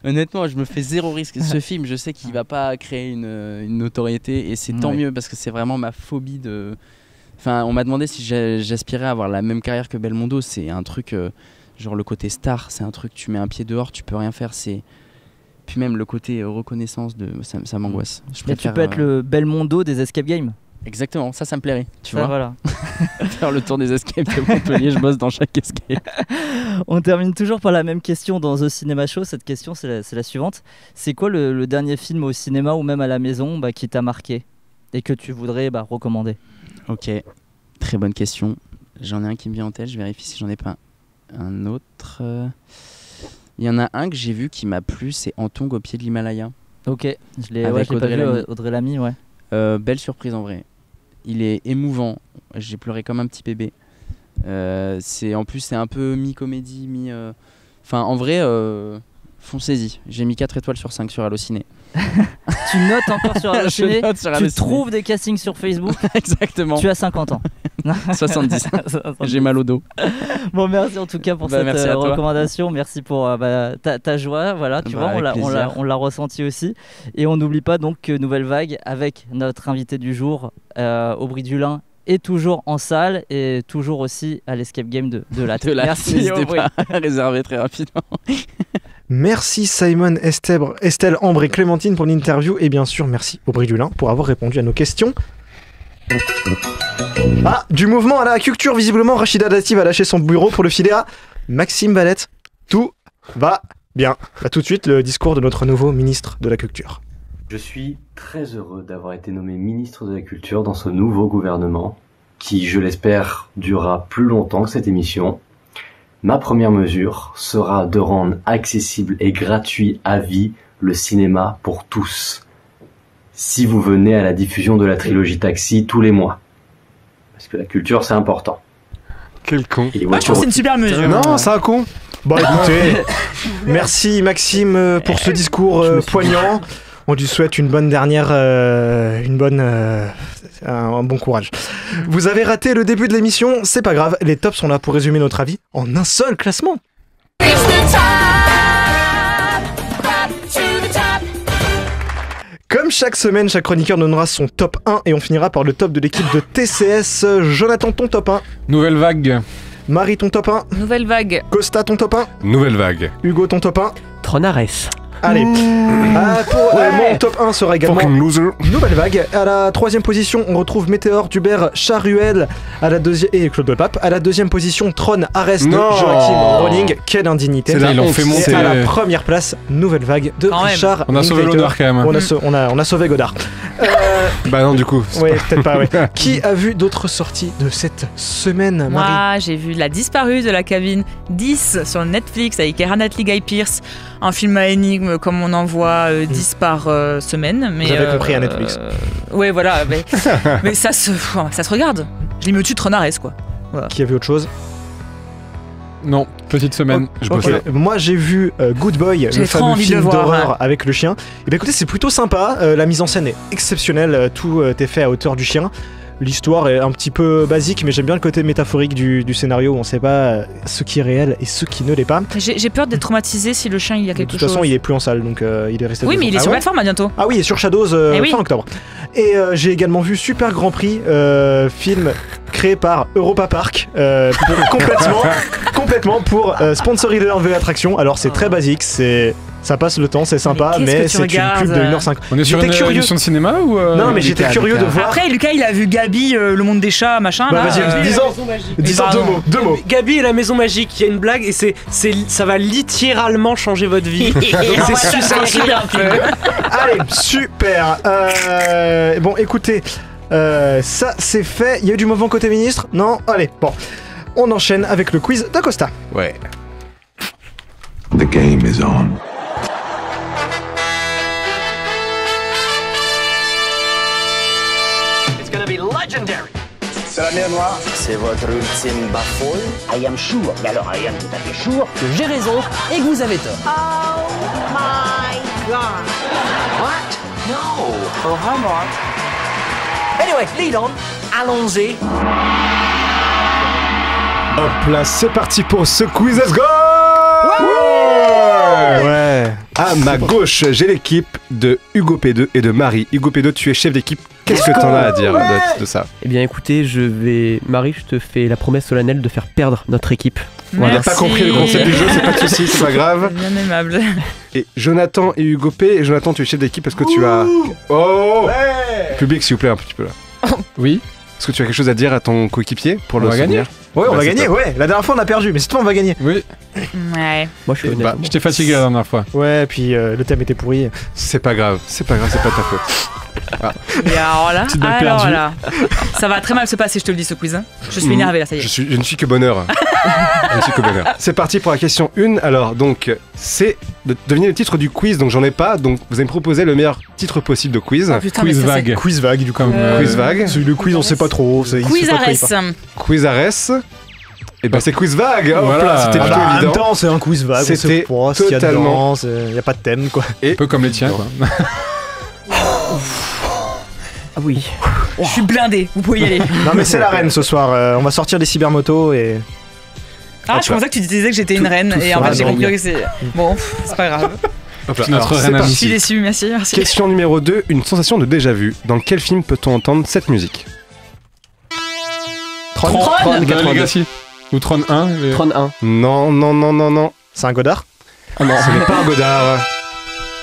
Honnêtement je me fais zéro risque. Ce film je sais qu'il va pas créer une notoriété et c'est tant mieux parce que c'est vraiment ma phobie de... Enfin on m'a demandé si j'aspirais à avoir la même carrière que Belmondo. C'est un truc genre le côté star, c'est un truc tu mets un pied dehors, tu peux rien faire, c'est... Puis même le côté reconnaissance, ça m'angoisse. Mais tu peux être le Belmondo des escape games. Exactement, ça me plairait, tu vois. Voilà. Faire le tour des escapes de Montpellier, je bosse dans chaque escape. On termine toujours par la même question dans The Cinema Show. Cette question, c'est la suivante. C'est quoi le dernier film au cinéma ou même à la maison qui t'a marqué et que tu voudrais recommander? Ok, très bonne question. J'en ai un qui me vient en tête, je vérifie si j'en ai pas un autre. Il y en a un que j'ai vu qui m'a plu, c'est Antong au pied de l'Himalaya. Ok, je l'ai pas vu, Audrey Lamy, ouais. Belle surprise en vrai. Il est émouvant. J'ai pleuré comme un petit bébé. En plus c'est un peu mi-comédie, Enfin en vrai, foncez-y. J'ai mis 4 étoiles sur 5 sur Allociné. Tu notes encore sur Allociné. Tu trouves des castings sur Facebook. Exactement. Tu as 50 ans. 70. J'ai mal au dos. Bon merci en tout cas pour cette recommandation. Merci pour ta joie. Voilà, tu vois, on l'a ressenti aussi. Et on n'oublie pas donc que Nouvelle Vague avec notre invité du jour, Aubry Dulin, est toujours en salle et toujours aussi à l'Escape Game de Latte. Merci, n'hésitez pas à réserver très rapidement. Merci Simon, Estelle, Ambre et Clémentine pour l'interview et bien sûr merci Aubry Dulin pour avoir répondu à nos questions. Ah, du mouvement à la culture, visiblement, Rachida Dati va lâcher son bureau pour le filer à Maxime Valette. Tout va bien. Bah, tout de suite, le discours de notre nouveau ministre de la Culture. Je suis très heureux d'avoir été nommé ministre de la Culture dans ce nouveau gouvernement, qui, je l'espère, durera plus longtemps que cette émission. Ma première mesure sera de rendre accessible et gratuit à vie le cinéma pour tous. Si vous venez à la diffusion de la trilogie Taxi tous les mois. Parce que la culture, c'est important. Quel con. Je pense que c'est une super mesure. Non, c'est un con. Bon, écoutez, merci Maxime pour ce discours poignant. On lui souhaite une bonne dernière, un bon courage. Vous avez raté le début de l'émission, c'est pas grave. Les tops sont là pour résumer notre avis en un seul classement. Comme chaque semaine, chaque chroniqueur donnera son top 1 et on finira par le top de l'équipe de TCS. Jonathan, ton top 1. Nouvelle vague. Marie, ton top 1. Nouvelle vague. Costa, ton top 1. Nouvelle vague. Hugo, ton top 1. Tronares. Allez, mon top 1 sera également Nouvelle Vague. À la 3e position, on retrouve Météore d'Hubert Charuel et Claude Le Pape. À la 2e position, Tron Arrest de Joachim Rowling. Quelle indignité. Ils l'ont fait monter. Et à la première place, Nouvelle Vague de Richard. On a sauvé Godard quand même. On a sauvé Godard. Bah non, du coup. Oui, peut-être pas, ouais. Qui a vu d'autres sorties de cette semaine, Marie? Moi, j'ai vu La Disparue de la cabine 10 sur Netflix avec Keira Knightley, Guy Pearce. Un film à énigme comme on en voit 10 par semaine. Mais, vous avez compris à Netflix. Ouais, voilà. Mais ça se regarde. Je l'ai mis au-dessus de Tronares, quoi. Voilà. Qui a vu autre chose? Non, petite semaine. Moi j'ai vu Good Boy, le fameux film d'horreur avec le chien. Et bien écoutez, c'est plutôt sympa. La mise en scène est exceptionnelle. Tout est fait à hauteur du chien. L'histoire est un petit peu basique, mais j'aime bien le côté métaphorique du scénario où on sait pas ce qui est réel et ce qui ne l'est pas. J'ai peur d'être traumatisé si le chien il y a quelque chose. De toute façon, il est plus en salle, donc il est resté. Oui, mais il est sur plateforme à bientôt. Ah oui, il est sur Shadows fin octobre. Et j'ai également vu Super Grand Prix, film créé par Europa Park, complètement pour sponsoriser leur nouvelle attraction. Alors c'est très basique, ça passe le temps, c'est sympa, mais c'est une pub de 1h50. On est sur une émission de cinéma ou Non, mais j'étais curieux de voir. Après, Lucas, il a vu Gabi, le monde des chats, machin. Bah, vas-y, disons deux mots. Gabi et la maison magique, il y a une blague et ça va littéralement changer votre vie. C'est un super film. Allez, super. Bon, écoutez, ça c'est fait. Il y a eu du mouvement côté ministre? Non? Allez, bon. On enchaîne avec le quiz d'Acosta. Ouais. The game is on. C'est la mer noire. C'est votre ultime bafouille. I am sure, mais alors I am tout à fait sure que j'ai raison et que vous avez tort. Oh my god. What? No. Oh, vraiment. Anyway, lead on. Allons-y. Hop là, c'est parti pour ce quiz, let's go! Ouais. À ma gauche, j'ai l'équipe de Hugo P2 et de Marie. Hugo P2, tu es chef d'équipe. Qu'est-ce que t'en as à dire de ça? Eh bien écoutez, Marie, je te fais la promesse solennelle de faire perdre notre équipe. On n'a pas compris le concept du jeu, c'est pas de soucis, c'est pas grave. C'est bien aimable. Et Jonathan et Hugo P. Et Jonathan, tu es chef d'équipe parce que tu as... Oh ouais. Public, s'il vous plaît, un petit peu là. Oui. Est-ce que tu as quelque chose à dire à ton coéquipier pour le gagner? Ouais, on va gagner, ouais. La dernière fois, on a perdu, mais cette fois, on va gagner. Oui. Ouais. Moi, je suis honnête. J'étais fatigué la dernière fois. Ouais, puis le thème était pourri. C'est pas grave, c'est pas ta faute. Ah. Et alors là, ça va très mal se passer, je te le dis, ce quiz. Je suis énervé là, ça y est. Je ne suis que bonheur. C'est parti pour la question 1. Alors, donc, c'est de deviner le titre du quiz. Donc, j'en ai pas. Donc, vous allez me proposer le meilleur titre possible de quiz. Oh, putain, quiz vague. Quiz vague, du coup. Quiz vague. Le quiz, on sait pas trop. Quiz Arès. Quiz Arès. Et ben c'est quiz vague. Voilà. C'était plutôt évident. En même temps, c'est un quiz vague. C'était totalement. Il y a pas de thème, quoi. Un peu comme les tiens, quoi. Ah oui. Je suis blindé, vous pouvez y aller. Non mais c'est la reine ce soir, on va sortir des cybermotos et... Ah, je pensais que tu disais que j'étais une reine et en fait j'ai compris que c'est... Bon, c'est pas grave. Notre reine Je suis déçu, merci. Question numéro 2, une sensation de déjà-vu. Dans quel film peut-on entendre cette musique? Tron Legacy. Ou Tron 1 Tron 1. Non. C'est un Godard? Oh non. Ce n'est pas un Godard.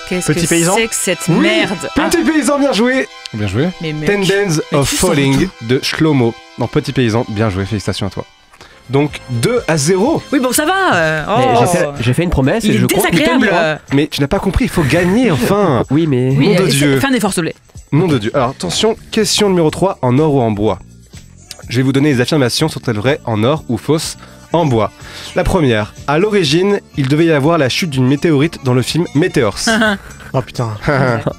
Qu'est-ce Petit que paysan. c'est que cette Oui, merde? Petit paysan, bien joué. Bien joué. Mais mec, Ten Days mais of tu sors Falling d'où? de Shlomo. Non, Petit paysan, bien joué, félicitations à toi. Donc 2-0. Oui, bon, ça va. Mais j'ai fait une promesse Il et est je compte nous désagréable. tenir. Mais tu n'as pas compris, il faut gagner enfin. Oui, mais. Oui, Nom de Dieu. fais un effort, s'il te plaît. Nom de Dieu. Alors attention, question numéro 3, en or ou en bois. Je vais vous donner les affirmations, sont-elles vraies en or ou fausses en bois. La première, à l'origine, il devait y avoir la chute d'une météorite dans le film Meteors. Oh putain.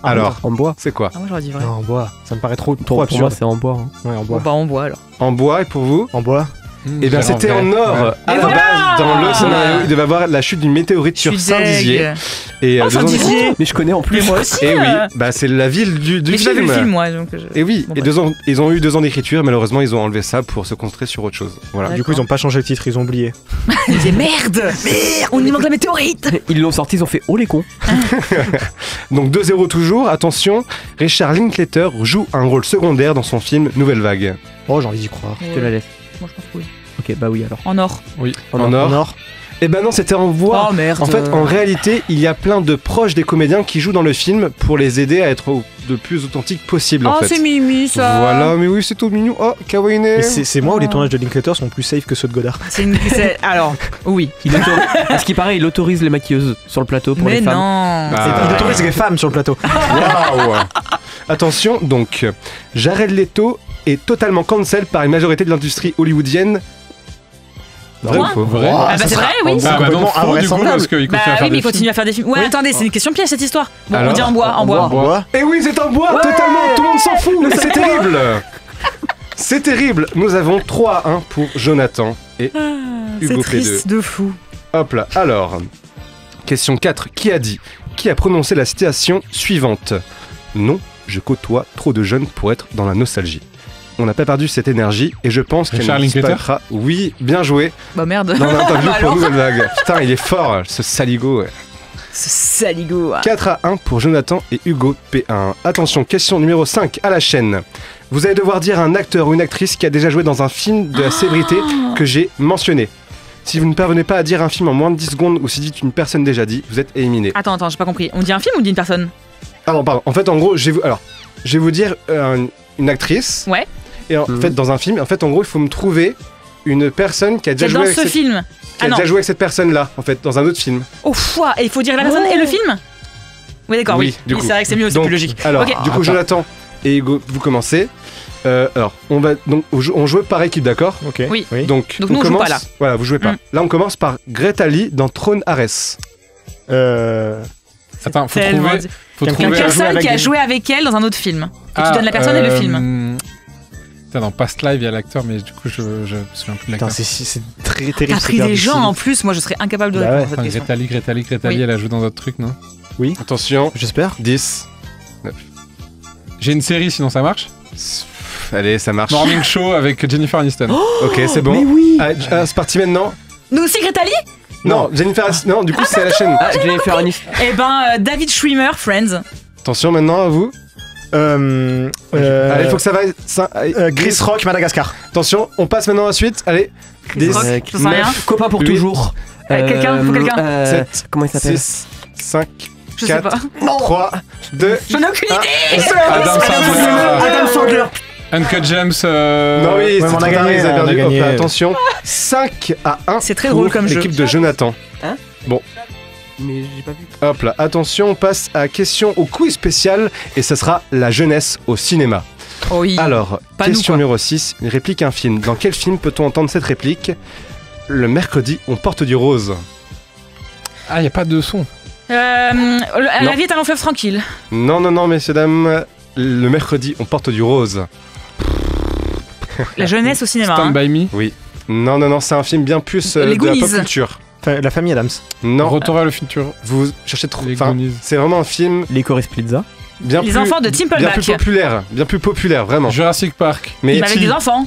Alors, en bois. c'est quoi? Ah, moi, j'aurais dit vrai. Non, en bois. Ça me paraît trop Pour absurde. moi, c'est en bois. hein. Ouais, en Bon, bois. bah, on boit alors. En bois, et pour vous? En bois. Eh bien, c'était en or. Ouais. À Et la voilà. base, dans le scénario, il devait avoir la chute d'une météorite Je sur suis Saint-Dizier. deg. Et Oh, 2 ans Saint-Dizier. Mais je connais en plus. Mais moi aussi. Et oui, euh. bah c'est la ville du Mais j'ai pas vu film. le film, moi. Donc Et oui, Bon, et bref. 2 ans, ils ont eu 2 ans d'écriture, malheureusement ils ont enlevé ça pour se concentrer sur autre chose. Voilà. Du coup, ils ont pas changé le titre, ils ont oublié. Il disait merde. On y manque la météorite. Ils l'ont sorti, ils ont fait oh les cons. Donc 2-0 toujours, attention, Richard Linklater joue un rôle secondaire dans son film Nouvelle Vague. Oh, j'ai envie d'y croire. Je te la laisse. Moi, je pense que oui. Ok, bah oui alors. En or. Oui. En or. En or. Eh ben non, c'était en bois. Oh merde. En fait, en réalité, il y a plein de proches des comédiens qui jouent dans le film pour les aider à être le plus authentique possible en Oh, fait. c'est Mimi, ça. Voilà, mais oui, c'est tout mignon. Oh, kawaii. Et c'est moi où les tournages de Linklater sont plus safe que ceux de Godard. Alors, oui. À ce qui paraît, il autorise les maquilleuses sur le plateau pour Mais les femmes. non. Il autorise les femmes sur le plateau. Waouh. Attention, donc, Jared Leto est totalement cancel par une majorité de l'industrie hollywoodienne. Vrai ou faux? Vrai. Ah bah c'est vrai, oui. Ah bah non, faux du coup, parce qu'il continue à Bah faire oui, mais des il continue à faire des films. Ouais, attendez, c'est une question piège cette histoire. Bon, Alors on dit en bois, en bois. En bois. Et oui, c'est en bois, totalement, tout le monde s'en fout, mais c'est terrible. C'est terrible. Nous avons 3-1 pour Jonathan et C'est Hugo triste P2. de fou. Hop là, alors, question 4. Qui a prononcé la citation suivante? Non, je côtoie trop de jeunes pour être dans la nostalgie. On n'a pas perdu cette énergie et je pense qu'elle Richard ne Linklater. disparaîtra. Oui, bien joué. Bah merde. Dans l'interview Bah pour alors. Nouvelle Vague. Putain, il est fort, ce saligo. Ouais. Ce saligo. 4-1 pour Jonathan et Hugo P1. Attention, question numéro 5 à la chaîne. Vous allez devoir dire un acteur ou une actrice qui a déjà joué dans un film de la célébrité que j'ai mentionné. Si vous ne parvenez pas à dire un film en moins de 10 secondes ou si dites une personne déjà dit, vous êtes éliminé. Attends, j'ai pas compris. On dit un film ou on dit une personne? Ah non, pardon. En fait, en gros, je vais vous dire une actrice. Ouais. Et en fait, dans un film, en fait, en gros, il faut me trouver une personne qui a déjà Qui est joué dans avec ce cette... film. qui a déjà joué avec cette personne-là, en fait, dans un autre film. Oh, foi. Et il faut dire la personne et le film? Oui, d'accord, oui. du Oui, coup. c'est vrai que c'est mieux, c'est Donc, plus logique. Alors, Ok. du coup, Jonathan et Hugo, vous commencez. Alors, on joue par équipe, d'accord? Ok. Oui. Donc nous, on joue pas, là. Voilà, vous jouez pas. Mm. Là, on commence par Greta Lee dans Throne Ares. Attends, faut Tellement trouver. dit. Faut Une trouver. personne qui a joué avec elle dans un autre film. Et tu donnes la personne et le film. Putain, dans Past Live, il y a l'acteur, mais du coup, je me souviens plus de l'acteur. Putain, c'est très terrible. T'as pris des gens en plus, moi je serais incapable de Bah répondre ouais. à cette question. Greta Lee, Oui. elle a joué dans d'autres trucs, non? Oui. Attention. J'espère. 10. 9. J'ai une série, sinon ça marche? Allez, ça marche. Morning Show avec Jennifer Aniston. Ok, c'est bon. Mais oui. C'est parti maintenant. Nous aussi, Greta Lee? Non, Jennifer Aniston. Non, du coup, c'est à la chaîne. Ah, Jennifer Aniston. Eh ben, David Schwimmer, Friends. Attention maintenant à vous. Allez, il faut que ça vaille. Chris Rock, Madagascar. Attention, on passe maintenant à la suite. Allez. Chris Rock, j'en sais rien. Copain pour 8, toujours. Quelqu'un, faut quelqu'un. 7, comment il s'appelle? 6, 5, Je sais 4, pas. 3, 2. J'en ai aucune idée. Adam Sandler. Uncut James. Non, oui, c'est on a trop tard, gagné, ils ont on a perdu. gagné. Hop là, attention. 5-1. C'est très pour drôle comme jeu. l'équipe de Jonathan. Hein? Bon. Mais j'ai pas vu. Hop là, attention, on passe à question au quiz spécial et ça sera la jeunesse au cinéma. Oh oui. Alors, Pas nous, question quoi. numéro 6, une réplique, un film. Dans quel film peut-on entendre cette réplique? Le mercredi, on porte du rose. Ah, y a pas de son. La vie est un long fleuve tranquille. Non, non, non, messieurs, dames. Le mercredi, on porte du rose. La jeunesse au cinéma. Stand hein. By Me. Oui. Non, non, non, c'est un film bien plus Les de la Goonies. pop culture. La famille Adams. Non, Retour à le futur. vous cherchez trop. Les Enfin, Goonies. c'est vraiment un film Les Chorus Pizza. bien Les plus. enfants de Bien Timpleback. plus populaire. Bien plus populaire, vraiment. Jurassic Park. Mais Mais avec E.T., des enfants.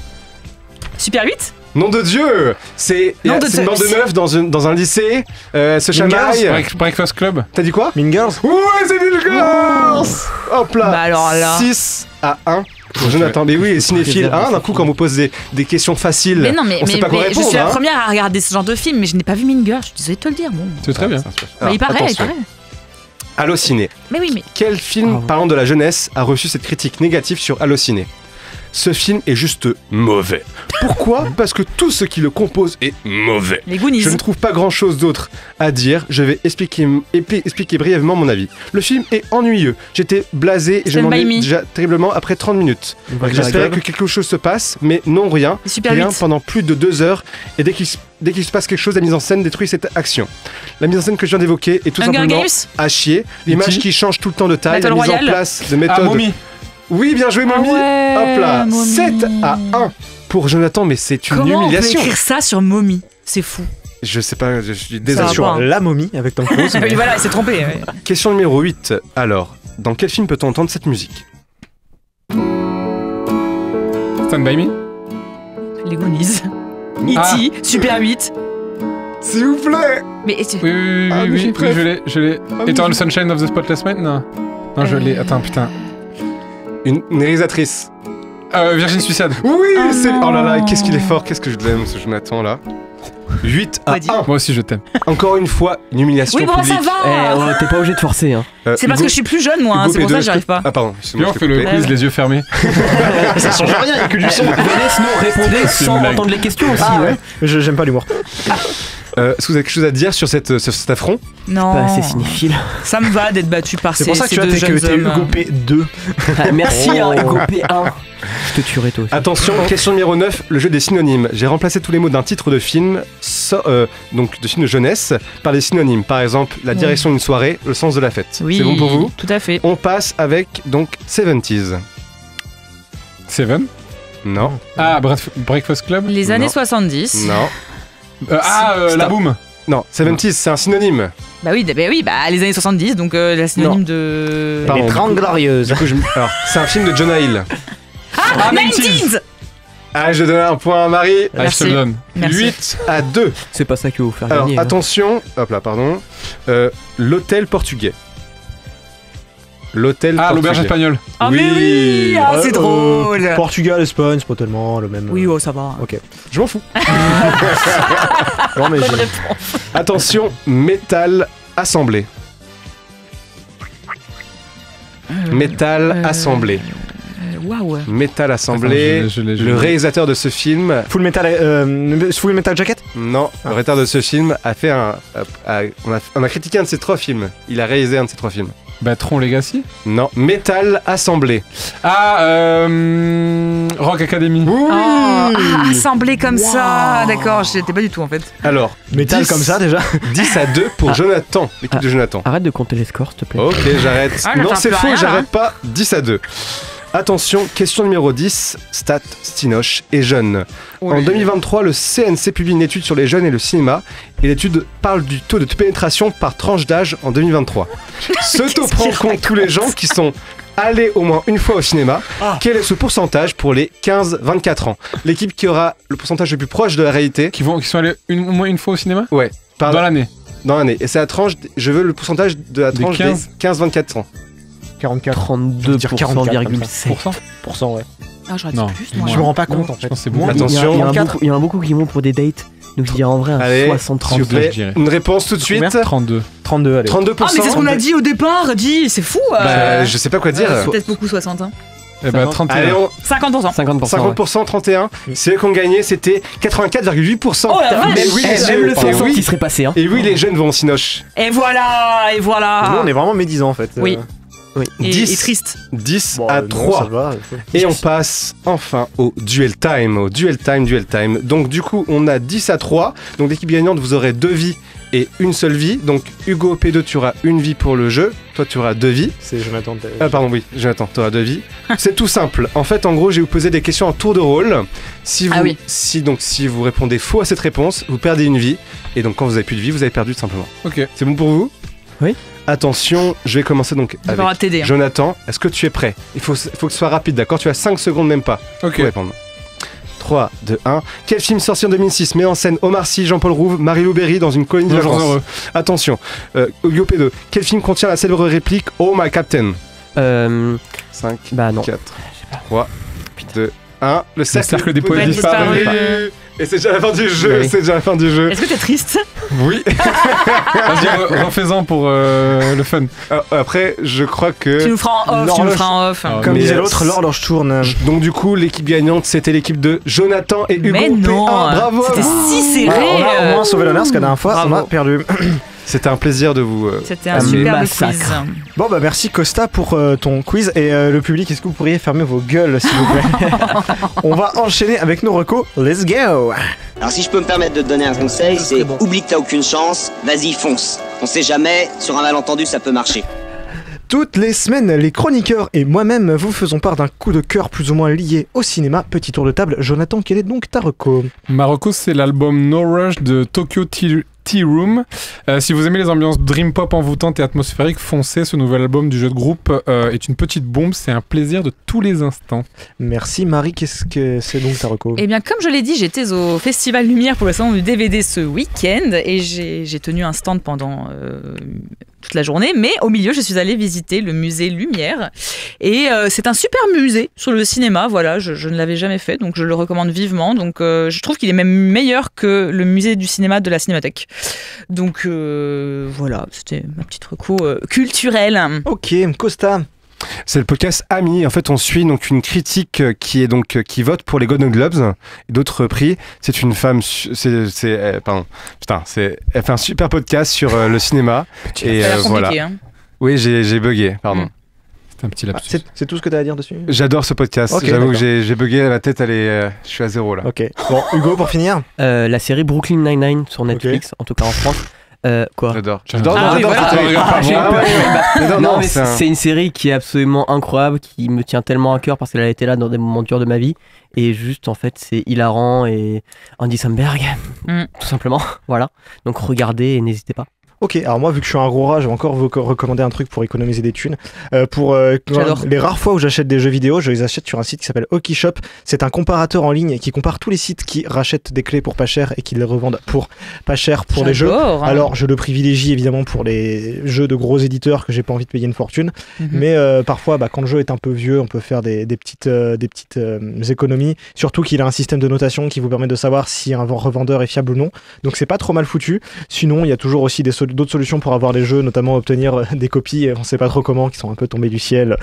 Super 8. nom de Dieu, c'est Nom de c'est une bande de Dieu. meufs dans un lycée. Se chamaillent. Breakfast Club. T'as dit quoi? Mean Girls. Ouais, c'est Mean Girls. Hop là. Bah alors là. 6-1 pour Jonathan. Mais oui, et cinéphile. D'un coup, quand on vous pose des questions faciles, Mais non, mais, on sait pas quoi je répondre. suis la hein. première à regarder ce genre de film, mais je n'ai pas vu Mean Girls. Je suis désolée de te le dire. Bon. C'est très bien. Bah, il paraît, il attention. paraît. Allociné. Mais oui, mais. Quel film parlant de la jeunesse a reçu cette critique négative sur Allociné? Ce film est juste mauvais. Pourquoi? Parce que tout ce qui le compose est mauvais. Les Goonies. Je ne trouve pas grand chose d'autre à dire. Je vais expliquer brièvement mon avis. Le film est ennuyeux. J'étais blasé et je m'ennuyais déjà terriblement après 30 minutes. J'espérais que quelque chose se passe, mais non, rien. Rien pendant plus de 2 heures. Et dès qu'il se passe quelque chose, la mise en scène détruit cette action. La mise en scène que je viens d'évoquer est tout simplement à chier. L'image qui change tout le temps de taille, la mise en place de méthodes. Oui, bien joué, Mommy. Hop là, 7-1 pour Jonathan, mais c'est une humiliation. Comment on peut écrire ça sur Mommy? C'est fou. Je sais pas, je suis désolé. Sur la momie avec Tom Cruise. Oui, voilà, il s'est trompé. Ouais. Question numéro 8. Alors, dans quel film peut-on entendre cette musique? Stand By Me. Les Goonies. E.T., Super 8. S'il vous plaît. Mais oui, je l'ai. Eternal Sunshine of the Spotless Mind? Non, je l'ai. Attends, putain. Une réalisatrice. Virgin Suicide. Oui, c'est. Oh là là, qu'est-ce qu'il est fort, qu'est-ce que je l'aime, ce Jonathan là. 8-1. Moi aussi je t'aime. Encore une fois, une humiliation publique. Oui, bon, ça va. T'es pas obligé de forcer. Hein. C'est parce que je suis plus jeune, moi, c'est pour ça que j'y arrive pas. Ah, pardon. Viens, on fait le quiz les yeux fermés. Ça change rien, il y a que du son. Sinon, répondez sans entendre les questions aussi. Ouais. J'aime pas l'humour. Est-ce que vous avez quelque chose à dire sur cet affront? Non. Pas assez cinéphile. Ça me va d'être battu par ces deux jeunes hommes. C'est pour ça que tu as Hugo P2. Merci, Hugo P1. Je te tuerai toi aussi. Attention, question numéro 9, le jeu des synonymes. J'ai remplacé tous les mots d'un titre de film, donc de film de jeunesse, par des synonymes. Par exemple, la direction d'une soirée, le sens de la fête. Oui, c'est bon pour vous? Tout à fait. On passe avec donc 70s. Seven? Non. Ah, Breakfast Club? Les années 70. Non. La boom. Non, 70s, c'est un synonyme. Bah oui, les années 70, donc la synonyme de... Les 30 glorieuses. Alors, c'est un film de Jonah Hill. Ah, 90s. Ah, je donne un point à Marie. Ah, je te le donne. 8-2. C'est pas ça qui va vous faire Alors, gagner. attention, hop là, pardon. L'hôtel portugais. L'hôtel portugais. L'auberge espagnole. Ah, mais oui, c'est drôle. Portugal, Espagne, c'est pas tellement le même. Oui, ça va. Ok. Je m'en fous. Non, mais attention, métal assemblé. Métal assemblé. Waouh. Métal assemblé. Attends, le réalisateur de ce film. Full Metal Jacket? Non, le réalisateur de ce film a fait on a critiqué un de ses 3 films. Il a réalisé un de ses 3 films. Tron Legacy? Non, métal assemblé. Rock Academy. Oui. Assemblé comme ça. D'accord, je l'étais pas du tout en fait. Alors, métal comme ça déjà. 10-2 pour Jonathan, l'équipe de Jonathan. Arrête de compter les scores, s'il te plaît. Ok, j'arrête. Non, c'est faux, j'arrête pas. 10-2. Attention, question numéro 10, Stat Stinoche et jeunes. En 2023, le CNC publie une étude sur les jeunes et le cinéma, et l'étude parle du taux de pénétration par tranche d'âge en 2023. Ce taux prend en compte tous les gens qui sont allés au moins une fois au cinéma. Quel est ce pourcentage pour les 15-24 ans? L'équipe qui aura le pourcentage le plus proche de la réalité. Qui sont allés au moins une fois au cinéma? Ouais. Dans l'année. Dans l'année. Et c'est la tranche, je veux le pourcentage de la tranche des 15-24 ans. 32,7%. Ouais. Ah, j'aurais dit plus, moi. Je me rends pas compte en fait. C'est bon. Attention. Il y en a beaucoup qui vont pour des dates. Donc je dirais en vrai un 60-30. Une réponse tout de suite. 32. 32, allez. 32%. Ah, mais c'est ce qu'on a dit au départ, c'est fou. Je sais pas quoi dire. C'est peut-être beaucoup 60. Hein. 31. Allez, 50%. 50%, 31. C'est eux qui ont gagné, c'était 84,8%. Oh la vache. Même le 60 qui serait passé. Et oui, les jeunes vont au cinoche. Et voilà. Nous, on est vraiment médisants en fait. Oui. Et 10, triste. 10 à 3. Et on passe enfin au duel time. Donc du coup, on a 10 à 3. Donc l'équipe gagnante, vous aurez 2 vies et une seule vie. Donc Hugo P2, tu auras une vie pour le jeu. Toi, tu auras 2 vies. C'est Jonathan. Pardon, oui, Jonathan, tu auras 2 vies. C'est tout simple. En fait, en gros, je vais vous poser des questions en tour de rôle. Si vous répondez faux à cette réponse, vous perdez une vie. Et donc quand vous avez plus de vie, vous avez perdu tout simplement. Ok. C'est bon pour vous? Oui. Attention, je vais commencer donc avec Jonathan. Est-ce que tu es prêt? Il faut que ce soit rapide, d'accord? Tu as 5 secondes même pas pour répondre. 3, 2, 1. Quel film sorti en 2006 met en scène Omar Sy, Jean-Paul Rouve, Marie-Lou Berry dans une colonie de vacances? Attention, Hugo P2. Quel film contient la célèbre réplique Oh my captain? 5, 4, 3, 2, 1. Le cercle des poètes disparu. Et c'est déjà la fin du jeu, Oui. c'est déjà la fin du jeu. Est-ce que t'es triste? Oui. Vas-y, refais-en pour le fun. Après, je crois que... Tu nous feras en off, tu nous feras en off. Comme Mais, disait l'autre, l'horloge tourne. Donc du coup, l'équipe gagnante, c'était l'équipe de Jonathan et Hugo. Mais non, P1. Bravo. c'était si serré. On a au moins sauvé l'honneur, parce que la dernière fois, on a perdu. C'était un plaisir de vous... C'était un superbe quiz. Bon bah merci Costa pour ton quiz et le public, est-ce que vous pourriez fermer vos gueules s'il vous plaît? On va enchaîner avec nos recos, let's go. Alors si je peux me permettre de te donner un conseil, c'est oublie que t'as aucune chance, vas-y fonce. On sait jamais, sur un malentendu ça peut marcher. Toutes les semaines, les chroniqueurs et moi-même vous faisons part d'un coup de cœur plus ou moins lié au cinéma. Petit tour de table, Jonathan, quel est donc ta reco? Ma reco, c'est l'album No Rush de Tokyo Tea Room. Si vous aimez les ambiances dream pop envoûtantes et atmosphériques, foncez, ce nouvel album du jeu de groupe est une petite bombe, c'est un plaisir de tous les instants. Merci Marie, qu'est-ce que c'est donc ta reco? Eh bien, comme je l'ai dit, j'étais au Festival Lumière pour le salon du DVD ce week-end et j'ai tenu un stand pendant toute la journée, mais au milieu, je suis allée visiter le musée Lumière et c'est un super musée sur le cinéma, voilà, je ne l'avais jamais fait, donc je le recommande vivement, donc je trouve qu'il est même meilleur que le musée du cinéma de la Cinémathèque. Donc voilà, c'était ma petite reco culturelle. Ok, Costa. C'est le podcast Ami. En fait, on suit donc une critique qui vote pour les Golden Globes et d'autres prix. C'est une femme. Elle fait un super podcast sur le cinéma. Et voilà. Hein. Oui, j'ai bugué. Pardon. C'est un petit lapsus. C'est tout ce que tu as à dire dessus? J'adore ce podcast. Okay, j'avoue que j'ai bugué. Ma tête, je suis à zéro là. Ok. Bon, Hugo, pour finir. La série Brooklyn Nine-Nine sur Netflix, en tout cas en France. Quoi? J'adore. Non, mais c'est une série qui est absolument incroyable, qui me tient tellement à cœur parce qu'elle a été là dans des moments durs de ma vie. Et juste, en fait, c'est hilarant et Andy Samberg, tout simplement. Voilà. Donc regardez et n'hésitez pas. Ok, alors moi vu que je suis un gros rat, je vais encore vous recommander un truc pour économiser des thunes. Les rares fois où j'achète des jeux vidéo, je les achète sur un site qui s'appelle Hockey Shop. C'est un comparateur en ligne qui compare tous les sites qui rachètent des clés pour pas cher et qui les revendent pour pas cher pour les jeux. Alors je le privilégie évidemment pour les jeux de gros éditeurs que j'ai pas envie de payer une fortune. Mais parfois quand le jeu est un peu vieux, on peut faire des petites économies. Surtout qu'il a un système de notation qui vous permet de savoir si un revendeur est fiable ou non. Donc c'est pas trop mal foutu. Sinon il y a toujours aussi d'autres solutions pour avoir des jeux, notamment obtenir des copies, on sait pas trop comment, qui sont un peu tombées du ciel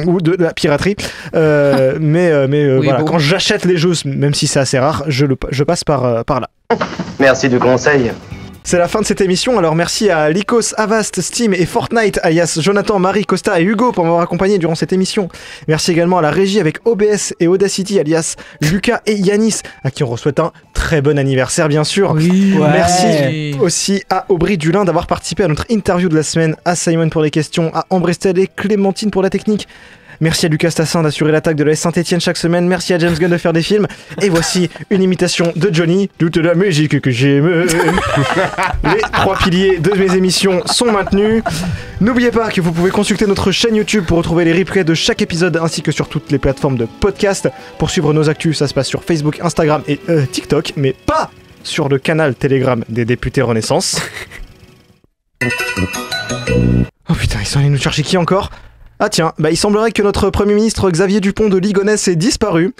ou de la piraterie. Mais oui, voilà, quand j'achète les jeux, même si c'est assez rare, je passe par là. Merci du conseil. C'est la fin de cette émission, alors merci à Lycos, Avast, Steam et Fortnite, alias Jonathan, Marie, Costa et Hugo pour m'avoir accompagné durant cette émission. Merci également à la régie avec OBS et Audacity, alias Lucas et Yanis, à qui on souhaite un très bon anniversaire bien sûr. Oui, ouais. Merci aussi à Aubry Dulin d'avoir participé à notre interview de la semaine, à Simon pour les questions, à Ambre Estelle et Clémentine pour la technique. Merci à Lucas Tassin d'assurer l'attaque de la Saint-Etienne chaque semaine. Merci à James Gunn de faire des films. Et voici une imitation de Johnny. Toute la musique que j'aime. Les 3 piliers de mes émissions sont maintenus. N'oubliez pas que vous pouvez consulter notre chaîne YouTube pour retrouver les replays de chaque épisode ainsi que sur toutes les plateformes de podcast. Pour suivre nos actus, ça se passe sur Facebook, Instagram et TikTok, mais pas sur le canal Telegram des députés Renaissance. Oh putain, ils sont allés nous chercher qui encore ? Ah tiens, il semblerait que notre Premier ministre Xavier Dupont de Ligonnès ait disparu.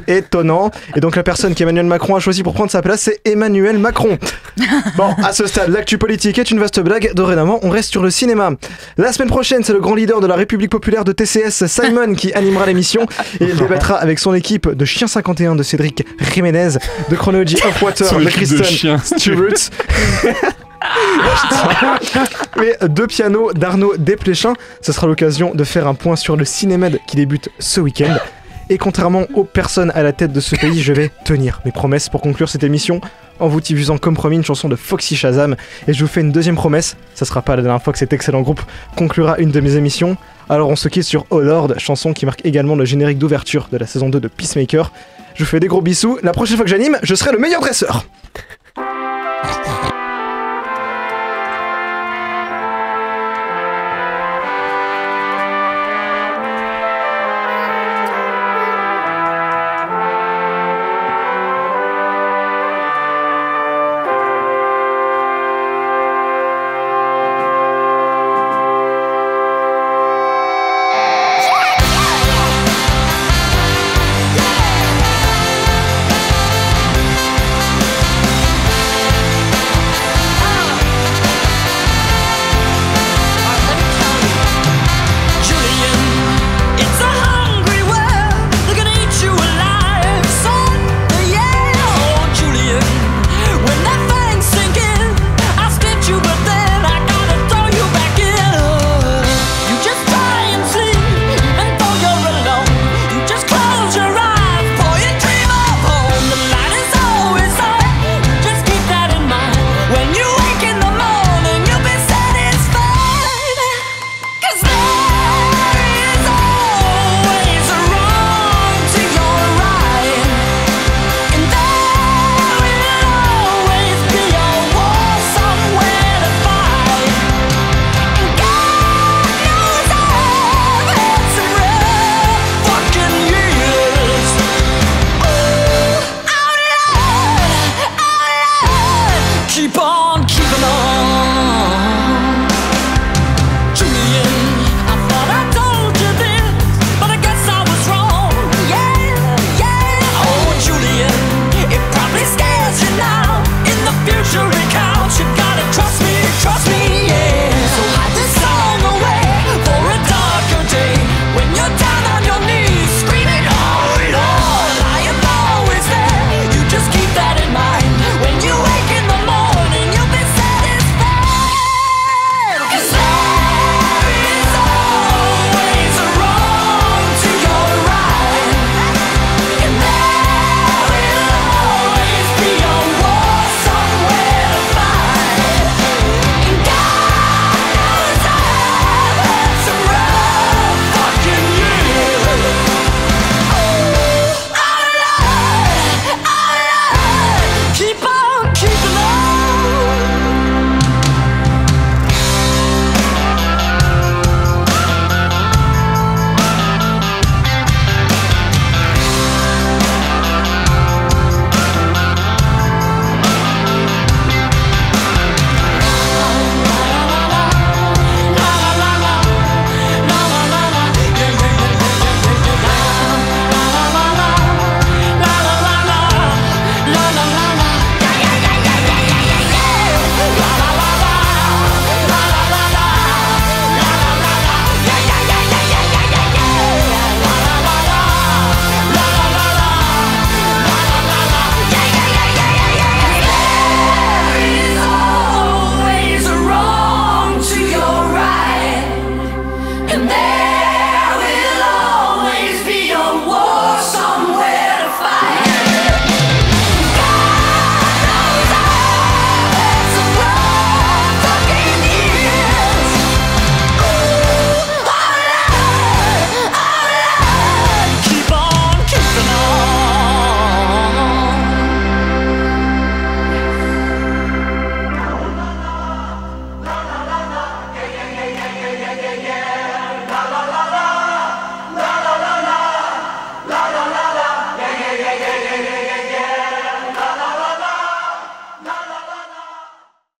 Étonnant. Et donc la personne qu'Emmanuel Macron a choisi pour prendre sa place, c'est Emmanuel Macron. Bon, à ce stade, l'actu politique est une vaste blague. Dorénavant, on reste sur le cinéma. La semaine prochaine, c'est le grand leader de la République populaire de TCS, Simon, qui animera l'émission. Et il débattra avec son équipe de Chien 51 de Cédric Jiménez, de Chronology of Water de Kristen Stewart. Mais 2 pianos d'Arnaud Desplechin. Ce sera l'occasion de faire un point sur le Cinémed qui débute ce week-end. Et contrairement aux personnes à la tête de ce pays, je vais tenir mes promesses pour conclure cette émission en vous diffusant comme promis une chanson de Foxy Shazam. Et je vous fais une deuxième promesse, ça sera pas la dernière fois que cet excellent groupe conclura une de mes émissions. Alors on se quitte sur Oh Lord, chanson qui marque également le générique d'ouverture de la saison 2 de Peacemaker. Je vous fais des gros bisous, la prochaine fois que j'anime, je serai le meilleur dresseur.